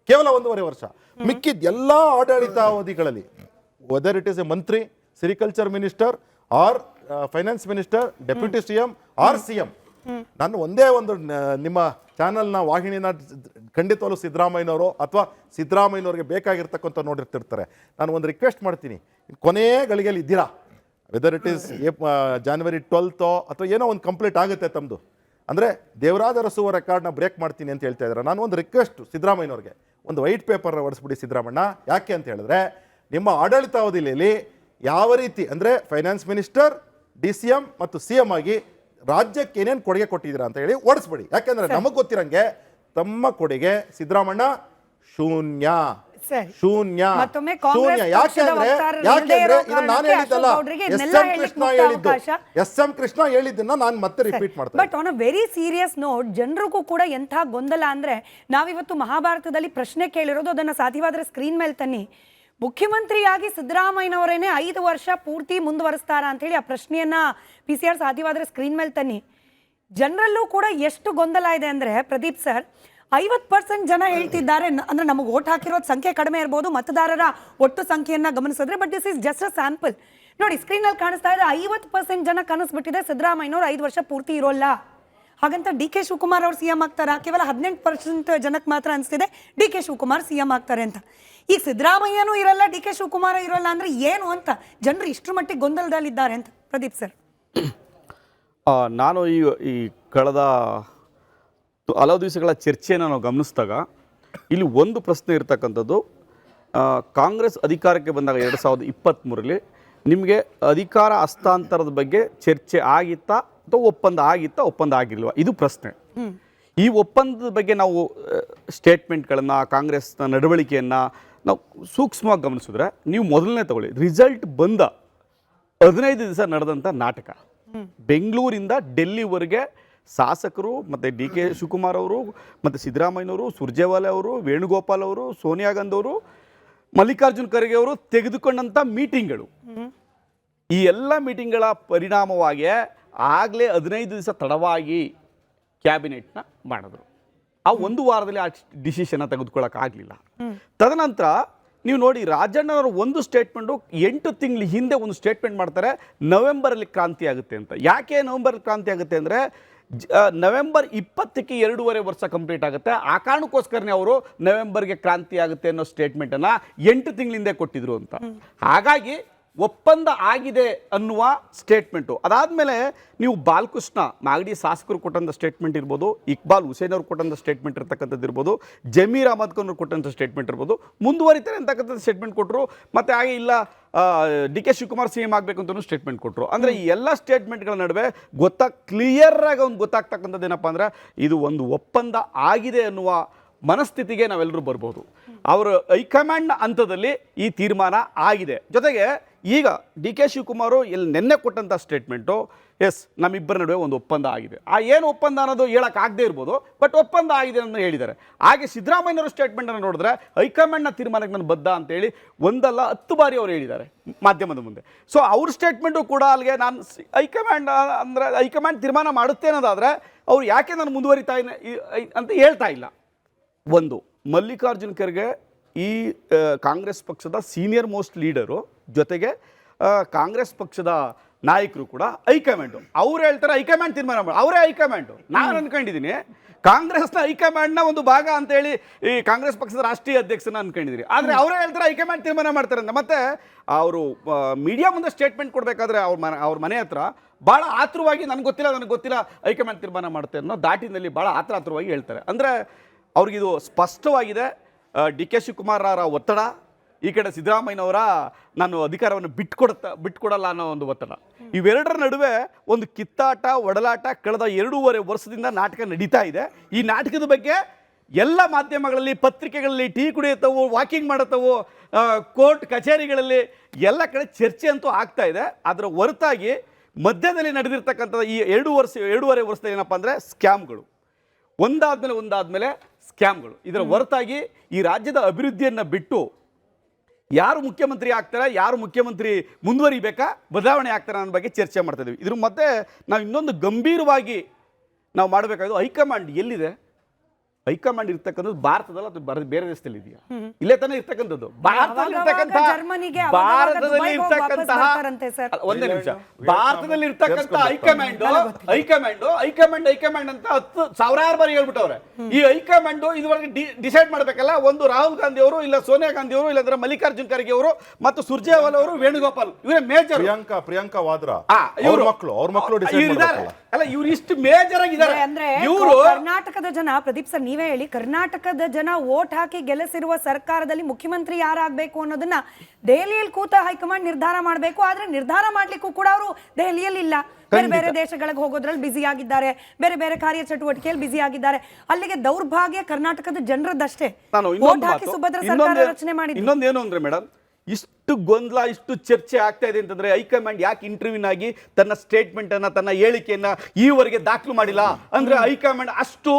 ಕೇವಲ 1.5 ವರ್ಷ. ಮಿಕ್ಕಿದ ಎಲ್ಲ ಆಡಳಿತಾವಧಿಗಳಲ್ಲಿ ವೆದರ್ ಇಟ್ ಈಸ್ ಎ ಮಂತ್ರಿ, sericulture minister or finance minister, deputy CM or CM, ನಾನು ಒಂದೇ ಒಂದು ನಿಮ್ಮ ಚಾನಲ್ನ ವಾಹಿನಿನ ಖಂಡಿತವಾಗ್ಲೂ ಸಿದ್ದರಾಮಯ್ಯನವರು ಅಥವಾ ಸಿದ್ದರಾಮಯ್ಯನವ್ರಿಗೆ ಬೇಕಾಗಿರ್ತಕ್ಕಂಥ ನೋಡಿರ್ತಿರ್ತಾರೆ. ನಾನು ಒಂದು ರಿಕ್ವೆಸ್ಟ್ ಮಾಡ್ತೀನಿ, ಕೊನೆಯ ಗಳಿಗೆಯಲ್ಲಿ ಇದ್ದೀರಾ, weather it is January 12th ಅಥವಾ ಏನೋ ಒಂದು ಕಂಪ್ಲೀಟ್ ಆಗುತ್ತೆ ತಮ್ಮದು, ಅಂದರೆ ದೇವರಾಜ ಅರಸುವ ರೆಕಾರ್ಡ್ನ ಬ್ರೇಕ್ ಮಾಡ್ತೀನಿ ಅಂತ ಹೇಳ್ತಾ ಇದ್ದಾರೆ. ನಾನು ಒಂದು ರಿಕ್ವೆಸ್ಟ್ ಸಿದ್ದರಾಮಯ್ಯನವ್ರಿಗೆ, ಒಂದು ವೈಟ್ ಪೇಪರ್ನ ಹೊಡಿಸ್ಬಿಡಿ ಸಿದ್ದರಾಮಣ್ಣ. ಯಾಕೆ ಅಂತ ಹೇಳಿದ್ರೆ ನಿಮ್ಮ ಆಡಳಿತಾವಧಿಯಲ್ಲಿ ಯಾವ ರೀತಿ ಅಂದರೆ ಫೈನಾನ್ಸ್ ಮಿನಿಸ್ಟರ್, DCM ಮತ್ತು CM ಆಗಿ ರಾಜ್ಯಕ್ಕೆ ಏನೇನು ಕೊಡುಗೆ ಕೊಟ್ಟಿದ್ದೀರಾ ಅಂತ ಹೇಳಿ ಓಡಿಸ್ಬಿಡಿ. ಯಾಕೆಂದ್ರೆ ನಮಗೆ ಗೊತ್ತಿರಂಗೆ ತಮ್ಮ ಕೊಡುಗೆ ಸಿದ್ದರಾಮಣ್ಣ ಶೂನ್ಯ. ಎಸ್.ಎಂ. ಕೃಷ್ಣ ಹೇಳಿದ್ದನ್ನ ನಾನು ಮತ್ತೆ ರಿಪೀಟ್ ಮಾಡ್ತೀನಿ. But on a very serious note, ಜನರಿಗೂ ಕೂಡ ಎಂಥ ಗೊಂದಲ ಅಂದ್ರೆ, ನಾವಿವತ್ತು ಮಹಾಭಾರತದಲ್ಲಿ ಪ್ರಶ್ನೆ ಕೇಳಿರೋದು, ಅದನ್ನ ಸಾಧ್ಯವಾದ್ರೆ ಸ್ಕ್ರೀನ್ ಮೇಲೆ ತನ್ನಿ. ಮುಖ್ಯಮಂತ್ರಿಯಾಗಿ ಸಿದ್ದರಾಮಯ್ಯನವರೇನೆ 5 ವರ್ಷ ಪೂರ್ತಿ ಮುಂದುವರಿಸ್ತಾರ ಅಂತ ಹೇಳಿ ಆ ಪ್ರಶ್ನೆಯನ್ನ PCR ಸಾಧ್ಯವಾದ್ರೆ ಸ್ಕ್ರೀನ್ ಮೇಲೆ ತನ್ನಿ. ಜನರಲ್ಲೂ ಕೂಡ ಎಷ್ಟು ಗೊಂದಲ ಇದೆ ಅಂದ್ರೆ, ಪ್ರದೀಪ್ ಸರ್ 50% ಜನ ಹೇಳ್ತಿದ್ದಾರೆ ಅಂದ್ರೆ ನಮಗೆ ವೋಟ್ ಹಾಕಿರೋದು ಸಂಖ್ಯೆ ಕಡಿಮೆ ಇರ್ಬೋದು, ಮತದಾರರ ಒಟ್ಟು ಸಂಖ್ಯೆಯನ್ನ ಗಮನಿಸಿದ್ರೆ, but this is just a sample. ನೋಡಿ ಸ್ಕ್ರೀನ್ ಅಲ್ಲಿ ಕಾಣಿಸ್ತಾ ಇದೆ, 50% ಜನ ಕನಸ್ಬಿಟ್ಟಿದೆ ಸಿದ್ದರಾಮಯ್ಯನವರು 5 ವರ್ಷ ಪೂರ್ತಿ ಇರೋಲ್ಲ. ಹಾಗಂತ ಡಿ ಕೆ ಶಿವಕುಮಾರ್ ಅವರು CM ಆಗ್ತಾರ? ಕೇವಲ 18% ಜನಕ್ಕೆ ಮಾತ್ರ ಅನಿಸ್ತಿದೆ ಡಿ ಕೆ ಶಿವಕುಮಾರ್ CM ಆಗ್ತಾರೆ ಅಂತ. ಈಗ ಸಿದ್ದರಾಮಯ್ಯನೂ ಇರಲ್ಲ, ಡಿ ಕೆ ಶಿವಕುಮಾರ್ ಇರೋಲ್ಲ ಅಂದ್ರೆ ಏನು ಅಂತ ಜನರು ಇಷ್ಟರ ಮಟ್ಟಿಗೆ ಗೊಂದಲದಲ್ಲಿದ್ದಾರೆ ಅಂತ. ಪ್ರದೀಪ್ ಸರ್, ನಾನು ಈ ಕಳೆದ ಹಲವು ದಿವಸಗಳ ಚರ್ಚೆಯನ್ನು ನಾವು ಗಮನಿಸಿದಾಗ ಇಲ್ಲಿ ಒಂದು ಪ್ರಶ್ನೆ ಇರ್ತಕ್ಕಂಥದ್ದು, ಕಾಂಗ್ರೆಸ್ ಅಧಿಕಾರಕ್ಕೆ ಬಂದಾಗ 2023ರಲ್ಲಿ ನಿಮಗೆ ಅಧಿಕಾರ ಹಸ್ತಾಂತರದ ಬಗ್ಗೆ ಚರ್ಚೆ ಆಗಿತ್ತಾ ಅಥವಾ ಒಪ್ಪಂದ ಆಗಿತ್ತಾ, ಒಪ್ಪಂದ ಆಗಿಲ್ವಾ, ಇದು ಪ್ರಶ್ನೆ. ಈ ಒಪ್ಪಂದದ ಬಗ್ಗೆ ನಾವು ಸ್ಟೇಟ್ಮೆಂಟ್ಗಳನ್ನು, ಕಾಂಗ್ರೆಸ್ನ ನಡವಳಿಕೆಯನ್ನು ನಾವು ಸೂಕ್ಷ್ಮವಾಗಿ ಗಮನಿಸಿದ್ರೆ, ನೀವು ಮೊದಲನೇ ತಗೊಳ್ಳಿ, ರಿಸಲ್ಟ್ ಬಂದ 15 ದಿವಸ ನಡೆದಂಥ ನಾಟಕ. ಬೆಂಗಳೂರಿಂದ ಡೆಲ್ಲಿವರೆಗೆ ಶಾಸಕರು ಮತ್ತು ಡಿ ಕೆ ಶಿವಕುಮಾರ್ ಅವರು ಮತ್ತು ಸಿದ್ದರಾಮಯ್ಯನವರು, ಸುರ್ಜೇವಾಲಾ ಅವರು, ವೇಣುಗೋಪಾಲ್ ಅವರು, ಸೋನಿಯಾ ಗಾಂಧಿ ಅವರು, ಮಲ್ಲಿಕಾರ್ಜುನ್ ಖರ್ಗೆ ಅವರು ತೆಗೆದುಕೊಂಡಂಥ ಮೀಟಿಂಗ್ಗಳು, ಈ ಎಲ್ಲ ಮೀಟಿಂಗ್ಗಳ ಪರಿಣಾಮವಾಗಿ ಆಗಲೇ 15 ದಿವಸ ತಡವಾಗಿ ಕ್ಯಾಬಿನೆಟ್ನ ಮಾಡಿದ್ರು. ಆ ಒಂದು ವಾರದಲ್ಲಿ ಆ ಡಿಸಿಷನ್ನ ತೆಗೆದುಕೊಳ್ಳೋಕ್ಕಾಗಲಿಲ್ಲ. ತದನಂತರ ನೀವು ನೋಡಿ, ರಾಜಣ್ಣನವರು ಒಂದು ಸ್ಟೇಟ್ಮೆಂಟು 8 ತಿಂಗಳ ಹಿಂದೆ ಒಂದು ಸ್ಟೇಟ್ಮೆಂಟ್ ಮಾಡ್ತಾರೆ, ನವೆಂಬರಲ್ಲಿ ಕ್ರಾಂತಿ ಆಗುತ್ತೆ ಅಂತ. ಯಾಕೆ ನವೆಂಬರ್ ಕ್ರಾಂತಿ ಆಗುತ್ತೆ ಅಂದರೆ, ನವೆಂಬರ್ 20ಕ್ಕೆ 2.5 ವರ್ಷ ಕಂಪ್ಲೀಟ್ ಆಗುತ್ತೆ. ಆ ಕಾರಣಕ್ಕೋಸ್ಕರನೇ ಅವರು ನವೆಂಬರ್ಗೆ ಕ್ರಾಂತಿ ಆಗುತ್ತೆ ಅನ್ನೋ ಸ್ಟೇಟ್ಮೆಂಟನ್ನು 8 ತಿಂಗಳ ಹಿಂದೆ ಕೊಟ್ಟಿದ್ರು ಅಂತ. ಹಾಗಾಗಿ ಒಪ್ಪಂದ ಆಗಿದೆ ಅನ್ನುವ ಸ್ಟೇಟ್ಮೆಂಟು. ಅದಾದಮೇಲೆ ನೀವು ಬಾಲಕೃಷ್ಣ ಮಾಗಡಿ ಶಾಸಕರು ಕೊಟ್ಟಂಥ ಸ್ಟೇಟ್ಮೆಂಟ್ ಇರ್ಬೋದು, ಇಕ್ಬಾಲ್ ಹುಸೇನ್ ಅವರು ಕೊಟ್ಟಂಥ ಸ್ಟೇಟ್ಮೆಂಟ್ ಇರ್ತಕ್ಕಂಥದ್ದು ಇರ್ಬೋದು, ಜಮೀರ್ ಅಹಮದ್ ಖಾನ್ ಅವರು ಕೊಟ್ಟಂಥ ಸ್ಟೇಟ್ಮೆಂಟ್ ಇರ್ಬೋದು, ಮುಂದುವರಿತಾರೆ ಅಂತಕ್ಕಂಥ ಸ್ಟೇಟ್ಮೆಂಟ್ ಕೊಟ್ಟರು. ಮತ್ತು ಹಾಗೆ ಇಲ್ಲ ಡಿ ಕೆ ಶಿವಕುಮಾರ್ CM ಆಗಬೇಕು ಅಂತಲೂ ಸ್ಟೇಟ್ಮೆಂಟ್ ಕೊಟ್ಟರು. ಅಂದರೆ ಈ ಎಲ್ಲ ಸ್ಟೇಟ್ಮೆಂಟ್ಗಳ ನಡುವೆ ಕ್ಲಿಯರಾಗಿ ಒಂದು ಗೊತ್ತಾಗ್ತಕ್ಕಂಥದ್ದು ಏನಪ್ಪ ಅಂದರೆ, ಇದು ಒಂದು ಒಪ್ಪಂದ ಆಗಿದೆ ಅನ್ನುವ ಮನಸ್ಥಿತಿಗೆ ನಾವೆಲ್ಲರೂ ಬರ್ಬೋದು. ಅವರು ಹೈಕಮಾಂಡ್ ಹಂತದಲ್ಲಿ ಈ ತೀರ್ಮಾನ ಆಗಿದೆ. ಜೊತೆಗೆ ಈಗ ಡಿ ಕೆ ಶಿವಕುಮಾರು ಇಲ್ಲಿ ನಿನ್ನೆ ಕೊಟ್ಟಂಥ ಸ್ಟೇಟ್ಮೆಂಟು, ಎಸ್ ನಮ್ಮಿಬ್ಬರ ನಡುವೆ ಒಂದು ಒಪ್ಪಂದ ಆಗಿದೆ. ಆ ಏನು ಒಪ್ಪಂದ ಅನ್ನೋದು ಹೇಳೋಕ್ಕಾಗದೇ ಇರ್ಬೋದು, ಬಟ್ ಒಪ್ಪಂದ ಆಗಿದೆ ಅಂತ ಹೇಳಿದ್ದಾರೆ. ಹಾಗೆ ಸಿದ್ದರಾಮಯ್ಯನವರು ಸ್ಟೇಟ್ಮೆಂಟನ್ನು ನೋಡಿದ್ರೆ ಹೈಕಮಾಂಡ್ನ ತೀರ್ಮಾನಕ್ಕೆ ನಾನು ಬದ್ಧ ಅಂತೇಳಿ 1 ಅಲ್ಲ 10 ಬಾರಿ ಅವರು ಹೇಳಿದ್ದಾರೆ ಮಾಧ್ಯಮದ ಮುಂದೆ. ಸೊ ಅವ್ರ ಸ್ಟೇಟ್ಮೆಂಟು ಕೂಡ ಅಲ್ಲಿಗೆ ನಾನು ಹೈಕಮಾಂಡ್ ಅಂದರೆ ಹೈಕಮಾಂಡ್ ತೀರ್ಮಾನ ಮಾಡುತ್ತೆ ಅನ್ನೋದಾದರೆ ಅವ್ರು ಯಾಕೆ ನಾನು ಮುಂದುವರಿತಾ ಅಂತ ಹೇಳ್ತಾ ಇಲ್ಲ. ಒಂದು, ಮಲ್ಲಿಕಾರ್ಜುನ್ ಖರ್ಗೆ ಈ ಕಾಂಗ್ರೆಸ್ ಪಕ್ಷದ ಸೀನಿಯರ್ ಮೋಸ್ಟ್ ಲೀಡರು, ಜೊತೆಗೆ ಕಾಂಗ್ರೆಸ್ ಪಕ್ಷದ ನಾಯಕರು ಕೂಡ ಹೈಕಮಾಂಡು. ಅವ್ರು ಹೇಳ್ತಾರೆ ಹೈಕಮಾಂಡ್ ತೀರ್ಮಾನ ಮಾಡಿ, ಅವರೇ ಹೈಕಮಾಂಡು. ನಾನು ಅಂದ್ಕೊಂಡಿದ್ದೀನಿ ಕಾಂಗ್ರೆಸ್ನ ಹೈಕಮಾಂಡ್ನ ಒಂದು ಭಾಗ ಅಂತೇಳಿ ಈ ಕಾಂಗ್ರೆಸ್ ಪಕ್ಷದ ರಾಷ್ಟ್ರೀಯ ಅಧ್ಯಕ್ಷನ ಅಂದ್ಕೊಂಡಿದ್ದೀನಿ. ಆದರೆ ಅವರೇ ಹೇಳ್ತಾರೆ ಹೈಕಮಾಂಡ್ ತೀರ್ಮಾನ ಮಾಡ್ತಾರೆ ಅಂತ. ಮತ್ತು ಅವರು ಮೀಡಿಯಾ ಮುಂದೆ ಸ್ಟೇಟ್ಮೆಂಟ್ ಕೊಡಬೇಕಾದ್ರೆ ಅವ್ರ ಮನೆ ಹತ್ರ ಭಾಳ ಆತುರವಾಗಿ ನನಗೆ ಗೊತ್ತಿಲ್ಲ ಹೈಕಮಾಂಡ್ ತೀರ್ಮಾನ ಮಾಡುತ್ತೆ ಅನ್ನೋ ದಾಟಿನಲ್ಲಿ ಭಾಳ ಆತುರವಾಗಿ ಹೇಳ್ತಾರೆ. ಅಂದರೆ ಅವ್ರಿಗಿದು ಸ್ಪಷ್ಟವಾಗಿದೆ. ಡಿ ಕೆ ಶಿವಕುಮಾರ್ ಅವರ ಒತ್ತಡ, ಈ ಕಡೆ ಸಿದ್ದರಾಮಯ್ಯನವರ ನಾನು ಅಧಿಕಾರವನ್ನು ಬಿಟ್ಕೊಡಲ್ಲ ಅನ್ನೋ ಒಂದು ಒತ್ತಡ, ಇವೆರಡರ ನಡುವೆ ಒಂದು ಕಿತ್ತಾಟ, ಒಡಲಾಟ ಕಳೆದ 2.5 ವರ್ಷದಿಂದ ನಾಟಕ ನಡೀತಾ ಇದೆ. ಈ ನಾಟಕದ ಬಗ್ಗೆ ಎಲ್ಲ ಮಾಧ್ಯಮಗಳಲ್ಲಿ, ಪತ್ರಿಕೆಗಳಲ್ಲಿ, ಟೀ ಕುಡಿಯುತ್ತವು, ವಾಕಿಂಗ್ ಮಾಡುತ್ತವು, ಕೋರ್ಟ್ ಕಚೇರಿಗಳಲ್ಲಿ ಎಲ್ಲ ಕಡೆ ಚರ್ಚೆ ಅಂತೂ ಆಗ್ತಾ ಇದೆ. ಅದರ ಹೊರತಾಗಿ ಮಧ್ಯದಲ್ಲಿ ನಡೆದಿರ್ತಕ್ಕಂಥ ಈ 2.5 ವರ್ಷದಲ್ಲಿ ಏನಪ್ಪ ಅಂದರೆ ಸ್ಕ್ಯಾಮ್ಗಳು, ಒಂದಾದ್ಮೇಲೆ ಸ್ಕ್ಯಾಮ್ಗಳು. ಇದರ ಹೊರತಾಗಿ ಈ ರಾಜ್ಯದ ಅಭಿವೃದ್ಧಿಯನ್ನು ಬಿಟ್ಟು ಯಾರು ಮುಖ್ಯಮಂತ್ರಿ ಆಗ್ತಾರೆ, ಯಾರು ಮುಖ್ಯಮಂತ್ರಿ ಮುಂದುವರಿಬೇಕಾ, ಬದಲಾವಣೆ ಆಗ್ತಾರೆ ಅನ್ನೋ ಬಗ್ಗೆ ಚರ್ಚೆ ಮಾಡ್ತಾ ಇದ್ದೀವಿ. ಇದ್ರ ಮಧ್ಯೆ ನಾವು ಇನ್ನೊಂದು ಗಂಭೀರವಾಗಿ ನಾವು ಮಾಡಬೇಕಾಗಿದ್ದು, ಹೈಕಮಾಂಡ್ ಎಲ್ಲಿದೆ? ಹೈಕಮಾಂಡ್ ಇರ್ತಕ್ಕಂಥದ್ದು ಭಾರತದಲ್ಲಿ ಅಥವಾ ಬೇರೆ ದೇಶದಲ್ಲಿ ಇದೆಯಾ? ಇಲ್ಲೇ ತಾನೇ ಇರ್ತಕ್ಕಂಥದ್ದು. ಭಾರತದಲ್ಲಿ ಇರ್ತಕ್ಕಂಥ ಹೈಕಮಾಂಡ್ ಅಂತ 10,000 ಬಾರಿ ಹೇಳ್ಬಿಟ್ಟವ್ರೆ. ಈ ಹೈಕಮಾಂಡ್ ಇದುವರೆಗೆ ಡಿಸೈಡ್ ಮಾಡ್ಬೇಕಲ್ಲ. ಒಂದು ರಾಹುಲ್ ಗಾಂಧಿ ಅವರು, ಇಲ್ಲ ಸೋನಿಯಾ ಗಾಂಧಿ ಅವರು, ಇಲ್ಲಾಂದ್ರೆ ಮಲ್ಲಿಕಾರ್ಜುನ್ ಖರ್ಗೆ ಅವರು ಮತ್ತು ಸುರ್ಜೇವಾಲಾ ಅವರು, ವೇಣುಗೋಪಾಲ್ ಇವರೇ ಮೇಜರ್. ಪ್ರಿಯಾಂಕಾ ವಾದ್ರಾ ಅವ್ರ ಮಕ್ಕಳು ಅಲ್ಲ, ಇವ್ರು ಇಷ್ಟು ಮೇಜರ್ ಆಗಿದ್ದಾರೆ. ಇವರು ಕರ್ನಾಟಕದ ಜನ, ಪ್ರದೀಪ್ ಸರ್ ನೀವೇ ಹೇಳಿ, ಕರ್ನಾಟಕದ ಜನ ವೋಟ್ ಹಾಕಿ ಗೆಲ್ಲಿಸಿರುವ ಸರ್ಕಾರದಲ್ಲಿ ಮುಖ್ಯಮಂತ್ರಿ ಯಾರಾಗಬೇಕು ಅನ್ನೋದನ್ನ ದೆಹಲಿಯಲ್ಲಿ ಕೂತ ಹೈಕಮಾಂಡ್ ನಿರ್ಧಾರ ಮಾಡಬೇಕು. ಆದ್ರೆ ನಿರ್ಧಾರ ಮಾಡ್ಲಿಕ್ಕೂ ಕೂಡ ಅವರು ದೆಹಲಿಯಲ್ಲಿ ಇಲ್ಲ, ಬೇರೆ ಬೇರೆ ದೇಶಗಳಿಗೆ ಹೋಗೋದ್ರಲ್ಲಿ ಬ್ಯುಸಿ ಆಗಿದ್ದಾರೆ, ಬೇರೆ ಬೇರೆ ಕಾರ್ಯಚಟುವಟಿಕೆಯಲ್ಲಿ ಬ್ಯುಸಿ ಆಗಿದ್ದಾರೆ. ಅಲ್ಲಿಗೆ ದೌರ್ಭಾಗ್ಯ ಕರ್ನಾಟಕದ ಜನರದಷ್ಟೇ. ವೋಟ್ ಹಾಕಿ ಸುಭದ್ರ ಸರ್ಕಾರ ರಚನೆ ಮಾಡಿದ್ರು. ಇನ್ನೊಂದೇನು ಅಂದ್ರೆ ಮೇಡಮ್, ಇಷ್ಟು ಗೊಂದಲ, ಇಷ್ಟು ಚರ್ಚೆ ಆಗ್ತಾ ಇದೆ ಅಂತಂದ್ರೆ ಹೈಕಮಾಂಡ್ ಯಾಕೆ ಇಂಟರ್ವ್ಯೂನಾಗಿ ತನ್ನ ಸ್ಟೇಟ್ಮೆಂಟ್ ಅನ್ನ, ತನ್ನ ಹೇಳಿಕೆಯನ್ನ ಈವರೆಗೆ ದಾಖಲು ಮಾಡಿಲ್ಲ ಅಂದ್ರೆ ಹೈಕಮಾಂಡ್ ಅಷ್ಟು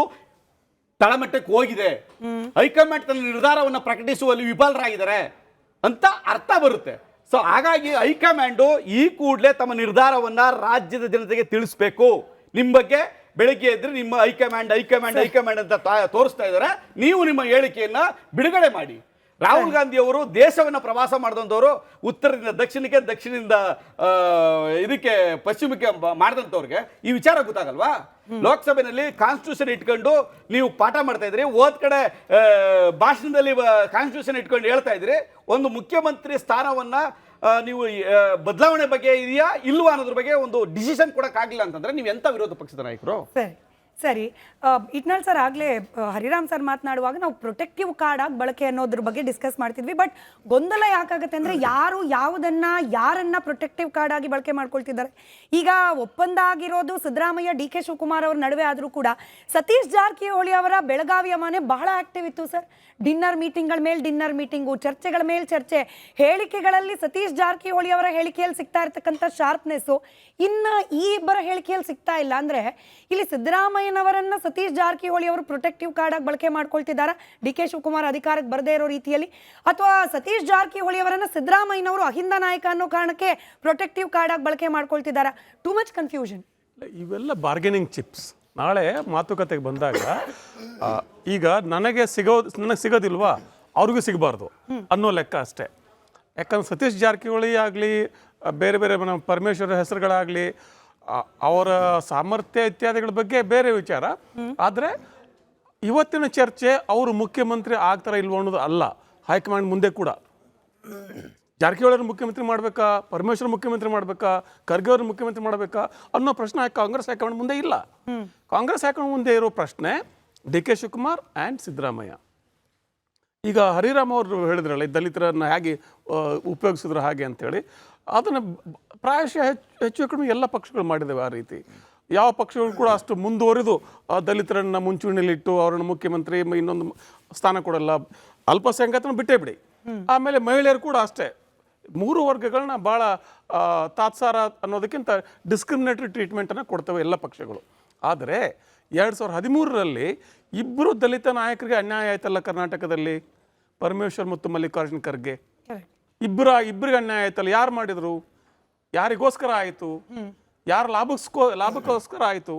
ತಳಮಟ್ಟಕ್ಕೆ ಹೋಗಿದೆ, ಹೈಕಮಾಂಡ್ ತನ್ನ ನಿರ್ಧಾರವನ್ನು ಪ್ರಕಟಿಸುವಲ್ಲಿ ವಿಫಲರಾಗಿದ್ದಾರೆ ಅಂತ ಅರ್ಥ ಬರುತ್ತೆ. ಸೊ ಹಾಗಾಗಿ ಹೈಕಮಾಂಡು ಈ ಕೂಡಲೇ ತಮ್ಮ ನಿರ್ಧಾರವನ್ನ ರಾಜ್ಯದ ಜನತೆಗೆ ತಿಳಿಸ್ಬೇಕು. ನಿಮ್ಮ ಬಗ್ಗೆ ಬೆಳಗ್ಗೆ ಎದ್ರೆ ನಿಮ್ಮ ಹೈಕಮಾಂಡ್ ಅಂತ ತೋರಿಸ್ತಾ ಇದ್ದಾರೆ. ನೀವು ನಿಮ್ಮ ಹೇಳಿಕೆಯನ್ನ ಬಿಡುಗಡೆ ಮಾಡಿ. ರಾಹುಲ್ ಗಾಂಧಿ ಅವರು ದೇಶವನ್ನು ಪ್ರವಾಸ ಮಾಡಿದಂಥವ್ರು, ಉತ್ತರದಿಂದ ದಕ್ಷಿಣಕ್ಕೆ, ದಕ್ಷಿಣದಿಂದ ಇದಕ್ಕೆ ಪಶ್ಚಿಮಕ್ಕೆ ಮಾಡಿದಂಥವ್ರಿಗೆ ಈ ವಿಚಾರ ಗೊತ್ತಾಗಲ್ವಾ? ಲೋಕಸಭೆಯಲ್ಲಿ ಕಾನ್ಸ್ಟಿಟ್ಯೂಷನ್ ಇಟ್ಕೊಂಡು ನೀವು ಪಾಠ ಮಾಡ್ತಾ ಇದ್ರಿ, ಹೋದ್ ಕಡೆ ಭಾಷಣದಲ್ಲಿ ಕಾನ್ಸ್ಟಿಟ್ಯೂಷನ್ ಇಟ್ಕೊಂಡು ಹೇಳ್ತಾ ಇದ್ರಿ. ಒಂದು ಮುಖ್ಯಮಂತ್ರಿ ಸ್ಥಾನವನ್ನ ನೀವು ಬದಲಾವಣೆ ಬಗ್ಗೆ ಇದೆಯಾ ಇಲ್ವಾ ಅನ್ನೋದ್ರ ಬಗ್ಗೆ ಒಂದು ಡಿಸಿಷನ್ ಕೊಡಕ್ಕಾಗಿಲ್ಲ ಅಂತಂದ್ರೆ ನೀವು ಎಂತ ವಿರೋಧ ಪಕ್ಷದ ನಾಯಕರು? ಸರಿ, ಇಟ್ನಾಳ್ ಸರ್ ಆಗಲೇ ಹರಿರಾಮ್ ಸರ್ ಮಾತನಾಡುವಾಗ ನಾವು ಪ್ರೊಟೆಕ್ಟಿವ್ ಕಾರ್ಡ್ ಆಗಿ ಬಳಕೆ ಅನ್ನೋದ್ರ ಬಗ್ಗೆ ಡಿಸ್ಕಸ್ ಮಾಡ್ತಿದ್ವಿ. ಬಟ್ ಗೊಂದಲ ಯಾಕಾಗುತ್ತೆ ಅಂದರೆ ಯಾರು ಯಾರನ್ನ ಪ್ರೊಟೆಕ್ಟಿವ್ ಕಾರ್ಡ್ ಆಗಿ ಬಳಕೆ ಮಾಡ್ಕೊಳ್ತಿದ್ದಾರೆ. ಈಗ ಒಪ್ಪಂದ ಆಗಿರೋದು ಸಿದ್ದರಾಮಯ್ಯ ಡಿ ಕೆ ಶಿವಕುಮಾರ್ ಅವರ ನಡುವೆ ಆದರೂ ಕೂಡ ಸತೀಶ್ ಜಾರಕಿಹೊಳಿ ಅವರ ಬೆಳಗಾವಿಯ ಮನೆ ಬಹಳ ಆಕ್ಟಿವ್ ಇತ್ತು ಸರ್. ಡಿನ್ನರ್ ಮೀಟಿಂಗ್ಗಳ ಮೇಲೆ ಡಿನ್ನರ್ ಮೀಟಿಂಗು, ಚರ್ಚೆಗಳ ಮೇಲೆ ಚರ್ಚೆ, ಹೇಳಿಕೆಗಳಲ್ಲಿ ಸತೀಶ್ ಜಾರಕಿಹೊಳಿ ಅವರ ಹೇಳಿಕೆಯಲ್ಲಿ ಸಿಗ್ತಾ ಇರ್ತಕ್ಕಂಥ ಶಾರ್ಪ್ನೆಸ್ಸು ಇನ್ನು ಈ ಇಬ್ಬರ ಹೇಳಿಕೆಯಲ್ಲಿ ಸಿಗ್ತಾ ಇಲ್ಲ. ಅಂದರೆ ಇಲ್ಲಿ ಸಿದ್ದರಾಮಯ್ಯನವರನ್ನ ಸತೀಶ್ ಜಾರಕಿಹೊಳಿ ಅವರು ಪ್ರೊಟೆಕ್ಟಿವ್ ಕಾರ್ಡ್ ಆಗಿ ಬಳಕೆ ಮಾಡ್ಕೊಳ್ತಿದ್ದಾರೆ ಡಿ ಕೆ ಶಿವಕುಮಾರ್ ಅಧಿಕಾರಕ್ಕೆ ಬರದೇ ಇರೋ ರೀತಿಯಲ್ಲಿ, ಅಥವಾ ಸತೀಶ್ ಜಾರಕಿಹೊಳಿ ಅವರನ್ನ ಸಿದ್ದರಾಮಯ್ಯನವರು ಅಹಿಂದ ನಾಯಕ ಅನ್ನೋ ಕಾರಣಕ್ಕೆ ಪ್ರೊಟೆಕ್ಟಿವ್ ಕಾರ್ಡ್ ಆಗಿ ಬಳಕೆ ಮಾಡ್ಕೊಳ್ತಿದ್ದಾರೆ. Too much confusion. ಇವೆಲ್ಲ ಬಾರ್ಗೇನಿಂಗ್ ಚಿಪ್ಸ್. ನಾಳೆ ಮಾತುಕತೆಗೆ ಬಂದಾಗ ಈಗ ನನಗೆ ಸಿಗೋದಿಲ್ವಾ ಅವ್ರಿಗೂ ಸಿಗಬಾರ್ದು ಅನ್ನೋ ಲೆಕ್ಕ ಅಷ್ಟೇ. ಯಾಕಂದ್ರೆ ಸತೀಶ್ ಜಾರಕಿಹೊಳಿ ಆಗಲಿ ಬೇರೆ ಬೇರೆ ನಮ್ಮ ಪರಮೇಶ್ವರ ಹೆಸರುಗಳಾಗಲಿ ಅವರ ಸಾಮರ್ಥ್ಯ ಇತ್ಯಾದಿಗಳ ಬಗ್ಗೆ ಬೇರೆ ವಿಚಾರ. ಆದರೆ ಇವತ್ತಿನ ಚರ್ಚೆ ಅವರು ಮುಖ್ಯಮಂತ್ರಿ ಆಗ್ತಾರ ಇಲ್ವೋ ಅನ್ನೋದು ಅಲ್ಲ. ಹೈಕಮಾಂಡ್ ಮುಂದೆ ಕೂಡ ಜಾರಕಿಹೊಳಿ ಮುಖ್ಯಮಂತ್ರಿ ಮಾಡಬೇಕಾ, ಪರಮೇಶ್ವರ್ ಮುಖ್ಯಮಂತ್ರಿ ಮಾಡಬೇಕಾ, ಖರ್ಗೆ ಅವರು ಮುಖ್ಯಮಂತ್ರಿ ಮಾಡಬೇಕಾ ಅನ್ನೋ ಪ್ರಶ್ನೆ ಕಾಂಗ್ರೆಸ್ ಹೈಕಮಾಂಡ್ ಮುಂದೆ ಇಲ್ಲ. ಕಾಂಗ್ರೆಸ್ ಹೈಕಮಾಂಡ್ ಮುಂದೆ ಇರೋ ಪ್ರಶ್ನೆ D K Shivakumar and Siddaramaiah. ಈಗ ಹರಿರಾಮ್ ಅವರು ಹೇಳಿದ್ರಲ್ಲ ದಲಿತರನ್ನು ಹೇಗೆ ಉಪಯೋಗಿಸಿದ್ರು ಹಾಗೆ ಅಂತೇಳಿ, ಅದನ್ನು ಪ್ರಾಯಶಃ ಹೆಚ್ಚು ಕಡಿಮೆ ಎಲ್ಲ ಪಕ್ಷಗಳು ಮಾಡಿದ್ದೇವೆ ಆ ರೀತಿ. ಯಾವ ಪಕ್ಷಗಳು ಕೂಡ ಅಷ್ಟು ಮುಂದುವರಿದು ದಲಿತರನ್ನು ಮುಂಚೂಣಿಯಲ್ಲಿಟ್ಟು ಅವರನ್ನು ಮುಖ್ಯಮಂತ್ರಿ ಇನ್ನೊಂದು ಸ್ಥಾನ ಕೊಡಲ್ಲ. ಅಲ್ಪಸಂಖ್ಯಾತನ ಬಿಟ್ಟೇ ಬಿಡಿ. ಆಮೇಲೆ ಮಹಿಳೆಯರು ಕೂಡ ಅಷ್ಟೇ, ಮೂರು ವರ್ಗಗಳನ್ನ ಭಾಳ ತಾತ್ಸಾರ ಅನ್ನೋದಕ್ಕಿಂತ ಡಿಸ್ಕ್ರಿಮಿನೇಟರಿ ಟ್ರೀಟ್ಮೆಂಟನ್ನು ಕೊಡ್ತವೆ ಎಲ್ಲ ಪಕ್ಷಗಳು. ಆದರೆ 2013ರಲ್ಲಿ ಇಬ್ಬರು ದಲಿತ ನಾಯಕರಿಗೆ ಅನ್ಯಾಯ ಆಯ್ತಲ್ಲ ಕರ್ನಾಟಕದಲ್ಲಿ, ಪರಮೇಶ್ವರ್ ಮತ್ತು ಮಲ್ಲಿಕಾರ್ಜುನ್ ಖರ್ಗೆ. ಇಬ್ಬರಿಗೆ ಅನ್ಯಾಯ ಆಯ್ತಲ್ಲ. ಯಾರು ಮಾಡಿದ್ರು? ಯಾರಿಗೋಸ್ಕರ ಆಯಿತು? ಯಾರ ಲಾಭಕ್ಕೋಸ್ಕರ ಆಯಿತು?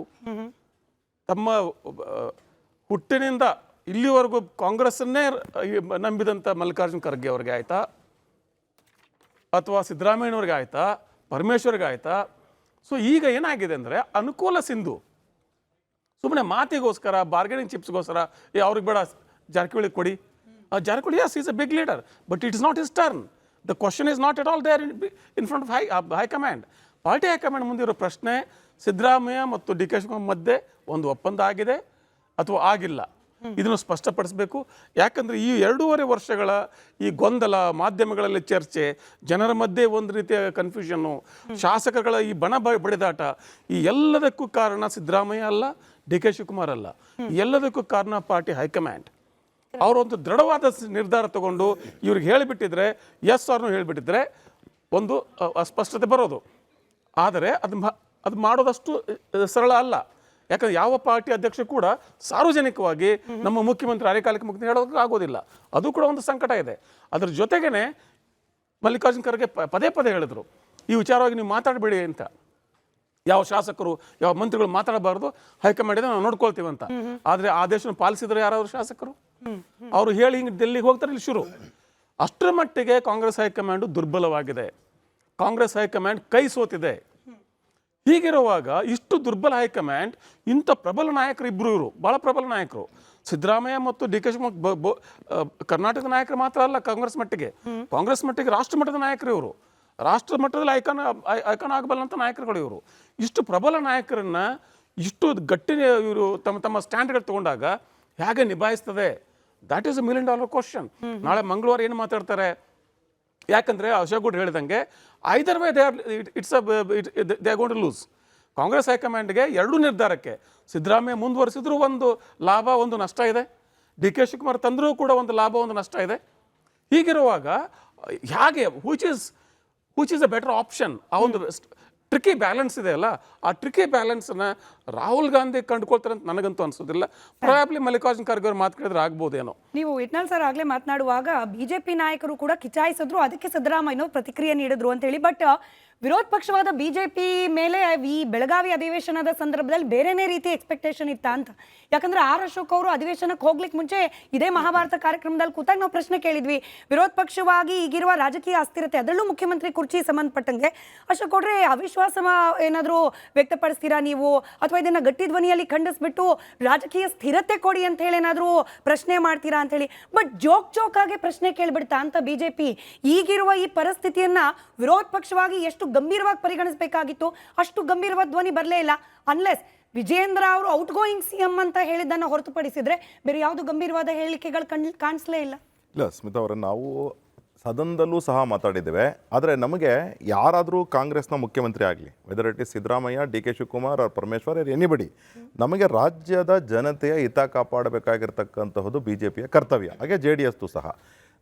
ತಮ್ಮ ಹುಟ್ಟಿನಿಂದ ಇಲ್ಲಿವರೆಗೂ ಕಾಂಗ್ರೆಸ್ಸನ್ನೇ ನಂಬಿದಂಥ ಮಲ್ಲಿಕಾರ್ಜುನ್ ಖರ್ಗೆ ಅವ್ರಿಗೆ ಆಯ್ತಾ, ಅಥವಾ ಸಿದ್ದರಾಮಯ್ಯನವ್ರಿಗೆ ಆಯ್ತಾ, ಪರಮೇಶ್ವರ್ಗೆ ಆಯ್ತಾ? ಸೊ ಈಗ ಏನಾಗಿದೆ ಅಂದರೆ ಅನುಕೂಲ ಸಿಂಧು ಸುಮ್ಮನೆ ಮಾತಿಗೋಸ್ಕರ, ಬಾರ್ಗೇನಿಂಗ್ ಚಿಪ್ಸ್ಗೋಸ್ಕರ ಅವ್ರಿಗೆ ಬೇಡ ಜಾರಕಿಹೊಳಿ ಕೊಡಿ. Jarkiholi yes is a big leader, but it is not his turn. The question is not at all there in front of high command. Party high command ಮುಂದಿರೋ ಪ್ರಶ್ನೆ ಸಿದ್ದರಾಮಯ್ಯ ಮತ್ತು ಡಿ ಕೆ ಶಿವಕುಮಾರ್ ಮಧ್ಯೆ ಒಂದು ಒಪ್ಪಂದ ಆಗಿದೆ ಅಥವಾ ಆಗಿಲ್ಲ, ಇದನ್ನು ಸ್ಪಷ್ಟಪಡಿಸಬೇಕು. ಯಾಕಂದರೆ ಈ 2.5 ವರ್ಷಗಳ ಈ ಗೊಂದಲ, ಮಾಧ್ಯಮಗಳಲ್ಲಿ ಚರ್ಚೆ, ಜನರ ಮಧ್ಯೆ ಒಂದು ರೀತಿಯ ಕನ್ಫ್ಯೂಷನ್ನು, ಶಾಸಕಗಳ ಈ ಬಡಿದಾಟ, ಈ ಎಲ್ಲದಕ್ಕೂ ಕಾರಣ ಸಿದ್ದರಾಮಯ್ಯ ಅಲ್ಲ, ಡಿ ಕೆ ಶಿವಕುಮಾರ್ ಅಲ್ಲ. ಎಲ್ಲದಕ್ಕೂ ಕಾರಣ ಪಾರ್ಟಿ ಹೈಕಮಾಂಡ್. ಅವರೊಂದು ದೃಢವಾದ ನಿರ್ಧಾರ ತಗೊಂಡು ಇವ್ರಿಗೆ ಹೇಳಿಬಿಟ್ಟಿದ್ರೆ, ಎಸ್ ಅವ್ರನ್ನೂ ಹೇಳಿಬಿಟ್ಟಿದ್ರೆ ಒಂದು ಸ್ಪಷ್ಟತೆ ಬರೋದು. ಆದರೆ ಅದು ಮಾಡೋದಷ್ಟು ಸರಳ ಅಲ್ಲ. ಯಾಕಂದ್ರೆ ಯಾವ ಪಾರ್ಟಿ ಅಧ್ಯಕ್ಷ ಕೂಡ ಸಾರ್ವಜನಿಕವಾಗಿ ನಮ್ಮ ಮುಖ್ಯಮಂತ್ರಿ ಅರೆಕಾಲಿಕ ಮುಖ್ಯಮಂತ್ರಿ ಹೇಳೋದಕ್ಕೆ ಆಗೋದಿಲ್ಲ. ಅದು ಕೂಡ ಒಂದು ಸಂಕಟ ಇದೆ. ಅದ್ರ ಜೊತೆಗೇನೆ ಮಲ್ಲಿಕಾರ್ಜುನ್ ಖರ್ಗೆ ಪದೇ ಪದೇ ಹೇಳಿದ್ರು, ಈ ವಿಚಾರವಾಗಿ ನೀವು ಮಾತಾಡಬೇಡಿ ಅಂತ. ಯಾವ ಶಾಸಕರು, ಯಾವ ಮಂತ್ರಿಗಳು ಮಾತಾಡಬಾರ್ದು, ಹೈಕಮಾಂಡ್ ನಾವು ನೋಡ್ಕೊಳ್ತೀವಿ ಅಂತ. ಆದರೆ ಆದೇಶ ಪಾಲಿಸಿದ್ರು ಯಾರಾದ್ರು ಶಾಸಕರು? ಅವರು ಹೇಳಿ ಹಿಂಗೆ ಡೆಲ್ಲಿಗೆ ಹೋಗ್ತಾರೆ, ಇಲ್ಲಿ ಶುರು. ಅಷ್ಟರ ಮಟ್ಟಿಗೆ ಕಾಂಗ್ರೆಸ್ ಹೈಕಮಾಂಡು ದುರ್ಬಲವಾಗಿದೆ. ಕಾಂಗ್ರೆಸ್ ಹೈಕಮಾಂಡ್ ಕೈ ಸೋತಿದೆ. ಹೀಗಿರುವಾಗ ಇಷ್ಟು ದುರ್ಬಲ ಹೈಕಮಾಂಡ್, ಇಂಥ ಪ್ರಬಲ ನಾಯಕರು ಇಬ್ಬರು, ಇವರು ಭಾಳ ಪ್ರಬಲ ನಾಯಕರು, ಸಿದ್ದರಾಮಯ್ಯ ಮತ್ತು ಡಿ ಕೆ ಶಿವಕುಮಾರ್ ಕರ್ನಾಟಕದ ನಾಯಕರು ಮಾತ್ರ ಅಲ್ಲ, ಕಾಂಗ್ರೆಸ್ ಮಟ್ಟಿಗೆ ರಾಷ್ಟ್ರ ಮಟ್ಟದ ನಾಯಕರು ಇವರು. ರಾಷ್ಟ್ರ ಮಟ್ಟದಲ್ಲಿ ಐಕಾನ್ ಆಗಬಲ್ಲಂಥ ನಾಯಕರುಗಳು ಇವರು. ಇಷ್ಟು ಪ್ರಬಲ ನಾಯಕರನ್ನ ಇಷ್ಟು ಗಟ್ಟಿ ಇವರು ತಮ್ಮ ಸ್ಟ್ಯಾಂಡ್ಗಳು ತಗೊಂಡಾಗ ಹೇಗೆ ನಿಭಾಯಿಸ್ತದೆ? That is a $1 million question. ನಾಳೆ ಮಂಗಳವಾರ ಏನು ಮಾತಾಡ್ತಾರೆ? ಯಾಕಂದರೆ ಅಶೋಕ್ ಗೌಡ್ ಹೇಳಿದಂಗೆ either way they are going to lose. Congress ಹೈಕಮಾಂಡ್ಗೆ ಎರಡೂ ನಿರ್ಧಾರಕ್ಕೆ ಸಿದ್ದರಾಮಯ್ಯ ಮುಂದುವರಿಸಿದ್ರು ಒಂದು ಲಾಭ ಒಂದು ನಷ್ಟ ಇದೆ, ಡಿ ಕೆ ಶಿವಕುಮಾರ್ ತಂದರೂ ಕೂಡ ಒಂದು ಲಾಭ ಒಂದು ನಷ್ಟ ಇದೆ. ಹೀಗಿರುವಾಗ ಹೇಗೆ which is a better option? ಆ ಒಂದು ಟ್ರಿಕಿ ಬ್ಯಾಲೆನ್ಸ್ ಇದೆ ಅಲ್ಲ, ಆ ಟ್ರಿಕಿ ಬ್ಯಾಲೆನ್ಸನ್ನು ರಾಹುಲ್ ಗಾಂಧಿ ಕಂಡುಕೊಳ್ತಾರೆ ಅಂತ ನನಗಂತೂ ಅನಿಸೋದಿಲ್ಲ. ಪ್ರಾಬಬ್ಲಿ ಮಲ್ಲಿಕಾರ್ಜುನ್ ಖರ್ಗೆ ಅವ್ರು ಮಾತಾಡಿದ್ರೆ ಆಗ್ಬೋದೇನೋ. ನೀವು ಇಟ್ನಾಳ್ ಸರ್ ಆಗಲೇ ಮಾತನಾಡುವಾಗ ಬಿಜೆಪಿ ನಾಯಕರು ಕೂಡ ಕಿಚಾಯಿಸಿದ್ರು, ಅದಕ್ಕೆ ಸಿದ್ದರಾಮಯ್ಯನವರು ಪ್ರತಿಕ್ರಿಯೆ ನೀಡಿದ್ರು ಅಂತೇಳಿ. ಬಟ್ ವಿರೋಧ ಪಕ್ಷವಾದ ಬಿಜೆಪಿ ಮೇಲೆ ಈ ಬೆಳಗಾವಿ ಅಧಿವೇಶನದ ಸಂದರ್ಭದಲ್ಲಿ ಬೇರೆನೇ ರೀತಿ ಎಕ್ಸ್ಪೆಕ್ಟೇಷನ್ ಇತ್ತ ಅಂತ. ಯಾಕಂದ್ರೆ ಆರ್ ಅಶೋಕ್ ಅವರು ಅಧಿವೇಶನಕ್ಕೆ ಹೋಗ್ಲಿಕ್ಕೆ ಮುಂಚೆ ಇದೇ ಮಹಾಭಾರತ ಕಾರ್ಯಕ್ರಮದಲ್ಲಿ ಕೂತಾಗ ನಾವು ಪ್ರಶ್ನೆ ಕೇಳಿದ್ವಿ, ವಿರೋಧ ಪಕ್ಷವಾಗಿ ಈಗಿರುವ ರಾಜಕೀಯ ಅಸ್ಥಿರತೆ, ಅದರಲ್ಲೂ ಮುಖ್ಯಮಂತ್ರಿ ಕುರ್ಚಿ ಸಂಬಂಧಪಟ್ಟಂಗೆ ಅಶೋಕ್ ಅವ್ರೆ ಅವಿಶ್ವಾಸ ಏನಾದರೂ ವ್ಯಕ್ತಪಡಿಸ್ತೀರಾ ನೀವು, ಅಥವಾ ಇದನ್ನ ಗಟ್ಟಿ ಧ್ವನಿಯಲ್ಲಿ ಖಂಡಿಸ್ಬಿಟ್ಟು ರಾಜಕೀಯ ಸ್ಥಿರತೆ ಕೊಡಿ ಅಂತ ಹೇಳಿ ಏನಾದರೂ ಪ್ರಶ್ನೆ ಮಾಡ್ತೀರಾ ಅಂತ ಹೇಳಿ. ಬಟ್ ಜೋಕಾಗೆ ಪ್ರಶ್ನೆ ಕೇಳ್ಬಿಡ್ತಾ ಅಂತ ಬಿಜೆಪಿ. ಈಗಿರುವ ಈ ಪರಿಸ್ಥಿತಿಯನ್ನ ವಿರೋಧ ಪಕ್ಷವಾಗಿ ಎಷ್ಟು ಗಂಭೀರವಾಗಿ ಪರಿಗಣಿಸಬೇಕಾಗಿತ್ತು, ಅಷ್ಟು ಗಂಭೀರವಾದ ಧ್ವನಿ ಬರಲೇ ಇಲ್ಲ. ಅನ್ಲೆಸ್ ವಿಜೇಂದ್ರ ಅವರು ಔಟ್ ಗೋಯಿಂಗ್ CM ಅಂತ ಹೇಳಿದ್ದನ್ನು ಹೊರತುಪಡಿಸಿದ್ರೆ ಬೇರೆ ಯಾವುದು ಗಂಭೀರವಾದ ಹೇಳಿಕೆಗಳು ಕಾಣಿಸ್ಲೇ ಇಲ್ಲ. ಇಲ್ಲ ಸ್ಮಿತಾ ಅವರೇ, ನಾವು ಸದನದಲ್ಲೂ ಸಹ ಮಾತಾಡಿದ್ದೇವೆ. ಆದರೆ ನಮಗೆ ಯಾರಾದರೂ ಕಾಂಗ್ರೆಸ್ನ ಮುಖ್ಯಮಂತ್ರಿ ಆಗಲಿ, whether it is Siddaramaiah, DK Shivakumar or Parameshwar anybody, ನಮಗೆ ರಾಜ್ಯದ ಜನತೆಯ ಹಿತ ಕಾಪಾಡಬೇಕಾಗಿರ್ತಕ್ಕಂತಹದ್ದು BJPಯ ಕರ್ತವ್ಯ, ಹಾಗೆ JDSದು ಸಹ.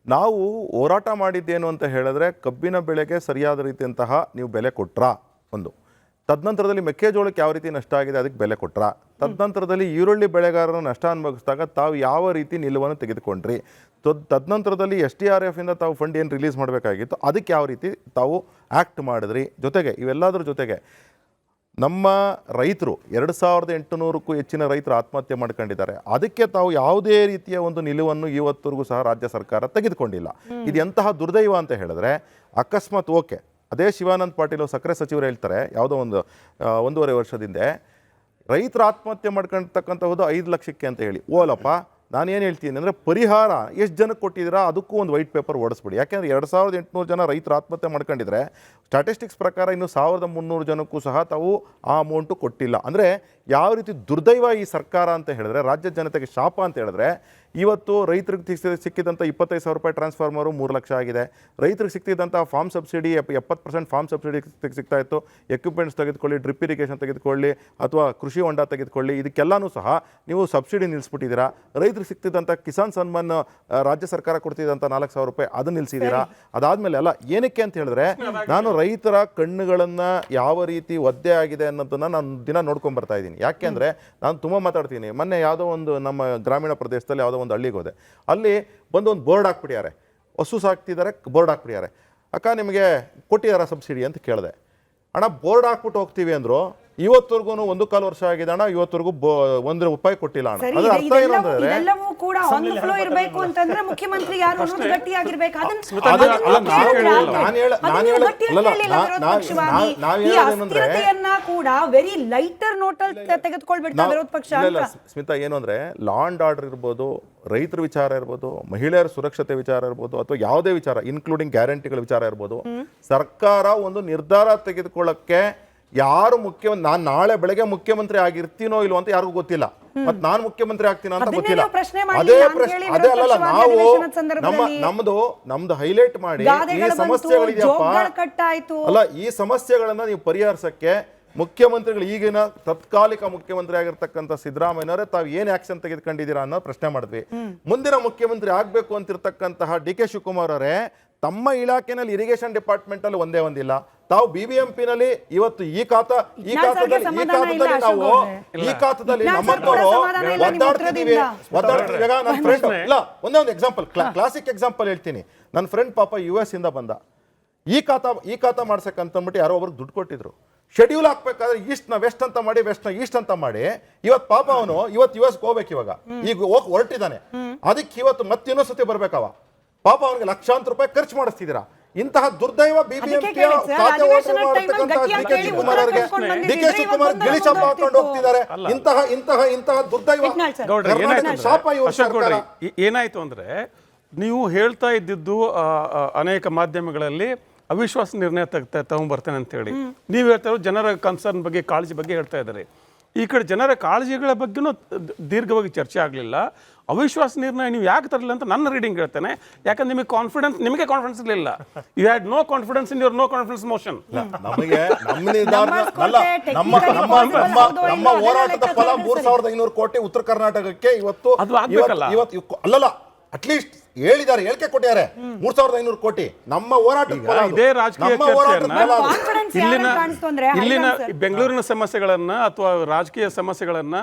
ನಾವು ಹೋರಾಟ ಮಾಡಿದ್ದೇನು ಅಂತ ಹೇಳಿದ್ರೆ, ಕಬ್ಬಿನ ಬೆಳೆಗೆ ಸರಿಯಾದ ರೀತಿಯಂತಹ ನೀವು ಬೆಲೆ ಕೊಟ್ರಾ ಒಂದು, ತದನಂತರದಲ್ಲಿ ಮೆಕ್ಕೆಜೋಳಕ್ಕೆ ಯಾವ ರೀತಿ ನಷ್ಟ ಆಗಿದೆ ಅದಕ್ಕೆ ಬೆಲೆ ಕೊಟ್ರ, ತದನಂತರದಲ್ಲಿ ಈರುಳ್ಳಿ ಬೆಳೆಗಾರರ ನಷ್ಟ ಅನುಭವಿಸಿದಾಗ ತಾವು ಯಾವ ರೀತಿ ನಿಲುವನ್ನು ತೆಗೆದುಕೊಂಡ್ರಿ, ತದನಂತರದಲ್ಲಿ SDRF ಇಂದ ತಾವು ಫಂಡ್ ಏನು ರಿಲೀಸ್ ಮಾಡಬೇಕಾಗಿತ್ತು ಅದಕ್ಕೆ ಯಾವ ರೀತಿ ತಾವು ಆ್ಯಕ್ಟ್ ಮಾಡಿದ್ರಿ. ಜೊತೆಗೆ ಇವೆಲ್ಲದರ ಜೊತೆಗೆ ನಮ್ಮ ರೈತರು 2800ಕ್ಕೂ ಹೆಚ್ಚಿನ ರೈತರು ಆತ್ಮಹತ್ಯೆ ಮಾಡ್ಕೊಂಡಿದ್ದಾರೆ, ಅದಕ್ಕೆ ತಾವು ಯಾವುದೇ ರೀತಿಯ ಒಂದು ನಿಲುವನ್ನು ಇವತ್ತರೆಗೂ ಸಹ ರಾಜ್ಯ ಸರ್ಕಾರ ತೆಗೆದುಕೊಂಡಿಲ್ಲ. ಇದು ಎಂತಹ ದುರ್ದೈವ ಅಂತ ಹೇಳಿದ್ರೆ, ಅಕಸ್ಮಾತ್ ಓಕೆ ಅದೇ ಶಿವಾನಂದ ಪಾಟೀಲ್ ಸಕ್ಕರೆ ಸಚಿವರು ಹೇಳ್ತಾರೆ ಯಾವುದೋ ಒಂದು 1.5 ವರ್ಷದಿಂದ ರೈತರ ಆತ್ಮಹತ್ಯೆ ಮಾಡ್ಕೊಳ್ತಕ್ಕಂಥದ್ದು 5 ಲಕ್ಷಕ್ಕೆ ಅಂತ ಹೇಳಿ. ಓಲಪ್ಪ, ನಾನೇನು ಹೇಳ್ತೀನಿ ಅಂದರೆ ಪರಿಹಾರ ಎಷ್ಟು ಜನಕ್ಕೆ ಕೊಟ್ಟಿದ್ದೀರಾ ಅದಕ್ಕೂ ಒಂದು ವೈಟ್ ಪೇಪರ್ ಓಡಿಸ್ಬಿಡಿ. ಯಾಕೆಂದರೆ 2800 ಜನ ರೈತರು ಆತ್ಮಹತ್ಯೆ ಮಾಡ್ಕೊಂಡಿದ್ರೆ ಸ್ಟ್ಯಾಟಿಸ್ಟಿಕ್ಸ್ ಪ್ರಕಾರ ಇನ್ನು 1300 ಜನಕ್ಕೂ ಸಹ ತಾವು ಆ ಅಮೌಂಟು ಕೊಟ್ಟಿಲ್ಲ. ಅಂದರೆ ಯಾವ ರೀತಿ ದುರ್ದೈವ ಈ ಸರ್ಕಾರ ಅಂತ ಹೇಳಿದ್ರೆ, ರಾಜ್ಯ ಜನತೆಗೆ ಶಾಪ ಅಂತ ಹೇಳಿದ್ರೆ, ಇವತ್ತು ರೈತರಿಗೆ ಸಿಕ್ಕಿದಂಥ 25,000 ರೂಪಾಯಿ ಟ್ರಾನ್ಸ್ಫಾರ್ಮರು 3 ಲಕ್ಷ ಆಗಿದೆ. ರೈತರಿಗೆ ಸಿಕ್ತಿದ್ದಂಥ ಫಾರ್ಮ್ ಸಬ್ಸಿಡಿ 70% ಫಾರ್ಮ್ ಸಬ್ಸಿಡಿ ಸಿಗ್ತಾ ಇತ್ತು. ಎಕ್ವಿಪ್ಮೆಂಟ್ಸ್ ತೆಗೆದುಕೊಳ್ಳಿ, ಡ್ರಿಪ್ ಇರಿಗೇಷನ್ ತೆಗೆದುಕೊಳ್ಳಿ, ಅಥವಾ ಕೃಷಿ ಹೊಂಡ ತೆಗೆದುಕೊಳ್ಳಿ, ಇದಕ್ಕೆಲ್ಲನೂ ಸಹ ನೀವು ಸಬ್ಸಿಡಿ ನಿಲ್ಲಿಸ್ಬಿಟ್ಟಿದ್ದೀರಾ. ರೈತರಿಗೆ ಸಿಕ್ತಿದ್ದಂಥ ಕಿಸಾನ್ ಸನ್ಮಾನ್ ರಾಜ್ಯ ಸರ್ಕಾರ ಕೊಡ್ತಿದ್ದಂಥ 4,000 ರೂಪಾಯಿ ಅದನ್ನು ನಿಲ್ಲಿಸಿದ್ದೀರಾ. ಅದಾದಮೇಲೆ ಅಲ್ಲ, ಏನಕ್ಕೆ ಅಂತ ಹೇಳಿದ್ರೆ, ನಾನು ರೈತರ ಕಣ್ಣುಗಳನ್ನು ಯಾವ ರೀತಿ ಒದ್ದೆ ಆಗಿದೆ ಅನ್ನೋದನ್ನು ನಾನು ದಿನ ನೋಡ್ಕೊಂಡು ಬರ್ತಾ ಇದ್ದೀನಿ. ಯಾಕೆ ಅಂದರೆ ನಾನು ತುಂಬ ಮಾತಾಡ್ತೀನಿ. ಮೊನ್ನೆ ಯಾವುದೋ ಒಂದು ನಮ್ಮ ಗ್ರಾಮೀಣ ಪ್ರದೇಶದಲ್ಲಿ ಯಾವುದೋ ಒಂದು ಹಳ್ಳಿಗೆ ಹೋದೆ, ಅಲ್ಲಿ ಬಂದು ಒಂದು ಬೋರ್ಡ್ ಹಾಕ್ಬಿಟ್ಟಿದ್ದಾರೆ, ಹಸು ಸಾಕ್ತಿದ್ದಾರೆ, ಬೋರ್ಡ್ ಹಾಕ್ಬಿಟ್ಟಿದ್ದಾರೆ. ಅಕ್ಕ ನಿಮಗೆ ಕೊಟ್ಟಿದ್ದಾರಾ ಸಬ್ಸಿಡಿ ಅಂತ ಕೇಳಿದೆ. ಅಣ್ಣ ಬೋರ್ಡ್ ಹಾಕ್ಬಿಟ್ಟು ಹೋಗ್ತೀವಿ ಅಂದರು, ಇವತ್ತವರೆಗೂ 1.25 ವರ್ಷ ಆಗಿದೆ ಅಣ್ಣ, ಇವತ್ತವರೆಗೂ ₹1 ಕೊಟ್ಟಿಲ್ಲ ಅಣ್ಣ. ಅದರ ಅರ್ಥ ಏನು ಅಂದ್ರೆ, ಇದೆಲ್ಲವೂ ಕೂಡ ಆನ್ ದ ಫ್ಲೋ ಇರಬೇಕು ಅಂತಂದ್ರೆ ಮುಖ್ಯಮಂತ್ರಿ ಯಾರು ಅನ್ನೋದು ಗಟ್ಟಿಯಾಗಿರ್ಬೇಕು. ಕೂಡ ವೆರಿ ಲೈಟರ್ ನೋಟಲ್ಲಿ ತೆಗೆದುಕೊಳ್ಬಿಡ್ತಾ ವಿರೋಧ ಪಕ್ಷ. ಸ್ಮಿತಾ, ಏನು ಅಂದ್ರೆ ಲಾ ಅಂಡ್ ಆರ್ಡರ್ ಇರ್ಬೋದು, ರೈತರ ವಿಚಾರ ಇರ್ಬೋದು, ಮಹಿಳೆಯರ ಸುರಕ್ಷತೆ ವಿಚಾರ ಇರ್ಬೋದು, ಅಥವಾ ಯಾವುದೇ ವಿಚಾರ ಇನ್ಕ್ಲೂಡಿಂಗ್ ಗ್ಯಾರಂಟಿಗಳ ವಿಚಾರ ಇರ್ಬೋದು, ಸರ್ಕಾರ ಒಂದು ನಿರ್ಧಾರ ತೆಗೆದುಕೊಳ್ಳಕ್ಕೆ ಯಾರು ನಾನು ನಾಳೆ ಬೆಳಗ್ಗೆ ಮುಖ್ಯಮಂತ್ರಿ ಆಗಿರ್ತೀನೋ ಇಲ್ವೋ ಅಂತ ಯಾರಿಗೂ ಗೊತ್ತಿಲ್ಲ, ಮತ್ತೆ ನಾನು ಮುಖ್ಯಮಂತ್ರಿ ಆಗ್ತೀನೋ ಅಂತ ಗೊತ್ತಿಲ್ಲ. ಅದೇ ಪ್ರಶ್ನೆ, ಅದೇ ಅಲ್ಲಲ್ಲ, ನಾವು ನಮ್ದು ಹೈಲೈಟ್ ಮಾಡಿ ಈ ಸಮಸ್ಯೆಗಳಿದೆಯಪ್ಪ, ಅಲ್ಲ ಈ ಸಮಸ್ಯೆಗಳನ್ನ ನೀವು ಪರಿಹರಿಸಕ್ಕೆ ಮುಖ್ಯಮಂತ್ರಿಗಳು, ಈಗಿನ ತತ್ಕಾಲಿಕ ಮುಖ್ಯಮಂತ್ರಿ ಆಗಿರ್ತಕ್ಕಂಥ ಸಿದ್ದರಾಮಯ್ಯನವರೇ ತಾವು ಏನ್ ಆಕ್ಷನ್ ತೆಗೆದುಕೊಂಡಿದ್ದೀರಾ ಅನ್ನೋ ಪ್ರಶ್ನೆ ಮಾಡಿದ್ವಿ. ಮುಂದಿನ ಮುಖ್ಯಮಂತ್ರಿ ಆಗ್ಬೇಕು ಅಂತಿರ್ತಕ್ಕಂತಹ DK ಶಿವಕುಮಾರ್ ಅವರೇ ತಮ್ಮ ಇಲಾಖೆನಲ್ಲಿ ಇರಿಗೇಷನ್ ಡಿಪಾರ್ಟ್ಮೆಂಟ್ ಅಲ್ಲಿ ಒಂದಿಲ್ಲ, ತಾವು BBMP ನಲ್ಲಿ ಇವತ್ತು ಈ ಖಾತದಲ್ಲಿ ನಮ್ಮಂತವರು ಒದ್ದಾಡ್ತಿದೀವಿ. ನನ್ನ ಫ್ರೆಂಡ್ ಇಲ್ಲ, ಒಂದೇ ಒಂದು ಎಕ್ಸಾಂಪಲ್, ಕ್ಲಾಸಿಕ್ ಎಕ್ಸಾಂಪಲ್ ಹೇಳ್ತೀನಿ. ನನ್ನ ಫ್ರೆಂಡ್ ಪಾಪ US ಇಂದ ಬಂದ, ಈ ಖಾತಾ ಮಾಡ್ಸಕ್ಕಂತಂದ್ಬಿಟ್ಟು ಯಾರೋ ಒಬ್ರಿಗೆ ದುಡ್ಡು ಕೊಟ್ಟಿದ್ರು. ಶೆಡ್ಯೂಲ್ ಹಾಕ್ಬೇಕಾದ್ರೆ ಈಸ್ಟ್ನ ವೆಸ್ಟ್ ಅಂತ ಮಾಡಿ, ವೆಸ್ಟ್ನ ಈಸ್ಟ್ ಅಂತ ಮಾಡಿ, ಇವತ್ತು ಪಾಪ ಅವನು ಇವತ್ತು US ಹೋಗ್ಬೇಕು, ಇವಾಗ ಈಗ ಹೋಗಿ ಹೊರಟಿದ್ದಾನೆ. ಅದಕ್ಕೆ ಇವತ್ತು ಮತ್ತೆ ಇನ್ನೊಂದ್ಸತಿ ಬರ್ಬೇಕವ, ಪಾಪ ಅವನಿಗೆ ಲಕ್ಷಾಂತರ ರೂಪಾಯಿ ಖರ್ಚು ಮಾಡಿಸ್ತಿದ್ದೀರಾ. ಇಂತಹ ದುರ್ದೈವ BBMP ಖಾತೆ ಹೋಲ್ಡರ್ ಮಾಡತಕ್ಕಂತಹ DK ಶಿವಕುಮಾರ್ ಅವರಿಗೆ, DK ಶಿವಕುಮಾರ್ ಗಿಳಿ ಶಾಪ ಹಾಕೊಂಡು ಹೋಗ್ತಿದ್ದಾರೆ. ಇಂತಹ ದುರ್ದೈವ ಶಾಪ ಏನಾಯ್ತು ಅಂದ್ರೆ, ನೀವು ಹೇಳ್ತಾ ಇದ್ದಿದ್ದು ಅನೇಕ ಮಾಧ್ಯಮಗಳಲ್ಲಿ ಅವಿಶ್ವಾಸ ನಿರ್ಣಯ ತಗೊಂಡ್ಬರ್ತೇನೆ ಅಂತ ಹೇಳಿ ನೀವು ಹೇಳ್ತಾ ಇರೋ ಜನರ ಕನ್ಸರ್ನ್ ಬಗ್ಗೆ, ಕಾಳಜಿ ಬಗ್ಗೆ ಹೇಳ್ತಾ ಇದ್ದಾರೆ. ಈ ಕಡೆ ಜನರ ಕಾಳಜಿಗಳ ಬಗ್ಗೆನೂ ದೀರ್ಘವಾಗಿ ಚರ್ಚೆ ಆಗಲಿಲ್ಲ. ಅವಿಶ್ವಾಸ ನಿರ್ಣಯ ನೀವು ಯಾಕೆ ತರಲಿಲ್ಲ ಅಂತ ನನ್ನ ರೀಡಿಂಗ್ ಹೇಳ್ತೇನೆ. ಯಾಕಂದ್ರೆ ನಿಮಗೆ ಕಾನ್ಫಿಡೆನ್ಸ್ ಇರಲಿಲ್ಲ. You had no confidence in your no confidence motion. ನಮ್ಮ ಹೋರಾಟದ ಫಲ 3,500 ಕೋಟಿ ಉತ್ತರ ಕರ್ನಾಟಕಕ್ಕೆ ಇವತ್ತು ಅಲ್ಲಲ್ಲ, ಅಟ್ಲೀಸ್ಟ್ ಹೇಳಿದ್ದಾರೆ, ಹೇಳಿಕೆ ಕೊಟ್ಟಿದ್ದಾರೆ 3,500 ಕೋಟಿ ನಮ್ಮ ಹೋರಾಟದ ಇದೇ ರಾಜಕೀಯ ಇಲ್ಲಿನ ಬೆಂಗಳೂರಿನ ಸಮಸ್ಯೆಗಳನ್ನ ಅಥವಾ ರಾಜಕೀಯ ಸಮಸ್ಯೆಗಳನ್ನ,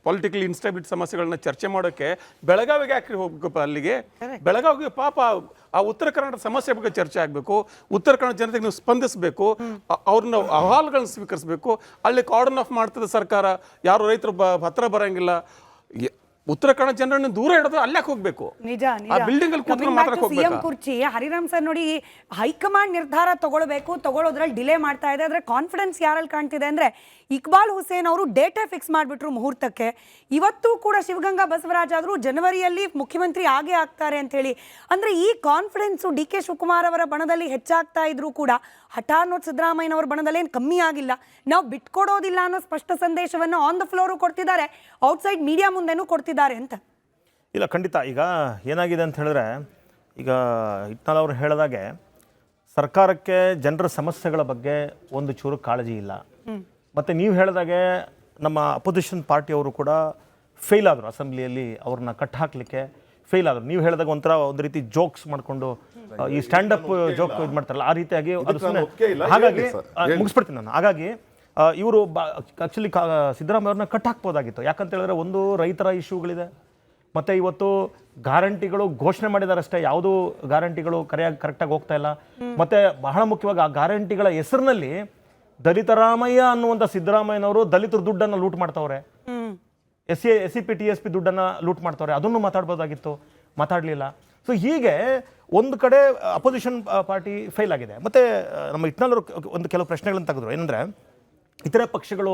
ಪೊಲಿಟಿಕಲ್ ಇನ್ಸ್ಟೆಬಿಲಿಟಿ ಸಮಸ್ಯೆಗಳನ್ನ ಚರ್ಚೆ ಮಾಡೋಕೆ ಬೆಳಗಾವಿಗೆ ಯಾಕೆ ಹೋಗ್ಬೇಕಪ್ಪ? ಅಲ್ಲಿಗೆ ಬೆಳಗಾವಿಗೆ ಪಾಪ ಆ ಉತ್ತರ ಕರ್ನಾಟಕ ಸಮಸ್ಯೆ ಬಗ್ಗೆ ಚರ್ಚೆ ಆಗಬೇಕು, ಉತ್ತರ ಕನ್ನಡ ಜನತೆಗೆ ನೀವು ಸ್ಪಂದಿಸಬೇಕು, ಅವ್ರನ್ನ ಅಹವಾಲುಗಳನ್ನ ಸ್ವೀಕರಿಸಬೇಕು. ಅಲ್ಲಿ ಕಾರ್ಡನ್ ಆಫ್ ಮಾಡ್ತದೆ ಸರ್ಕಾರ, ಯಾರು ರೈತರು ಹತ್ರ ಬರಂಗಿಲ್ಲ. ಉತ್ತರ ಕನ್ನಡ ಜನರನ್ನು ದೂರ ಇಡೋದು ಅಲ್ಲಕ್ಕೆ ಹೋಗ್ಬೇಕು. ನಿಜ ಆ ಬಿಲ್ಡಿಂಗ್ ಅಲ್ಲಿ ಕೂತ್ಕೊಂಡು ಮಾತ್ರ ಸಿಎಂ ಹೋಗ್ಬೇಕಾ? ಕುರ್ಚಿ ಹರಿರಾಮ್ ಸರ್ ನೋಡಿ, ಹೈಕಮಾಂಡ್ ನಿರ್ಧಾರ ತಗೊಳ್ಳೋದ್ರಲ್ಲಿ ಡಿಲೇ ಮಾಡ್ತಾ ಇದೆ. ಆದ್ರೆ ಕಾನ್ಫಿಡೆನ್ಸ್ ಯಾರಲ್ಲಿ ಕಾಣ್ತಿದೆ ಅಂದ್ರೆ ಇಕ್ಬಾಲ್ ಹುಸೇನ್ ಅವರು ಡೇಟೆ ಫಿಕ್ಸ್ ಮಾಡಿಬಿಟ್ರು ಮುಹೂರ್ತಕ್ಕೆ. ಇವತ್ತು ಕೂಡ ಶಿವಗಂಗಾ ಬಸವರಾಜ್ ಆದರೂ ಜನವರಿಯಲ್ಲಿ ಮುಖ್ಯಮಂತ್ರಿ ಆಗೇ ಆಗ್ತಾರೆ ಅಂತ ಹೇಳಿ. ಅಂದ್ರೆ ಈ ಕಾನ್ಫಿಡೆನ್ಸು ಡಿ ಕೆ ಶಿವಕುಮಾರ್ ಅವರ ಬಣದಲ್ಲಿ ಹೆಚ್ಚಾಗ್ತಾ ಇದ್ರು ಕೂಡ ಹಠಾನ್ನೋತ್ ಸಿದ್ದರಾಮಯ್ಯನವರ ಬಣದಲ್ಲಿ ಏನು ಕಮ್ಮಿ ಆಗಿಲ್ಲ. ನಾವು ಬಿಟ್ಕೊಡೋದಿಲ್ಲ ಅನ್ನೋ ಸ್ಪಷ್ಟ ಸಂದೇಶವನ್ನು ಆನ್ ದ ಫ್ಲೋರು ಕೊಡ್ತಿದ್ದಾರೆ, ಔಟ್ಸೈಡ್ ಮೀಡಿಯಾ ಮುಂದೆನೂ ಕೊಡ್ತಿದ್ದಾರೆ ಅಂತ. ಇಲ್ಲ, ಖಂಡಿತ. ಈಗ ಏನಾಗಿದೆ ಅಂತ ಹೇಳಿದ್ರೆ, ಈಗ ಇಟ್ನಾಳ್ ಅವರು ಹೇಳಿದಾಗೆ ಸರ್ಕಾರಕ್ಕೆ ಜನರ ಸಮಸ್ಯೆಗಳ ಬಗ್ಗೆ ಒಂದು ಚೂರು ಕಾಳಜಿ ಇಲ್ಲ. ಮತ್ತು ನೀವು ಹೇಳಿದಾಗೆ ನಮ್ಮ ಅಪೋಸಿಷನ್ ಪಾರ್ಟಿಯವರು ಕೂಡ ಫೇಲ್ ಆದರು, ಅಸೆಂಬ್ಲಿಯಲ್ಲಿ ಅವ್ರನ್ನ ಕಟ್ ಹಾಕಲಿಕ್ಕೆ ಫೇಲ್ ಆದರು. ನೀವು ಹೇಳಿದಾಗ ಒಂದು ರೀತಿ ಜೋಕ್ಸ್ ಮಾಡಿಕೊಂಡು ಈ ಸ್ಟ್ಯಾಂಡಪ್ ಜೋಕ್ ಇದು ಮಾಡ್ತಾರಲ್ಲ, ಆ ರೀತಿಯಾಗಿ ಅದು ಹಾಗಾಗಿ ಮುಗಿಸ್ಬಿಡ್ತೀನಿ ನಾನು. ಹಾಗಾಗಿ ಇವರು ಆ್ಯಕ್ಚುಲಿ ಸಿದ್ದರಾಮಯ್ಯ ಅವ್ರನ್ನ ಕಟ್ ಹಾಕ್ಬೋದಾಗಿತ್ತು. ಯಾಕಂತ ಹೇಳಿದ್ರೆ, ಒಂದು ರೈತರ ಇಶ್ಯೂಗಳಿದೆ, ಮತ್ತು ಇವತ್ತು ಗ್ಯಾರಂಟಿಗಳು ಘೋಷಣೆ ಮಾಡಿದ್ದಾರೆ ಅಷ್ಟೇ, ಯಾವುದೂ ಗ್ಯಾರಂಟಿಗಳು ಕರೆಕ್ಟಾಗಿ ಹೋಗ್ತಾ ಇಲ್ಲ. ಮತ್ತು ಬಹಳ ಮುಖ್ಯವಾಗಿ ಆ ಗ್ಯಾರಂಟಿಗಳ ಹೆಸರಿನಲ್ಲಿ ದಲಿತರಾಮಯ್ಯ ಅನ್ನುವಂಥ ಸಿದ್ದರಾಮಯ್ಯನವರು ದಲಿತರ ದುಡ್ಡನ್ನು ಲೂಟ್ ಮಾಡ್ತಾವ್ರೆ, SC TSP ದುಡ್ಡನ್ನು ಲೂಟ್ ಮಾಡ್ತಾವ್ರೆ. ಅದನ್ನು ಮಾತಾಡ್ಬೋದಾಗಿತ್ತು, ಮಾತಾಡಲಿಲ್ಲ. ಸೊ ಹೀಗೆ ಒಂದು ಕಡೆ ಅಪೋಸಿಷನ್ ಪಾರ್ಟಿ ಫೇಲ್ ಆಗಿದೆ. ಮತ್ತು ನಮ್ಮ ಇಟ್ನಾಳ್ ಒಂದು ಕೆಲವು ಪ್ರಶ್ನೆಗಳನ್ನು ತೆಗೆದ್ರು. ಏನಂದರೆ, ಇತರೆ ಪಕ್ಷಗಳು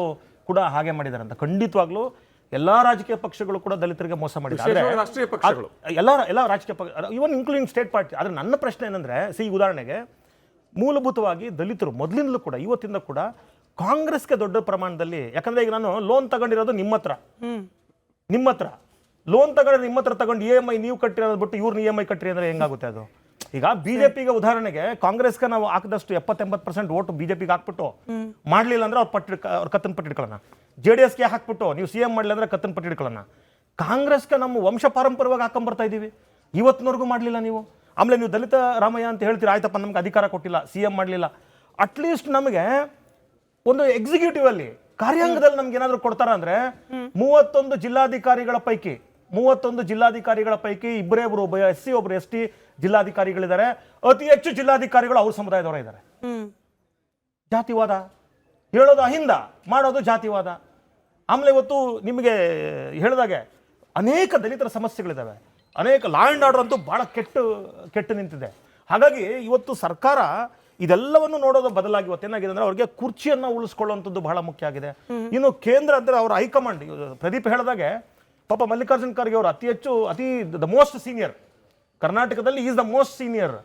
ಕೂಡ ಹಾಗೆ ಮಾಡಿದ್ದಾರೆ ಅಂತ. ಖಂಡಿತವಾಗ್ಲೂ ಎಲ್ಲ ರಾಜಕೀಯ ಪಕ್ಷಗಳು ಕೂಡ ದಲಿತರಿಗೆ ಮೋಸ ಮಾಡಿದ್ದಾರೆ, ರಾಷ್ಟ್ರೀಯ ಪಕ್ಷಗಳು, ಎಲ್ಲ ರಾಜಕೀಯ ಪಕ್ಷ, ಇವನ್ ಇನ್ಕ್ಲೂಡಿಂಗ್ ಸ್ಟೇಟ್ ಪಾರ್ಟಿ. ಆದರೆ ನನ್ನ ಪ್ರಶ್ನೆ ಏನಂದರೆ, ಉದಾಹರಣೆಗೆ ಮೂಲಭೂತವಾಗಿ ದಲಿತರು ಮೊದಲಿಂದಲೂ ಕೂಡ ಇವತ್ತಿಂದ ಕೂಡ ಕಾಂಗ್ರೆಸ್ಗೆ ದೊಡ್ಡ ಪ್ರಮಾಣದಲ್ಲಿ, ಯಾಕಂದ್ರೆ ಈಗ ನಾನು ಲೋನ್ ತಗೊಂಡಿರೋದು ನಿಮ್ಮ ಹತ್ರ ಲೋನ್ ತಗೊಂಡು ನಿಮ್ಮ ಹತ್ರ ತಗೊಂಡು EMI ನೀವು ಕಟ್ಟಿರೋದು ಬಿಟ್ಟು ಇವ್ರನ್ನ EMI ಕಟ್ಟಿರಿ ಅಂದ್ರೆ ಹೆಂಗಾಗುತ್ತೆ ಅದು? ಈಗ ಬಿಜೆಪಿಗೆ ಉದಾಹರಣೆಗೆ ಕಾಂಗ್ರೆಸ್ಗೆ ನಾವು ಹಾಕಿದಷ್ಟು 70-80% ಓಟು ಬಿಜೆಪಿಗೆ ಹಾಕ್ಬಿಟ್ಟು ಮಾಡ್ಲಿಲ್ಲ ಅಂದ್ರೆ ಅವ್ರ ಕತ್ತನ್ ಪಟ್ಟಿಡ್ಕೊಳ್ಳೋಣ. JDSಗೆ ಹಾಕ್ಬಿಟ್ಟು ನೀವು CM ಮಾಡಲಿಲ್ಲ ಅಂದ್ರೆ ಕತ್ತನ್ ಪಟ್ಟಿಡ್ಕೊಳ್ಳೋಣ. ಕಾಂಗ್ರೆಸ್ಗೆ ನಮ್ಮ ವಂಶ ಪಾರಂಪರ್ಯವಾಗಿ ಹಾಕೊಂಡ್ಬರ್ತಾ ಇದ್ದೀವಿ, ಇವತ್ತಿನವರೆಗೂ ಮಾಡಲಿಲ್ಲ ನೀವು. ಆಮೇಲೆ ನೀವು ದಲಿತ ರಾಮಯ್ಯ ಅಂತ ಹೇಳ್ತೀರಾ, ಆಯ್ತಪ್ಪ ನಮ್ಗೆ ಅಧಿಕಾರ ಕೊಟ್ಟಿಲ್ಲ, CM ಮಾಡಲಿಲ್ಲ, ಅಟ್ಲೀಸ್ಟ್ ನಮಗೆ ಒಂದು ಎಕ್ಸಿಕ್ಯೂಟಿವ್ ಅಲ್ಲಿ ಕಾರ್ಯಾಂಗದಲ್ಲಿ ನಮ್ಗೆ ಏನಾದ್ರು ಕೊಡ್ತಾರ ಅಂದ್ರೆ 31 ಜಿಲ್ಲಾಧಿಕಾರಿಗಳ ಪೈಕಿ ಇಬ್ಬರು ಒಬ್ಬ SC ಒಬ್ರು ST ಜಿಲ್ಲಾಧಿಕಾರಿಗಳಿದ್ದಾರೆ. ಅತಿ ಹೆಚ್ಚು ಜಿಲ್ಲಾಧಿಕಾರಿಗಳು ಅವ್ರ ಸಮುದಾಯದವರ ಇದ್ದಾರೆ. ಜಾತಿವಾದ ಹೇಳೋದು ಅಹಿಂದ, ಮಾಡೋದು ಜಾತಿವಾದ. ಆಮೇಲೆ ಇವತ್ತು ನಿಮಗೆ ಹೇಳಿದಾಗೆ ಅನೇಕ ದಲಿತರ ಸಮಸ್ಯೆಗಳಿದ್ದಾವೆ, ಅನೇಕ ಲಾ ಆ್ಯಂಡ್ ಆರ್ಡರ್ ಅಂತೂ ಬಹಳ ಕೆಟ್ಟು ನಿಂತಿದೆ. ಹಾಗಾಗಿ ಇವತ್ತು ಸರ್ಕಾರ ಇದೆಲ್ಲವನ್ನು ನೋಡೋದು ಬದಲಾಗಿ ಇವತ್ತೇನಾಗಿದೆ ಅಂದ್ರೆ, ಅವ್ರಿಗೆ ಕುರ್ಚಿಯನ್ನು ಉಳಿಸ್ಕೊಳ್ಳುವಂಥದ್ದು ಬಹಳ ಮುಖ್ಯ ಆಗಿದೆ. ಇನ್ನು ಕೇಂದ್ರ ಅಂದ್ರೆ ಅವರ ಹೈಕಮಾಂಡ್, ಪ್ರದೀಪ್ ಹೇಳಿದಾಗೆ ಪಾಪ ಮಲ್ಲಿಕಾರ್ಜುನ್ ಖರ್ಗೆ ಅವರು ದ ಮೋಸ್ಟ್ ಸೀನಿಯರ್ ಕರ್ನಾಟಕದಲ್ಲಿ, ಈಸ್ ದ ಮೋಸ್ಟ್ ಸೀನಿಯರ್.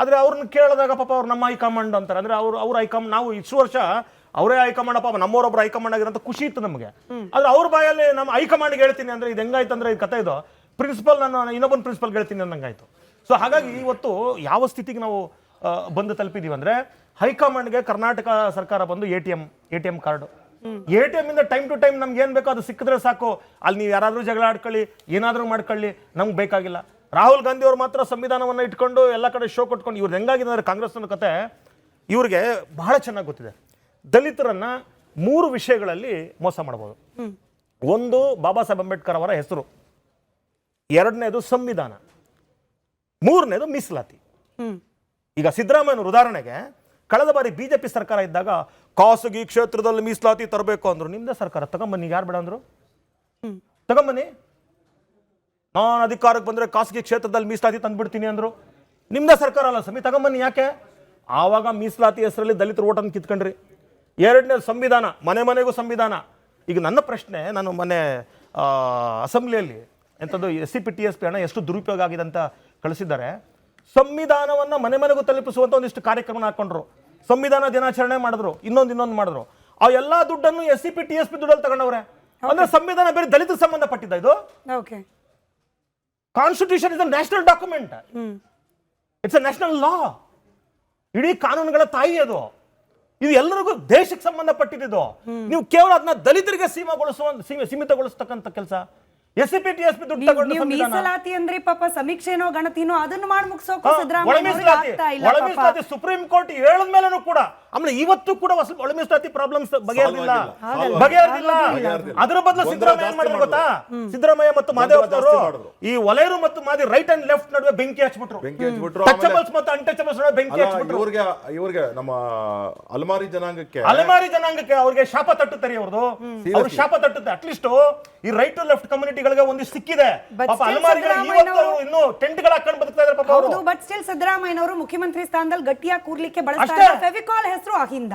ಆದ್ರೆ ಅವ್ರನ್ನ ಕೇಳಿದಾಗ ಪಾಪ ಅವ್ರು ನಮ್ಮ ಹೈಕಮಾಂಡ್ ಅಂತಾರೆ. ಅಂದ್ರೆ ಅವ್ರ ಹೈಕಮಾಂಡ್, ನಾವು ಇಷ್ಟು ವರ್ಷ ಅವರೇ ಹೈಕಮಾಂಡ್, ಪಾಪ ನಮ್ಮವರೊಬ್ಬರು ಹೈಕಮಾಂಡ್ ಆಗಿರೋಂಥ ಖುಷಿ ಇತ್ತು ನಮಗೆ. ಆದ್ರೆ ಅವ್ರ ಬಾಯಲ್ಲಿ ನಮ್ಮ ಹೈಕಮಾಂಡ್ಗೆ ಹೇಳ್ತೀನಿ ಅಂದ್ರೆ ಇದು ಹೆಂಗಾಯ್ತು ಅಂದ್ರೆ, ಇದು ಕತೆ ಇದು ಪ್ರಿನ್ಸಿಪಲ್ ನಾನು ಇನ್ನೊಬ್ಬನ ಪ್ರಿನ್ಸಿಪಲ್ ಹೇಳ್ತೀನಿ ಅನ್ನಂಗಾಯ್ತು. ಸೊ ಹಾಗಾಗಿ ಇವತ್ತು ಯಾವ ಸ್ಥಿತಿಗೆ ನಾವು ಬಂದು ತಲುಪಿದೀವಿ ಅಂದ್ರೆ, ಹೈಕಮಾಂಡ್ಗೆ ಕರ್ನಾಟಕ ಸರ್ಕಾರ ಬಂದು ATM ಕಾರ್ಡ್, ATM ಇಂದ ಟೈಮ್ ಟು ಟೈಮ್ ನಮ್ಗೆ ಏನ್ ಬೇಕೋ ಅದು ಸಿಕ್ಕಿದ್ರೆ ಸಾಕು. ಅಲ್ಲಿ ನೀವು ಯಾರಾದ್ರೂ ಜಗಳ ಆಡ್ಕೊಳ್ಳಿ, ಏನಾದ್ರೂ ಮಾಡ್ಕೊಳ್ಳಿ, ನಮ್ಗೆ ಬೇಕಾಗಿಲ್ಲ. ರಾಹುಲ್ ಗಾಂಧಿ ಅವ್ರು ಮಾತ್ರ ಸಂವಿಧಾನವನ್ನ ಇಟ್ಕೊಂಡು ಎಲ್ಲ ಕಡೆ ಶೋ ಕೊಟ್ಕೊಂಡು, ಇವ್ರದ್ದು ಹೆಂಗಾಗಿದೆ ಅಂದ್ರೆ ಕಾಂಗ್ರೆಸ್ನ ಕತೆ ಇವ್ರಿಗೆ ಬಹಳ ಚೆನ್ನಾಗಿ ಗೊತ್ತಿದೆ. ದಲಿತರನ್ನ 3 ವಿಷಯಗಳಲ್ಲಿ ಮೋಸ ಮಾಡಬಹುದು. ಒಂದು, ಬಾಬಾ ಸಾಹೇಬ್ ಅಂಬೇಡ್ಕರ್ ಅವರ ಹೆಸರು, 2ನೇದು ಸಂವಿಧಾನ, 3ನೇದು ಮೀಸಲಾತಿ. ಈಗ ಸಿದ್ದರಾಮಯ್ಯನವರು ಉದಾಹರಣೆಗೆ ಕಳೆದ ಬಾರಿ ಬಿಜೆಪಿ ಸರ್ಕಾರ ಇದ್ದಾಗ ಖಾಸಗಿ ಕ್ಷೇತ್ರದಲ್ಲಿ ಮೀಸಲಾತಿ ತರಬೇಕು ಅಂದ್ರು. ನಿಮ್ದೇ ಸರ್ಕಾರ, ತಗೊಂಬನ್ನಿ, ಯಾರು ಬೇಡ ಅಂದ್ರು? ತಗೊಂಬನ್ನಿ, ನಾನು ಅಧಿಕಾರಕ್ಕೆ ಬಂದ್ರೆ ಖಾಸಗಿ ಕ್ಷೇತ್ರದಲ್ಲಿ ಮೀಸಲಾತಿ ತಂದ್ಬಿಡ್ತೀನಿ ಅಂದ್ರು. ನಿಮ್ದೇ ಸರ್ಕಾರ ಅಲ್ಲ ಸ್ವಾಮಿ, ತಗೊಂಬನ್ನಿ. ಯಾಕೆ? ಆವಾಗ ಮೀಸಲಾತಿ ಹೆಸರಲ್ಲಿ ದಲಿತರ ಓಟನ್ನು ಕಿತ್ಕೊಂಡ್ರಿ. 2ನೇ ಸಂವಿಧಾನ, ಮನೆಗೂ ಸಂವಿಧಾನ. ಈಗ ನನ್ನ ಪ್ರಶ್ನೆ, ನಾನು ಮೊನ್ನೆ ಅಸೆಂಬ್ಲಿಯಲ್ಲಿ ಎಂಥದ್ದು SC TSP ಹಣ ಎಷ್ಟು ದುರುಪಯೋಗ ಆಗಿದೆ ಅಂತ ಕಳಿಸಿದ್ದಾರೆ. ಸಂವಿಧಾನವನ್ನ ಮನೆಗೂ ತಲುಪಿಸುವಂತ ಒಂದಿಷ್ಟು ಕಾರ್ಯಕ್ರಮ ಹಾಕೊಂಡ್ರು, ಸಂವಿಧಾನ ದಿನಾಚರಣೆ ಮಾಡಿದ್ರು, ಇನ್ನೊಂದು ಮಾಡಿದ್ರು. ಆ ಎಲ್ಲಾ ದುಡ್ಡನ್ನು SC TSP ದುಡ್ಡಲ್ಲಿ ತಗೊಂಡವ್ರೆ. ಅಂದ್ರೆ ಸಂವಿಧಾನ ಬೇರೆ ದಲಿತರ ಸಂಬಂಧಪಟ್ಟಿದ್ದ ಇದು? Constitution is a national document, it's a national law. ಇಡೀ ಕಾನೂನುಗಳ ತಾಯಿ ಅದು. ಇದು ಎಲ್ಲರಿಗೂ ದೇಶಕ್ಕೆ ಸಂಬಂಧಪಟ್ಟಿದ್ದು. ನೀವು ಕೇವಲ ಅದನ್ನ ದಲಿತರಿಗೆ ಸೀಮಿತಗೊಳಿಸ್ತಕ್ಕಂಥ ಕೆಲಸ. SC TSP ದುಡ್ಡು ತಗೊಂಡು ಮೀಸಲಾತಿ ಅಂದ್ರೆ ಪಾಪ ಸಮೀಕ್ಷೆನೋ ಗಣತಿನೋ ಅದನ್ನು ಮಾಡಿ ಮುಗಿಸೋಕೆ ಸಿದ್ದರಾಮಯ್ಯ ಸುಪ್ರೀಂ ಕೋರ್ಟ್ ಹೇಳಿದ ಮೇಲೂ ಕೂಡ, ಆಮೇಲೆ ಇವತ್ತು ಕೂಡ ಒಳ ಮೀಸಲಾತಿ ಪ್ರಾಬ್ಲಮ್ಸ್ ಬಗೆಹರಿದಿಲ್ಲ. ಅದರ ಬದಲು ಸಿದ್ದರಾಮಯ್ಯ ಏನ್ ಮಾಡಿದ್ರು ಗೊತ್ತಾ? ಸಿದ್ದರಾಮಯ್ಯ ಮತ್ತು ಮಾದೇವಪ್ಪ ಅವರು ಈ ವಲಯರು ಮತ್ತು ಮಾದಿ ರೈಟ್ ಅಂಡ್ ಲೆಫ್ಟ್ ನಡುವೆ ಬೆಂಕಿ ಹಚ್ಬಿಟ್ರು. ಟಚಬಲ್ಸ್ ಮತ್ತು ಅನ್ಟಚಬಲ್ಸ್ ನಡುವೆ ಬೆಂಕಿ ಹಚ್ಬಿಟ್ರು. ಇವ್ರಿಗೆ ನಮ್ಮ ಅಲೆಮಾರಿ ಜನಾಂಗಕ್ಕೆ ಅವ್ರಿಗೆ ಶಾಪ ತಟ್ಟುತ್ತಾರೆ. ಅವ್ರದ್ದು ಶಾಪ ತಟ್ಟುತ್ತೆ. ಅಟ್ಲೀಸ್ಟ್ ಈ ರೈಟ್ ಟು ಲೆಫ್ಟ್ ಕಮ್ಯುನಿಟಿಗಳ ಮುಖ್ಯಮಂತ್ರಿಗಳಿಗೆ ಒಂದಿಷ್ಟು ಸಿಕ್ಕಿದೆ. But ಪಾಪ still ಅಲಮಾರಿಗಳು ಸಿದ್ದರಾಮಯ್ಯ ಇವತ್ತು ಇನ್ನು ಟೆಂಟ್ಗಳು ಹಾಕೊಂಡು ಬದುಕ್ತಾ ಇದ್ದಾರೆ ಪಾಪ ಅವರು. ಹೌದು, ಬಟ್ ಸ್ಟಿಲ್ ಸಿದ್ದರಾಮಯ್ಯನವರು ಮುಖ್ಯಮಂತ್ರಿ ಸ್ಥಾನದಲ್ಲಿ ಗಟ್ಟಿಯಾಗಿ ಕೂರ್ಲಿಕ್ಕೆ ಬಳಸ್ತಾ ಅಷ್ಟೇ. ಇರೋ ಫೆವಿಕಾಲ್ ಹೆಸರು ಅಹಿಂದ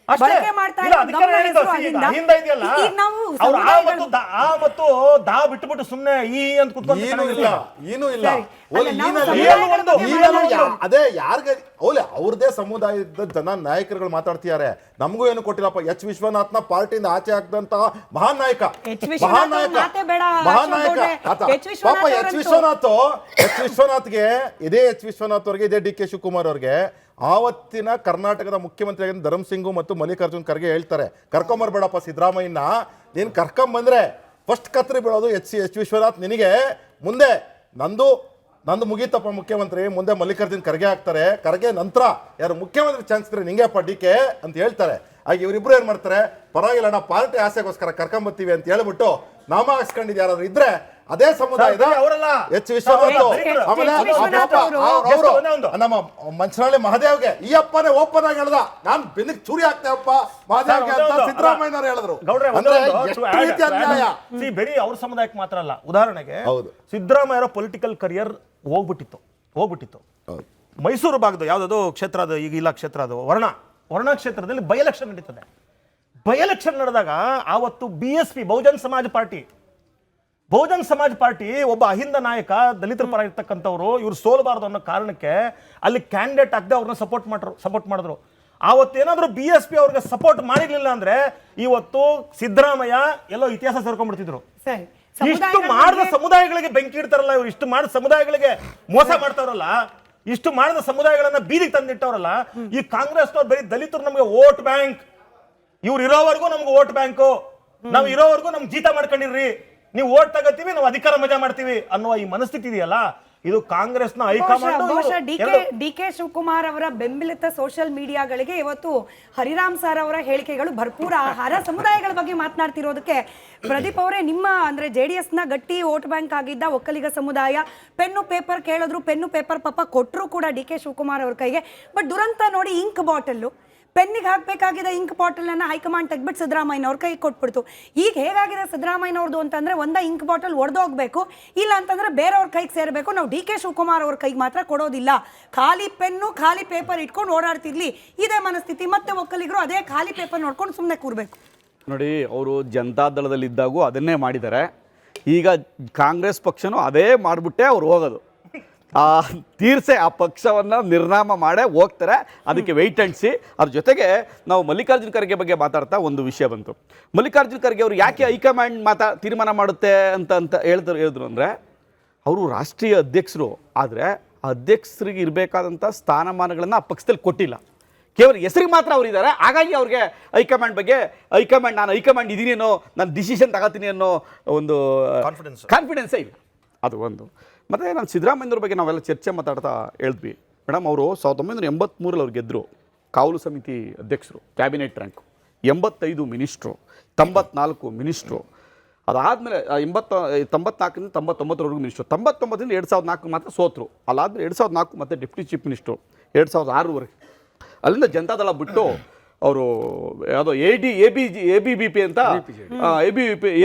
ಅಷ್ಟೇ. ಬಳಕೆ ಮಾಡ್ತಾ ಇಲ್ಲ, ಇರೋ ಅದಕ್ಕೆ ಗಮನ ಹೆಸರು ಹೇಳಿದ್ದು ಅಹಿಂದ. ಅಹಿಂದ ಇದೆಯಲ್ಲ, ಈಗ ನಾವು ಅವ್ರು ಆ ಸಮುದಾಯಗಳು- ಮತ್ತು ದಾ ಬಿಟ್ಟು ಸುಮ್ನೆ ಈ ಅಂತ ಕುತ್ಕೊಂಡು ಏನೂ ಇಲ್ಲ ಏನೂ ಇಲ್ಲ ಸರಿ. ಓಲೆ ಅಲ್ಲ, ನಾವು ಈನಲ್ಲಿ- ಸಮುದಾಯಗಳ ಬಗ್ಗೆ ಈನಲ್ಲಿ ಮಾತಾಡೋದು. ಅದೇ ಯಾರಿಗೆ ಓಲೆ ಅವ್ರದೇ ಸಮುದಾಯದ ಜನ ನಾಯಕರುಗಳು ಮಾತಾಡ್ತಿದ್ದಾರೆ. ನಮಗೂ ಏನು ಕೊಟ್ಟಿಲ್ಲಪ್ಪ. ಎಚ್ ವಿಶ್ವನಾಥ್ನ ಪಾರ್ಟಿಯಿಂದ ಆಚೆ ಹಾಕಿದಂತಹ ಮಹಾನ್ ನಾಯಕ, ಎಚ್ ವಿಶ್ವನಾಥ್ ಮಹಾನ್ ನಾಯಕ, ಮಾತೇ ಬೇಡ, ಮಹಾನ್ ಅಶೋಕ್ ನಾಯಕ ಗೌಡ್ರೆ. ಆತ. ಎಚ್ ವಿಶ್ವನಾಥ್ ಪಾಪ ಎಚ್ ಅವರಂತೂ- ವಿಶ್ವನಾಥ್ಗೆ ಇದೇ ಎಚ್ ವಿಶ್ವನಾಥ್ ಅವ್ರಿಗೆ ಇದೇ ಡಿ ಕೆ ಶಿವಕುಮಾರ್ ಅವ್ರಿಗೆ ಆವತ್ತಿನ ಕರ್ನಾಟಕದ ಮುಖ್ಯಮಂತ್ರಿ ಧರ್ಮ್ ಸಿಂಗು ಮತ್ತು ಮಲ್ಲಿಕಾರ್ಜುನ್ ಖರ್ಗೆ ಹೇಳ್ತಾರೆ, ಕರ್ಕೊಂಬರ್ಬೇಡಪ್ಪ ಸಿದ್ದರಾಮಯ್ಯನ, ನೀನು ಕರ್ಕೊಂಬಂದ್ರೆ ಫಸ್ಟ್ ಕತ್ರಿ ಬೀಳೋದು ಎಚ್ ವಿಶ್ವನಾಥ್ ನಿನಗೆ, ಮುಂದೆ ನಂದು ಮುಗೀತಪ್ಪ ಮುಖ್ಯಮಂತ್ರಿ, ಮುಂದೆ ಮಲ್ಲಿಕಾರ್ಜುನ್ ಖರ್ಗೆ ಆಗ್ತಾರೆ, ಖರ್ಗೆ ನಂತರ ಯಾರು ಮುಖ್ಯಮಂತ್ರಿ ಚಾನ್ಸ್ ಇದ್ರೆ ನಿಂಗೆಪ್ಪ ಡಿ ಕೆ ಅಂತ ಹೇಳ್ತಾರೆ. ಆಗ ಇವರಿಬ್ರು ಏನ್ ಮಾಡ್ತಾರೆ, ಪರವಾಗಿಲ್ಲ ನಾವು ಪಾರ್ಟಿ ಆಸೆಗೋಸ್ಕರ ಕರ್ಕೊಂಬರ್ತೀವಿ ಅಂತ ಹೇಳ್ಬಿಟ್ಟು ನಾಮ ಹಾಕ್ಸ್ಕೊಂಡಿದ್ದು ಯಾರಾದ್ರು ಇದ್ರೆ ಅದೇ ಸಮುದಾಯದ ಅವರಲ್ಲ ಎಚ್ ವಿಶ್ವನಾಥ್, ಆಮೇಲೆ ಅವರು ನಮ್ಮ ಮಂಚನಹಳ್ಳಿ ಮಹದೇವ್ಗೆ ಈ ಅಪ್ಪನೇ ಓಪನ್ ಆಗಿ ಹೇಳ್ದ, ನಾನ್ ಬೆನ್ನಿಗೆ ಚೂರಿ ಹಾಕ್ತೇವಪ್ಪ ಮಹದೇವ್ಗೆ ಅಂತ ಸಿದ್ದರಾಮಯ್ಯನವರು ಹೇಳಿದ್ರು. ಅಂದ್ರೆ ಎಷ್ಟು ರೀತಿ ಅನ್ಯಾಯ. ಬರೀ ಅವ್ರ ಸಮುದಾಯಕ್ಕೆ ಮಾತ್ರ ಅಲ್ಲ, ಉದಾಹರಣೆಗೆ ಹೌದು. ಸಿದ್ದರಾಮಯ್ಯರ ಪೊಲಿಟಿಕಲ್ ಕರಿಯರ್ ಹೋಗ್ಬಿಟ್ಟಿತ್ತು. ಮೈಸೂರು ಭಾಗದ ಯಾವ್ದು ಕ್ಷೇತ್ರ ಅದು, ಈಗ ಇಲ್ಲ ಕ್ಷೇತ್ರ ಅದು ವರ್ಣ ಕ್ಷೇತ್ರದಲ್ಲಿ ಬೈ ಎಲೆಕ್ಷನ್ ನಡೀತದೆ. ಬೈ ಎಲೆಕ್ಷನ್ ನಡೆದಾಗ ಆವತ್ತು BSP ಬಹುಜನ್ ಸಮಾಜ್ ಪಾರ್ಟಿ ಒಬ್ಬ ಅಹಿಂದ ನಾಯಕ, ದಲಿತರ ಪರ ಇರ್ತಕ್ಕಂಥವ್ರು, ಇವ್ರು ಸೋಲಬಾರದು ಅನ್ನೋ ಕಾರಣಕ್ಕೆ ಅಲ್ಲಿ ಕ್ಯಾಂಡಿಡೇಟ್ ಆಗದೆ ಅವ್ರನ್ನ ಸಪೋರ್ಟ್ ಮಾಡಿದ್ರು. ಆವತ್ತೇನಾದ್ರೂ BSP ಅವ್ರಿಗೆ ಸಪೋರ್ಟ್ ಮಾಡಿರ್ಲಿಲ್ಲ ಅಂದ್ರೆ ಇವತ್ತು ಸಿದ್ದರಾಮಯ್ಯ ಎಲ್ಲೋ ಇತಿಹಾಸ ಸೇರ್ಕೊಂಡ್ಬಿಡ್ತಿದ್ರು. ಸರಿ. ಇಷ್ಟು ಮಾಡಿದ ಸಮುದಾಯಗಳಿಗೆ ಬೆಂಕಿ ಇಡ್ತಾರಲ್ಲ ಇವ್ರು, ಇಷ್ಟು ಮಾಡಿದ ಸಮುದಾಯಗಳಿಗೆ ಮೋಸ ಮಾಡ್ತಾರಲ್ಲ, ಇಷ್ಟು ಮಾಡಿದ ಸಮುದಾಯಗಳನ್ನ ಬೀದಿಗೆ ತಂದಿಟ್ಟವರಲ್ಲ, ಈ ಕಾಂಗ್ರೆಸ್ನವ್ರು ಬರೀ ದಲಿತರು ನಮ್ಗೆ ವೋಟ್ ಬ್ಯಾಂಕ್, ಇವ್ರು ಇರೋವರೆಗೂ ನಮ್ಗೆ ವೋಟ್ ಬ್ಯಾಂಕು, ನಾವು ಇರೋವರೆಗೂ ನಮ್ಗೆ ಜೀತ ಮಾಡ್ಕೊಂಡಿರ್ರಿ, ನೀವು ವೋಟ್ ತಗೋತೀವಿ, ನಾವು ಅಧಿಕಾರ ಮಜಾ ಮಾಡ್ತೀವಿ ಅನ್ನುವ ಈ ಮನಸ್ಥಿತಿ ಇದೆಯಲ್ಲ, ಇದು ಕಾಂಗ್ರೆಸ್ನ ಹೈಕಮಾಂಡ್. ಬಹುಶಃ ಡಿ ಕೆ ಶಿವಕುಮಾರ್ ಅವರ ಬೆಂಬಲಿತ ಸೋಷಿಯಲ್ ಮೀಡಿಯಾಗಳಿಗೆ ಇವತ್ತು ಹರಿರಾಮ್ ಸರ್ ಅವರ ಹೇಳಿಕೆಗಳು ಭರ್ಪೂರ ಆಹಾರ. ಸಮುದಾಯಗಳ ಬಗ್ಗೆ ಮಾತನಾಡ್ತಿರೋದಕ್ಕೆ ಪ್ರದೀಪ್ ಅವರೇ, ನಿಮ್ಮ ಅಂದ್ರೆ JDS ನ ಗಟ್ಟಿ ವೋಟ್ ಬ್ಯಾಂಕ್ ಆಗಿದ್ದ ಒಕ್ಕಲಿಗ ಸಮುದಾಯ ಪೆನ್ನು ಪೇಪರ್ ಕೇಳಿದ್ರು, ಪೆನ್ನು ಪೇಪರ್ ಪಾಪ ಕೊಟ್ಟರು ಕೂಡ ಡಿ ಕೆ ಶಿವಕುಮಾರ್ ಅವ್ರ ಕೈಗೆ. ಬಟ್ ದುರಂತ ನೋಡಿ, ಇಂಕ್ ಬಾಟಲ್ ಪೆನ್ನಿಗೆ ಹಾಕಬೇಕಾಗಿದ್ದ ಇಂಕ್ ಬಾಟಲ್ ಅನ್ನ ಹೈಕಮಾಂಡ್ ತೆಗ್ಬಿಟ್ಟು ಸಿದ್ದರಾಮಯ್ಯನವ್ರ ಕೈ ಕೊಟ್ಬಿಡ್ತು. ಈಗ ಹೇಗಾಗಿದೆ ಸಿದ್ದರಾಮಯ್ಯನವ್ರದ್ದು ಅಂತಂದ್ರೆ, ಒಂದ ಇಂಕ್ ಬಾಟಲ್ ಒಡೆದೋಗ್ಬೇಕು, ಇಲ್ಲ ಅಂತಂದ್ರೆ ಬೇರೆಯವ್ರ ಕೈಗೆ ಸೇರಬೇಕು. ನಾವು ಡಿ ಕೆ ಶಿವಕುಮಾರ್ ಅವ್ರ ಕೈಗೆ ಮಾತ್ರ ಕೊಡೋದಿಲ್ಲ. ಖಾಲಿ ಪೆನ್ನು ಖಾಲಿ ಪೇಪರ್ ಇಟ್ಕೊಂಡು ಓಡಾಡ್ತಿರ್ಲಿ, ಇದೇ ಮನಸ್ಥಿತಿ. ಮತ್ತೆ ಒಕ್ಕಲಿಗರು ಅದೇ ಖಾಲಿ ಪೇಪರ್ ನೋಡ್ಕೊಂಡು ಸುಮ್ಮನೆ ಕೂರ್ಬೇಕು. ನೋಡಿ, ಅವರು ಜನತಾದಳದಲ್ಲಿದ್ದಾಗೂ ಅದನ್ನೇ ಮಾಡಿದ್ದಾರೆ. ಈಗ ಕಾಂಗ್ರೆಸ್ ಪಕ್ಷನೂ ಅದೇ ಮಾಡಿಬಿಟ್ಟೆ ಅವ್ರು ಹೋಗೋದು. ತೀರ್ಸೆ ಆ ಪಕ್ಷವನ್ನು ನಿರ್ನಾಮ ಮಾಡೇ ಹೋಗ್ತಾರೆ. ಅದಕ್ಕೆ ವೆಯ್ಟ್ ಆ್ಯಂಡ್ ಸಿ. ಅದ್ರ ಜೊತೆಗೆ ನಾವು ಮಲ್ಲಿಕಾರ್ಜುನ್ ಖರ್ಗೆ ಬಗ್ಗೆ ಮಾತಾಡ್ತಾ ಒಂದು ವಿಷಯ ಬಂತು. ಮಲ್ಲಿಕಾರ್ಜುನ್ ಖರ್ಗೆ ಅವರು ಯಾಕೆ ಹೈಕಮಾಂಡ್ ತೀರ್ಮಾನ ಮಾಡುತ್ತೆ ಅಂತ ಹೇಳಿದ್ರು ಅಂದರೆ, ಅವರು ರಾಷ್ಟ್ರೀಯ ಅಧ್ಯಕ್ಷರು, ಆದರೆ ಅಧ್ಯಕ್ಷರಿಗೆ ಇರಬೇಕಾದಂಥ ಸ್ಥಾನಮಾನಗಳನ್ನು ಆ ಪಕ್ಷದಲ್ಲಿ ಕೊಟ್ಟಿಲ್ಲ. ಕೇವಲ ಹೆಸರಿಗೆ ಮಾತ್ರ ಅವರು ಇದ್ದಾರೆ. ಹಾಗಾಗಿ ಅವ್ರಿಗೆ ನಾನು ಹೈಕಮಾಂಡ್ ಇದ್ದೀನಿ ಅನ್ನೋ, ನಾನು ಡಿಸಿಷನ್ ತಗೋತೀನಿ ಅನ್ನೋ ಒಂದು ಕಾನ್ಫಿಡೆನ್ಸೇ ಇಲ್ಲ. ಅದು ಒಂದು. ಮತ್ತು ನಾನು ಸಿದ್ದರಾಮಯ್ಯವ್ರ ಬಗ್ಗೆ ನಾವೆಲ್ಲ ಚರ್ಚೆ ಮಾತಾಡ್ತಾ ಹೇಳಿದ್ವಿ. ಮೇಡಮ್, ಅವರು 1983 ಅವ್ರು ಗೆದ್ದರು, ಕಾವಲು ಸಮಿತಿ ಅಧ್ಯಕ್ಷರು, ಕ್ಯಾಬಿನೆಟ್ ರ್ಯಾಂಕು, 85 ಮಿನಿಸ್ಟ್ರು, 94 ಮಿನಿಸ್ಟ್ರು. ಅದಾದಮೇಲೆ 94ರಿಂದ 99ವರೆಗೂ ಮಿನಿಸ್ಟ್ರು. 99ರಿಂದ 2004 ಮಾತ್ರ ಸೋತರು. ಅಲ್ಲಾದ್ಮೇಲೆ 2004 ಮತ್ತೆ ಡೆಪ್ಯೂಟಿ ಚೀಫ್ ಮಿನಿಸ್ಟ್ರು 2006ವರೆಗೆ. ಅಲ್ಲಿಂದ ಜನತಾದಳ ಬಿಟ್ಟು ಅವರು ಯಾವುದೋ ABVP ಅಂತ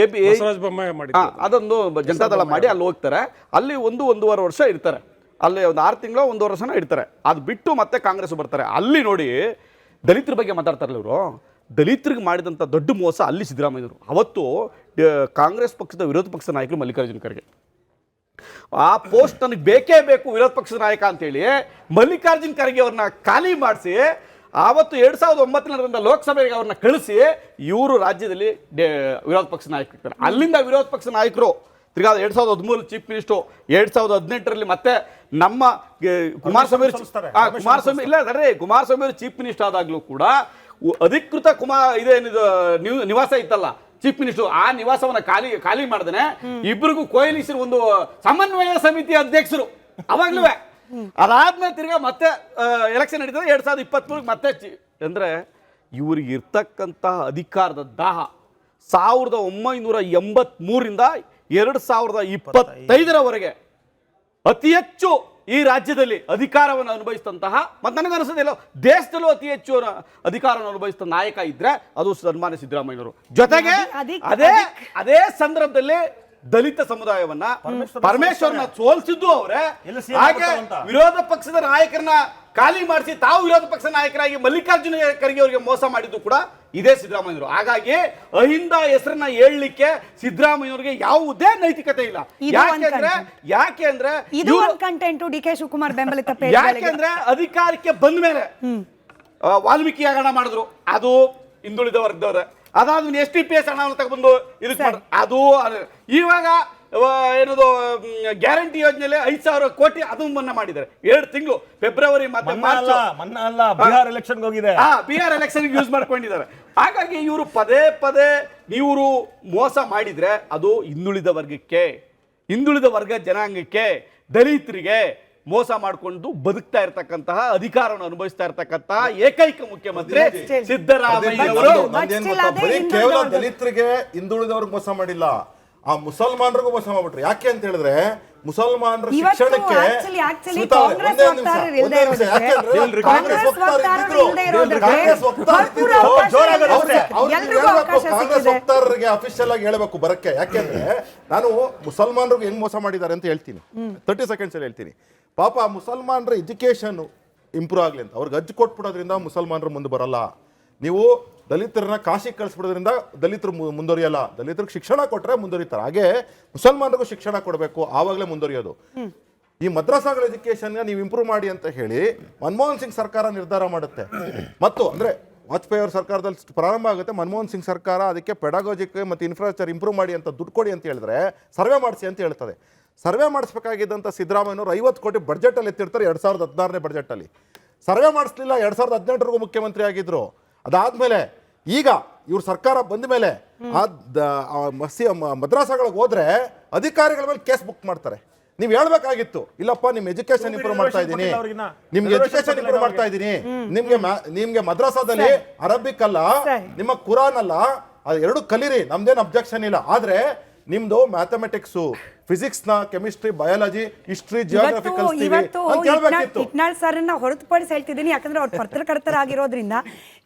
ಅದೊಂದು ಜನತಾದಳ ಮಾಡಿ ಅಲ್ಲಿ ಹೋಗ್ತಾರೆ. ಅಲ್ಲಿ 1-1.5 ವರ್ಷ ಇರ್ತಾರೆ. ಅಲ್ಲಿ ಒಂದು 6 ತಿಂಗಳು 1 ವರ್ಷನ ಇರ್ತಾರೆ. ಅದು ಬಿಟ್ಟು ಮತ್ತೆ ಕಾಂಗ್ರೆಸ್ ಬರ್ತಾರೆ. ಅಲ್ಲಿ ನೋಡಿ, ದಲಿತರ ಬಗ್ಗೆ ಮಾತಾಡ್ತಾರಲ್ಲ ಇವರು, ದಲಿತರಿಗೆ ಮಾಡಿದಂಥ ದೊಡ್ಡ ಮೋಸ ಅಲ್ಲಿ ಸಿದ್ದರಾಮಯ್ಯವರು. ಅವತ್ತು ಕಾಂಗ್ರೆಸ್ ಪಕ್ಷದ ವಿರೋಧ ಪಕ್ಷದ ನಾಯಕರು ಮಲ್ಲಿಕಾರ್ಜುನ್ ಖರ್ಗೆ, ಆ ಪೋಸ್ಟ್ ನನಗೆ ಬೇಕೇ ಬೇಕು ವಿರೋಧ ಪಕ್ಷದ ನಾಯಕ ಅಂತೇಳಿ ಮಲ್ಲಿಕಾರ್ಜುನ್ ಖರ್ಗೆ ಅವ್ರನ್ನ ಖಾಲಿ ಮಾಡಿಸಿ, ಆವತ್ತು 2009ರಿಂದ ಲೋಕಸಭೆಗೆ ಅವ್ರನ್ನ ಕಳಿಸಿ ಇವರು ರಾಜ್ಯದಲ್ಲಿ ವಿರೋಧ ಪಕ್ಷ ನಾಯಕರು. ಅಲ್ಲಿಂದ ವಿರೋಧ ಪಕ್ಷ ನಾಯಕರು ತಿರ್ಗಾ 2013 ಚೀಫ್ ಮಿನಿಸ್ಟ್ರು, 2018ರಲ್ಲಿ ಮತ್ತೆ ನಮ್ಮ ಕುಮಾರಸ್ವಾಮಿ ಅವರು ಚೀಫ್ ಮಿನಿಸ್ಟರ್ ಆದಾಗಲೂ ಕೂಡ ಅಧಿಕೃತ ಇದೇನಿದು ನಿವಾಸ ಇತ್ತಲ್ಲ ಚೀಫ್ ಮಿನಿಸ್ಟರ್, ಆ ನಿವಾಸವನ್ನ ಖಾಲಿ ಮಾಡ್ದೇನೆ ಇಬ್ಬರಿಗೂ ಕೊಯ್ಲಿಸಿರು ಒಂದು ಸಮನ್ವಯ ಸಮಿತಿ ಅಧ್ಯಕ್ಷರು ಅವಾಗ್ಲೂ. ಅದಾದ್ಮೇಲೆ ತಿರ್ಗಾ ಮತ್ತೆ ಎಲೆಕ್ಷನ್ ನಡೀತದೆ 2023 ಮತ್ತೆ ಅಂದ್ರೆ ಇವ್ರಿಗೆ ಇರ್ತಕ್ಕಂಥ ಅಧಿಕಾರದ ದಾಹ 1983ರಿಂದ 2025ರವರೆಗೆ ಅತಿ ಹೆಚ್ಚು ಈ ರಾಜ್ಯದಲ್ಲಿ ಅಧಿಕಾರವನ್ನು ಅನುಭವಿಸಿದಂತಹ, ಮತ್ತು ನನಗನ್ನಿಸೋದಿಲ್ಲ ದೇಶದಲ್ಲೂ ಅತಿ ಹೆಚ್ಚು ಅಧಿಕಾರವನ್ನು ಅನುಭವಿಸಿದ ನಾಯಕ ಇದ್ರೆ ಅದು ಸನ್ಮಾನ್ಯ ಸಿದ್ದರಾಮಯ್ಯನವರು. ಜೊತೆಗೆ ಅದೇ ಸಂದರ್ಭದಲ್ಲಿ ದಲಿತ ಸಮುದಾಯವನ್ನ ಪರಮೇಶ್ವರ್ನ ಸೋಲಿಸಿದ್ದು ಅವರೇ. ಎಲ್ಲಿ CM ಹಾಗೆ ಅಂತ? ವಿರೋಧ ಪಕ್ಷದ ನಾಯಕರನ್ನ ಖಾಲಿ ಮಾಡಿಸಿ ತಾವು ವಿರೋಧ ಪಕ್ಷದ ನಾಯಕರಾಗಿ ಮಲ್ಲಿಕಾರ್ಜುನ ಖರ್ಗೆ ಅವರಿಗೆ ಮೋಸ ಮಾಡಿದ್ದು ಕೂಡ ಇದೇ ಸಿದ್ದರಾಮಯ್ಯವರು. ಹಾಗಾಗಿ ಅಹಿಂದ ಹೆಸರನ್ನ ಹೇಳಲಿಕ್ಕೆ ಸಿದ್ದರಾಮಯ್ಯವ್ರಿಗೆ ಯಾವುದೇ ನೈತಿಕತೆ ಇಲ್ಲ. ಯಾಕೆಂದ್ರೆ ಇದು ಒಂದು ಕಂಟೆಂಟ್ ಡಿ ಕೆ ಶಿವಕುಮಾರ್ ಬೆಂಬಲಿತ ಯಾಕೆಂದ್ರೆ ಅಧಿಕಾರಕ್ಕೆ ಬಂದ ಮೇಲೆ ವಾಲ್ಮೀಕಿ ಹಗರಣ ಮಾಡಿದ್ರು, ಅದು ಹಿಂದುಳಿದ ವರ್ಗದವ್ರೆ. ಅದಾದ್ಮೇಲೆ STPS ಹಣವನ್ನು ತಗೊಂಡು ಇದಕ್ಕೆ ಮಾಡಿದ್ರು, ಅದು ಇವಾಗ ಏನದು ಗ್ಯಾರಂಟಿ ಯೋಜನೆಯಲ್ಲಿ 5,000 ಕೋಟಿ ಅದು ಮನ್ನಾ ಮಾಡಿದ್ದಾರೆ. 2 ತಿಂಗಳು ಫೆಬ್ರವರಿ ಮತ್ತೆ ಮಾರ್ಚ್ ಮನ್ನಾ ಅಲ್ಲ, ಬಿಹಾರ್ ಎಲೆಕ್ಷನ್ ಹೋಗಿದೆ. ಬಿಹಾರ್ ಎಲೆಕ್ಷನ್ ಯೂಸ್ ಮಾಡ್ಕೊಂಡಿದ್ದಾರೆ. ಹಾಗಾಗಿ ಇವರು ಪದೇ ಪದೇ ಇವರು ಮೋಸ ಮಾಡಿದ್ರೆ ಅದು ಹಿಂದುಳಿದ ವರ್ಗಕ್ಕೆ, ಹಿಂದುಳಿದ ವರ್ಗ ಜನಾಂಗಕ್ಕೆ, ದಲಿತರಿಗೆ ಮೋಸ ಮಾಡಿಕೊಂಡು ಬದುಕ್ತಾ ಇರ್ತಕ್ಕಂತಹ ಅಧಿಕಾರವನ್ನು ಅನುಭವಿಸ್ತಾ ಇರ್ತಕ್ಕಂತಹ ಏಕೈಕ ಮುಖ್ಯಮಂತ್ರಿ ಸಿದ್ದರಾಮಯ್ಯ ಅವರು. ಕೇವಲ ದಲಿತರಿಗೆ ಹಿಂದುಳಿದವ್ರಿಗೆ ಮೋಸ ಮಾಡಿಲ್ಲ, ಆ ಮುಸಲ್ಮಾನರಿಗೂ ಮೋಸ ಮಾಡ್ಬಿಟ್ರು. ಯಾಕೆ ಅಂತ ಹೇಳಿದ್ರೆ ಮುಸಲ್ಮಾನರ ಶಿಕ್ಷಣಕ್ಕೆ ಕಾಂಗ್ರೆಸ್ ವಕ್ತಾರರಿಗೆ ಅಫಿಷಿಯಲ್ ಆಗಿ ಹೇಳ್ಬೇಕು ಬರಕ್ಕೆ. ಯಾಕೆಂದ್ರೆ ನಾನು ಮುಸಲ್ಮಾನರಿಗೆ ಹೆಂಗ್ ಮೋಸ ಮಾಡಿದ್ದಾರೆ ಅಂತ ಹೇಳ್ತೀನಿ, 30 ಸೆಕೆಂಡ್ಸ್ ಅಲ್ಲಿ ಹೇಳ್ತೀನಿ. ಪಾಪ ಮುಸಲ್ಮಾನರ ಎಜುಕೇಶನ್ ಇಂಪ್ರೂವ್ ಆಗ್ಲಿ ಅಂತ ಅವ್ರಿಗೆ ಅಜ್ಜು ಕೊಟ್ಬಿಡೋದ್ರಿಂದ ಮುಸಲ್ಮಾನರು ಮುಂದೆ ಬರಲ್ಲ. ನೀವು ದಲಿತರನ್ನ ಕಾಶಿಗೆ ಕಳಿಸ್ಬಿಡೋದ್ರಿಂದ ದಲಿತರು ಮುಂದುವರಿಯಲ್ಲ. ದಲಿತರಿಗೆ ಶಿಕ್ಷಣ ಕೊಟ್ಟರೆ ಮುಂದುವರಿತಾರೆ. ಹಾಗೆ ಮುಸಲ್ಮಾನರಿಗೂ ಶಿಕ್ಷಣ ಕೊಡಬೇಕು, ಆವಾಗಲೇ ಮುಂದುವರಿಯೋದು. ಈ ಮದ್ರಸಾಗಳ ಎಜುಕೇಶನ್ ನೀವು ಇಂಪ್ರೂವ್ ಮಾಡಿ ಅಂತ ಹೇಳಿ ಮನಮೋಹನ್ ಸಿಂಗ್ ಸರ್ಕಾರ ನಿರ್ಧಾರ ಮಾಡುತ್ತೆ. ಮತ್ತು ಅಂದ್ರೆ ವಾಜಪೇಯಿ ಅವ್ರ ಸರ್ಕಾರದಲ್ಲಿ ಪ್ರಾರಂಭ ಆಗುತ್ತೆ, ಮನಮೋಹನ್ ಸಿಂಗ್ ಸರ್ಕಾರ ಅದಕ್ಕೆ ಪೆಡಾಗೋಜಿಕ್ ಮತ್ತು ಇನ್ಫ್ರಾಸ್ಟ್ರಕ್ಚರ್ ಇಂಪ್ರೂವ್ ಮಾಡಿ ಅಂತ ದುಡ್ಡು ಕೊಡಿ ಅಂತ ಹೇಳಿದ್ರೆ ಸರ್ವೆ ಮಾಡಿಸಿ ಅಂತ ಹೇಳ್ತದೆ. ಸರ್ವೆ ಮಾಡಿಸ್ಬೇಕಾಗಿದ್ದಂಥ ಸಿದ್ದರಾಮಯ್ಯನವರು 50 ಕೋಟಿ ಬಡ್ಜೆಟಲ್ಲಿ ಎತ್ತಿರ್ತಾರೆ 2016ನೇ ಬಡ್ಜೆಟಲ್ಲಿ. ಸರ್ವೆ ಮಾಡಿಸ್ಲಿಲ್ಲ, 2018 ಮುಖ್ಯಮಂತ್ರಿ ಆಗಿದ್ರು. ಅದಾದ್ಮೇಲೆ ಈಗ ಇವ್ರ ಸರ್ಕಾರ ಬಂದ ಮೇಲೆ ಮದ್ರಾಸಗಳಿಗೆ ಹೋದ್ರೆ ಅಧಿಕಾರಿಗಳ ಮೇಲೆ ಕೇಸ್ ಬುಕ್ ಮಾಡ್ತಾರೆ. ನೀವು ಹೇಳ್ಬೇಕಾಗಿತ್ತು, ಇಲ್ಲಪ್ಪ ನಿಮ್ ಎಜುಕೇಶನ್ ಇಂಪ್ರೂವ್ ಮಾಡ್ತಾ ಇದ್ದೀನಿ, ನಿಮ್ಗೆ ಎಜುಕೇಶನ್ ಇಂಪ್ರೂವ್ ಮಾಡ್ತಾ ಇದ್ದೀನಿ, ನಿಮ್ಗೆ ಮದ್ರಾಸಾದಲ್ಲಿ ಅರಬಿಕ್ ಅಲ್ಲ, ನಿಮ್ಮ ಕುರಾನ್ ಅಲ್ಲ, ಅದು 2 ಕಲೀರಿ, ನಮ್ದೇನು ಅಬ್ಜೆಕ್ಷನ್ ಇಲ್ಲ. ಆದ್ರೆ ನಿಮ್ದು ಮ್ಯಾಥಮೆಟಿಕ್ಸ್, ಫಿಸಿಕ್ಸ್ ನ, chemistry, biology, history, geography Itnal ಸರ್ನ ಹೊರತುಪಡಿಸಿ ಹೇಳ್ತಿದ್ದೀನಿ, ಯಾಕಂದ್ರೆ ಅವ್ರು ಪತ್ರಕರ್ತರಾಗಿರೋದ್ರಿಂದ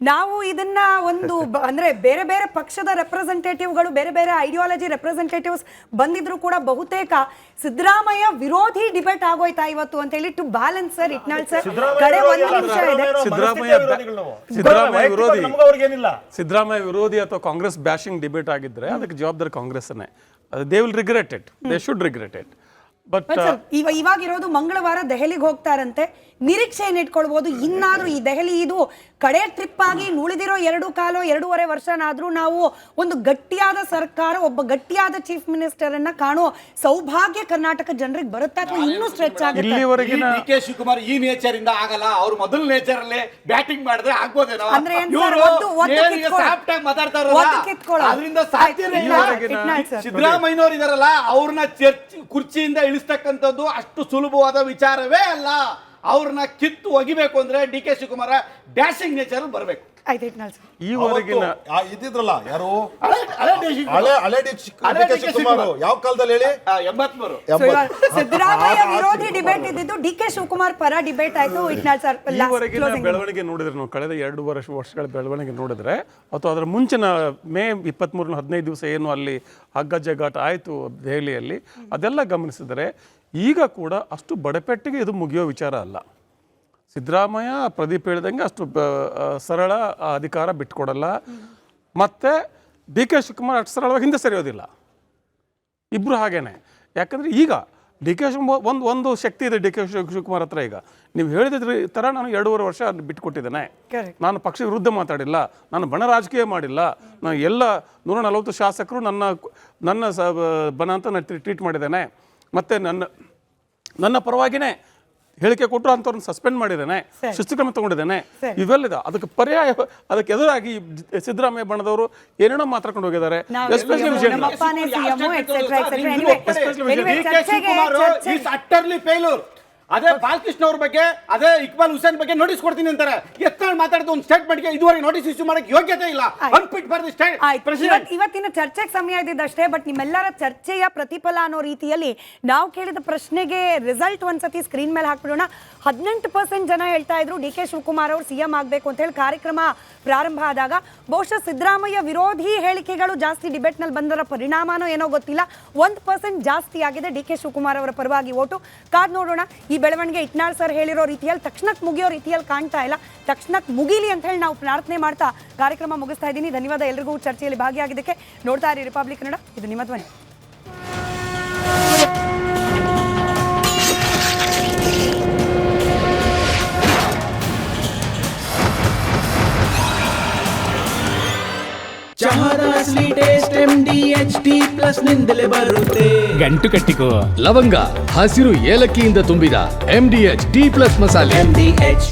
ನಾವು ಇದನ್ನ ಒಂದು ಅಂದ್ರೆ ಬೇರೆ ಬೇರೆ ಪಕ್ಷದ ರೆಪ್ರೆಸೆಂಟೇಟಿವ್ಗಳು, ಬೇರೆ ಬೇರೆ ಐಡಿಯಾಲಜಿ ರೆಪ್ರೆಸೆಂಟೇಟಿವ್ಸ್ ಬಂದಿದ್ರು ಕೂಡ ಬಹುತೇಕ ಸಿದ್ದರಾಮಯ್ಯ ವಿರೋಧಿ ಡಿಬೇಟ್ ಆಗೋಯ್ತಾ ಇವತ್ತು ಅಂತ ಹೇಳಿ to balance sir. Itnal sir ಕಡೆ 1 ನಿಮಿಷ ಇದೆ. ಸಿದ್ದರಾಮಯ್ಯ ವಿರೋಧಿ ಅಥವಾ ಕಾಂಗ್ರೆಸ್ ಬ್ಯಾಶಿಂಗ್ ಡಿಬೇಟ್ ಆಗಿದ್ರೆ ಅದಕ್ಕೆ ಜವಾಬ್ದಾರಿ ಕಾಂಗ್ರೆಸ್ನೇ. They will regret it, they should regret it. But ಇವಾಗಿರೋದು ಮಂಗಳವಾರ ದೆಹಲಿಗೆ ಹೋಗ್ತಾರಂತೆ. ನಿರೀಕ್ಷೆ ಏನ್ ಇಟ್ಕೊಳ್ಬಹುದು? ಇನ್ನಾದ್ರೂ ಈ ದೆಹಲಿ ಇದು ಕಡೆ ಟ್ರಿಪ್ ಆಗಿ ಉಳಿದಿರೋ 2.5-2.5 ವರ್ಷನಾದ್ರೂ ನಾವು ಒಂದು ಗಟ್ಟಿಯಾದ ಸರ್ಕಾರ, ಒಬ್ಬ ಗಟ್ಟಿಯಾದ ಚೀಫ್ ಮಿನಿಸ್ಟರ್ ಅನ್ನ ಕಾಣೋ ಸೌಭಾಗ್ಯ ಕರ್ನಾಟಕ ಜನರಿಗೆ ಬರುತ್ತಾ ಅಥವಾ ಇನ್ನೂ ಸ್ಟ್ರೆಚ್ ಆಗುತ್ತೆ? ಡಿ ಕೆ ಶಿವಕುಮಾರ್ ಈ ನೇಚರ್ ಇಂದ ಆಗಲ್ಲ. ಅವ್ರು ಮೊದಲ ನೇಚರ್ ಅಲ್ಲೇ ಬ್ಯಾಟಿಂಗ್ ಮಾಡಿದ್ರೆ ಆಗ್ಬೋದೇನೋ. ಅಂದ್ರೆ ಅದರಿಂದ ಸಾಧ್ಯನೇ ಇಲ್ಲ. ಸಿದ್ದರಾಮಯ್ಯನವ್ರು ಇದಾರಲ್ಲ, ಅವ್ರನ್ನ ಕುರ್ಚಿಯಿಂದ ಇಳಿಸ್ತಕ್ಕಂಥದ್ದು ಅಷ್ಟು ಸುಲಭವಾದ ವಿಚಾರವೇ ಅಲ್ಲ. ಅವ್ರನ್ನ ಕಿತ್ತು ಒಗಿಬೇಕು ಅಂದ್ರೆ D K Shivakumar dashing nature ಬರಬೇಕು. ಈವರೆಗಿನ ಇದ್ದಿದ್ರಲ್ಲ ಯಾರು ಯಾವ ಕಾಲದಲ್ಲಿ ಹೇಳಿ 83 ಸಿದ್ದರಾಮಯ್ಯ ವಿರೋಧಿ ಡಿಬೇಟ್ ಇದ್ದಿದ್ದು, ಡಿ ಕೆ ಶಿವಕುಮಾರ್ ಪರ ಡಿಬೇಟ್ ಆಯ್ತು. ಈವರೆಗಿನ ಬೆಳವಣಿಗೆ ನೋಡಿದ್ರೆ ನಾವು ಕಳೆದ 2 ವರ್ಷಗಳ ಬೆಳವಣಿಗೆ ನೋಡಿದ್ರೆ, ಅಥವಾ ಅದರ ಮುಂಚಿನ ಮೇ 23 15 ದಿವಸ ಏನು ಅಲ್ಲಿ ಹಗ್ಗ ಜಗ್ಗಾಟ ಆಯಿತು ದೆಹಲಿಯಲ್ಲಿ, ಅದೆಲ್ಲ ಗಮನಿಸಿದರೆ ಈಗ ಕೂಡ ಅಷ್ಟು ಬಡಪೆಟ್ಟಿಗೆ ಇದು ಮುಗಿಯೋ ವಿಚಾರ ಅಲ್ಲ. ಸಿದ್ದರಾಮಯ್ಯ ಪ್ರದೀಪ್ ಹೇಳಿದಂಗೆ ಅಷ್ಟು ಸರಳ ಅಧಿಕಾರ ಬಿಟ್ಕೊಡಲ್ಲ. ಮತ್ತು ಡಿ ಕೆ ಶಿವಕುಮಾರ್ ಅಷ್ಟು ಸರಳವಾಗಿ ಹಿಂದೆ ಸರಿಯೋದಿಲ್ಲ. ಇಬ್ಬರು ಹಾಗೇನೆ. ಯಾಕಂದರೆ ಈಗ ಡಿ ಕೆ ಶಿವಕುಮಾರ್ ಒಂದು ಶಕ್ತಿ ಇದೆ ಡಿ ಕೆ ಶಿವಕುಮಾರ್ ಹತ್ರ. ಈಗ ನೀವು ಹೇಳಿದ್ರಿ ಥರ ನಾನು 2.5 ವರ್ಷ ಬಿಟ್ಟುಕೊಟ್ಟಿದ್ದೇನೆ, ನಾನು ಪಕ್ಷ ವಿರುದ್ಧ ಮಾತಾಡಿಲ್ಲ, ನಾನು ಬಣ ರಾಜಕೀಯ ಮಾಡಿಲ್ಲ, ನಾನು ಎಲ್ಲ 140 ಶಾಸಕರು ನನ್ನ ಬಣ ಅಂತ ನಾನು ಟ್ರೀಟ್ ಮಾಡಿದ್ದೇನೆ, ಮತ್ತು ನನ್ನ ಪರವಾಗಿನೇ ಹೇಳಿಕೆ ಕೊಟ್ಟರು ಅಂಥವ್ರನ್ನ ಸಸ್ಪೆಂಡ್ ಮಾಡಿದ್ದೇನೆ, ಶಿಸ್ತು ಕ್ರಮ ತಗೊಂಡಿದ್ದೇನೆ. ಇವೆಲ್ಲ ಅದಕ್ಕೆ ಪರ್ಯಾಯ, ಅದಕ್ಕೆ ಎದುರಾಗಿ ಸಿದ್ದರಾಮಯ್ಯ ಬಣದವರು ಏನೇನೋ ಮಾತಾಡ್ಕೊಂಡು ಹೋಗಿದ್ದಾರೆ. ಅದೇ ಬಾಲಕೃಷ್ಣ ಅವ್ರ ಬಗ್ಗೆ, ಅದೇ ಇಕ್ಬಾಲ್ ಹುಸೇನ್ ಬಗ್ಗೆ ನೋಟಿಸ್ ಕೊಡ್ತೀನಿ ಅಂತಾರೆ. ಎತ್ಕೊಂಡು ಮಾತಾಡಿದ ಒಂದು ಸ್ಟೇಟ್ಮೆಂಟ್ಗೆ ಇದುವರೆಗೆ ನೋಟಿಸ್ ಇಶ್ಯೂ ಮಾಡಕ್ಕೆ ಯೋಗ್ಯತೆ ಇಲ್ಲ. Unfit for the president. ಇವತ್ತಿನ ಚರ್ಚೆಗೆ ಸಮಯ ಇದ್ದಿದ್ದಷ್ಟೇ. ಬಟ್ ನಿಮ್ಮೆಲ್ಲರ ಚರ್ಚೆಯ ಪ್ರತಿಫಲ ಅನ್ನೋ ರೀತಿಯಲ್ಲಿ ನಾವು ಕೇಳಿದ ಪ್ರಶ್ನೆಗೆ ರಿಸಲ್ಟ್ ಒಂದ್ಸತಿ ಸ್ಕ್ರೀನ್ ಮೇಲೆ ಹಾಕ್ಬಿಡೋಣ. 18% ಜನ ಹೇಳ್ತಾ ಇದ್ರು ಡಿ ಕೆ ಶಿವಕುಮಾರ್ ಅವರು ಸಿಎಂ ಆಗಬೇಕು ಅಂತ ಹೇಳಿ. ಕಾರ್ಯಕ್ರಮ ಪ್ರಾರಂಭ ಆದಾಗ ಬಹುಶಃ ಸಿದ್ದರಾಮಯ್ಯ ವಿರೋಧಿ ಹೇಳಿಕೆಗಳು ಜಾಸ್ತಿ ಡಿಬೇಟ್ನಲ್ಲಿ ಬಂದರ ಪರಿಣಾಮನೋ ಏನೋ ಗೊತ್ತಿಲ್ಲ, 1% ಜಾಸ್ತಿ ಆಗಿದೆ ಡಿ ಕೆ ಶಿವಕುಮಾರ್ ಅವರ ಪರವಾಗಿ ಓಟು. ಕಾದ್ ನೋಡೋಣ. ಈ ಬೆಳವಣಿಗೆ ಇಟ್ನಾಳ್ ಸರ್ ಹೇಳಿರೋ ರೀತಿಯಲ್ಲಿ ತಕ್ಷಣಕ್ಕೆ ಮುಗಿಯೋ ರೀತಿಯಲ್ಲಿ ಕಾಣ್ತಾ ಇಲ್ಲ. ತಕ್ಷಣಕ್ಕೆ ಮುಗಿಲಿ ಅಂತ ಹೇಳಿ ನಾವು ಪ್ರಾರ್ಥನೆ ಮಾಡ್ತಾ ಕಾರ್ಯಕ್ರಮ ಮುಗಿಸ್ತಾ ಇದ್ದೀನಿ. ಧನ್ಯವಾದ ಎಲ್ರಿಗೂ ಚರ್ಚೆಯಲ್ಲಿ ಭಾಗಿಯಾಗಿದ್ದಕ್ಕೆ. ನೋಡ್ತಾ ಇರಿ ರಿಪಬ್ಲಿಕ್ ಕನ್ನಡ, ಇದು ನಿಮ್ಮ ಧ್ವನಿ. ಚಹಾದ ಸ್ವೀಟ್ ಟೇಸ್ಟ್ MDHT+ ನಿಂದಲೇ ಬರುತ್ತೆ. ಗಂಟು ಕಟ್ಟಿಕೋ. ಲವಂಗ, ಹಸಿರು ಏಲಕ್ಕಿಯಿಂದ ತುಂಬಿದ MDHT+ ಮಸಾಲೆ.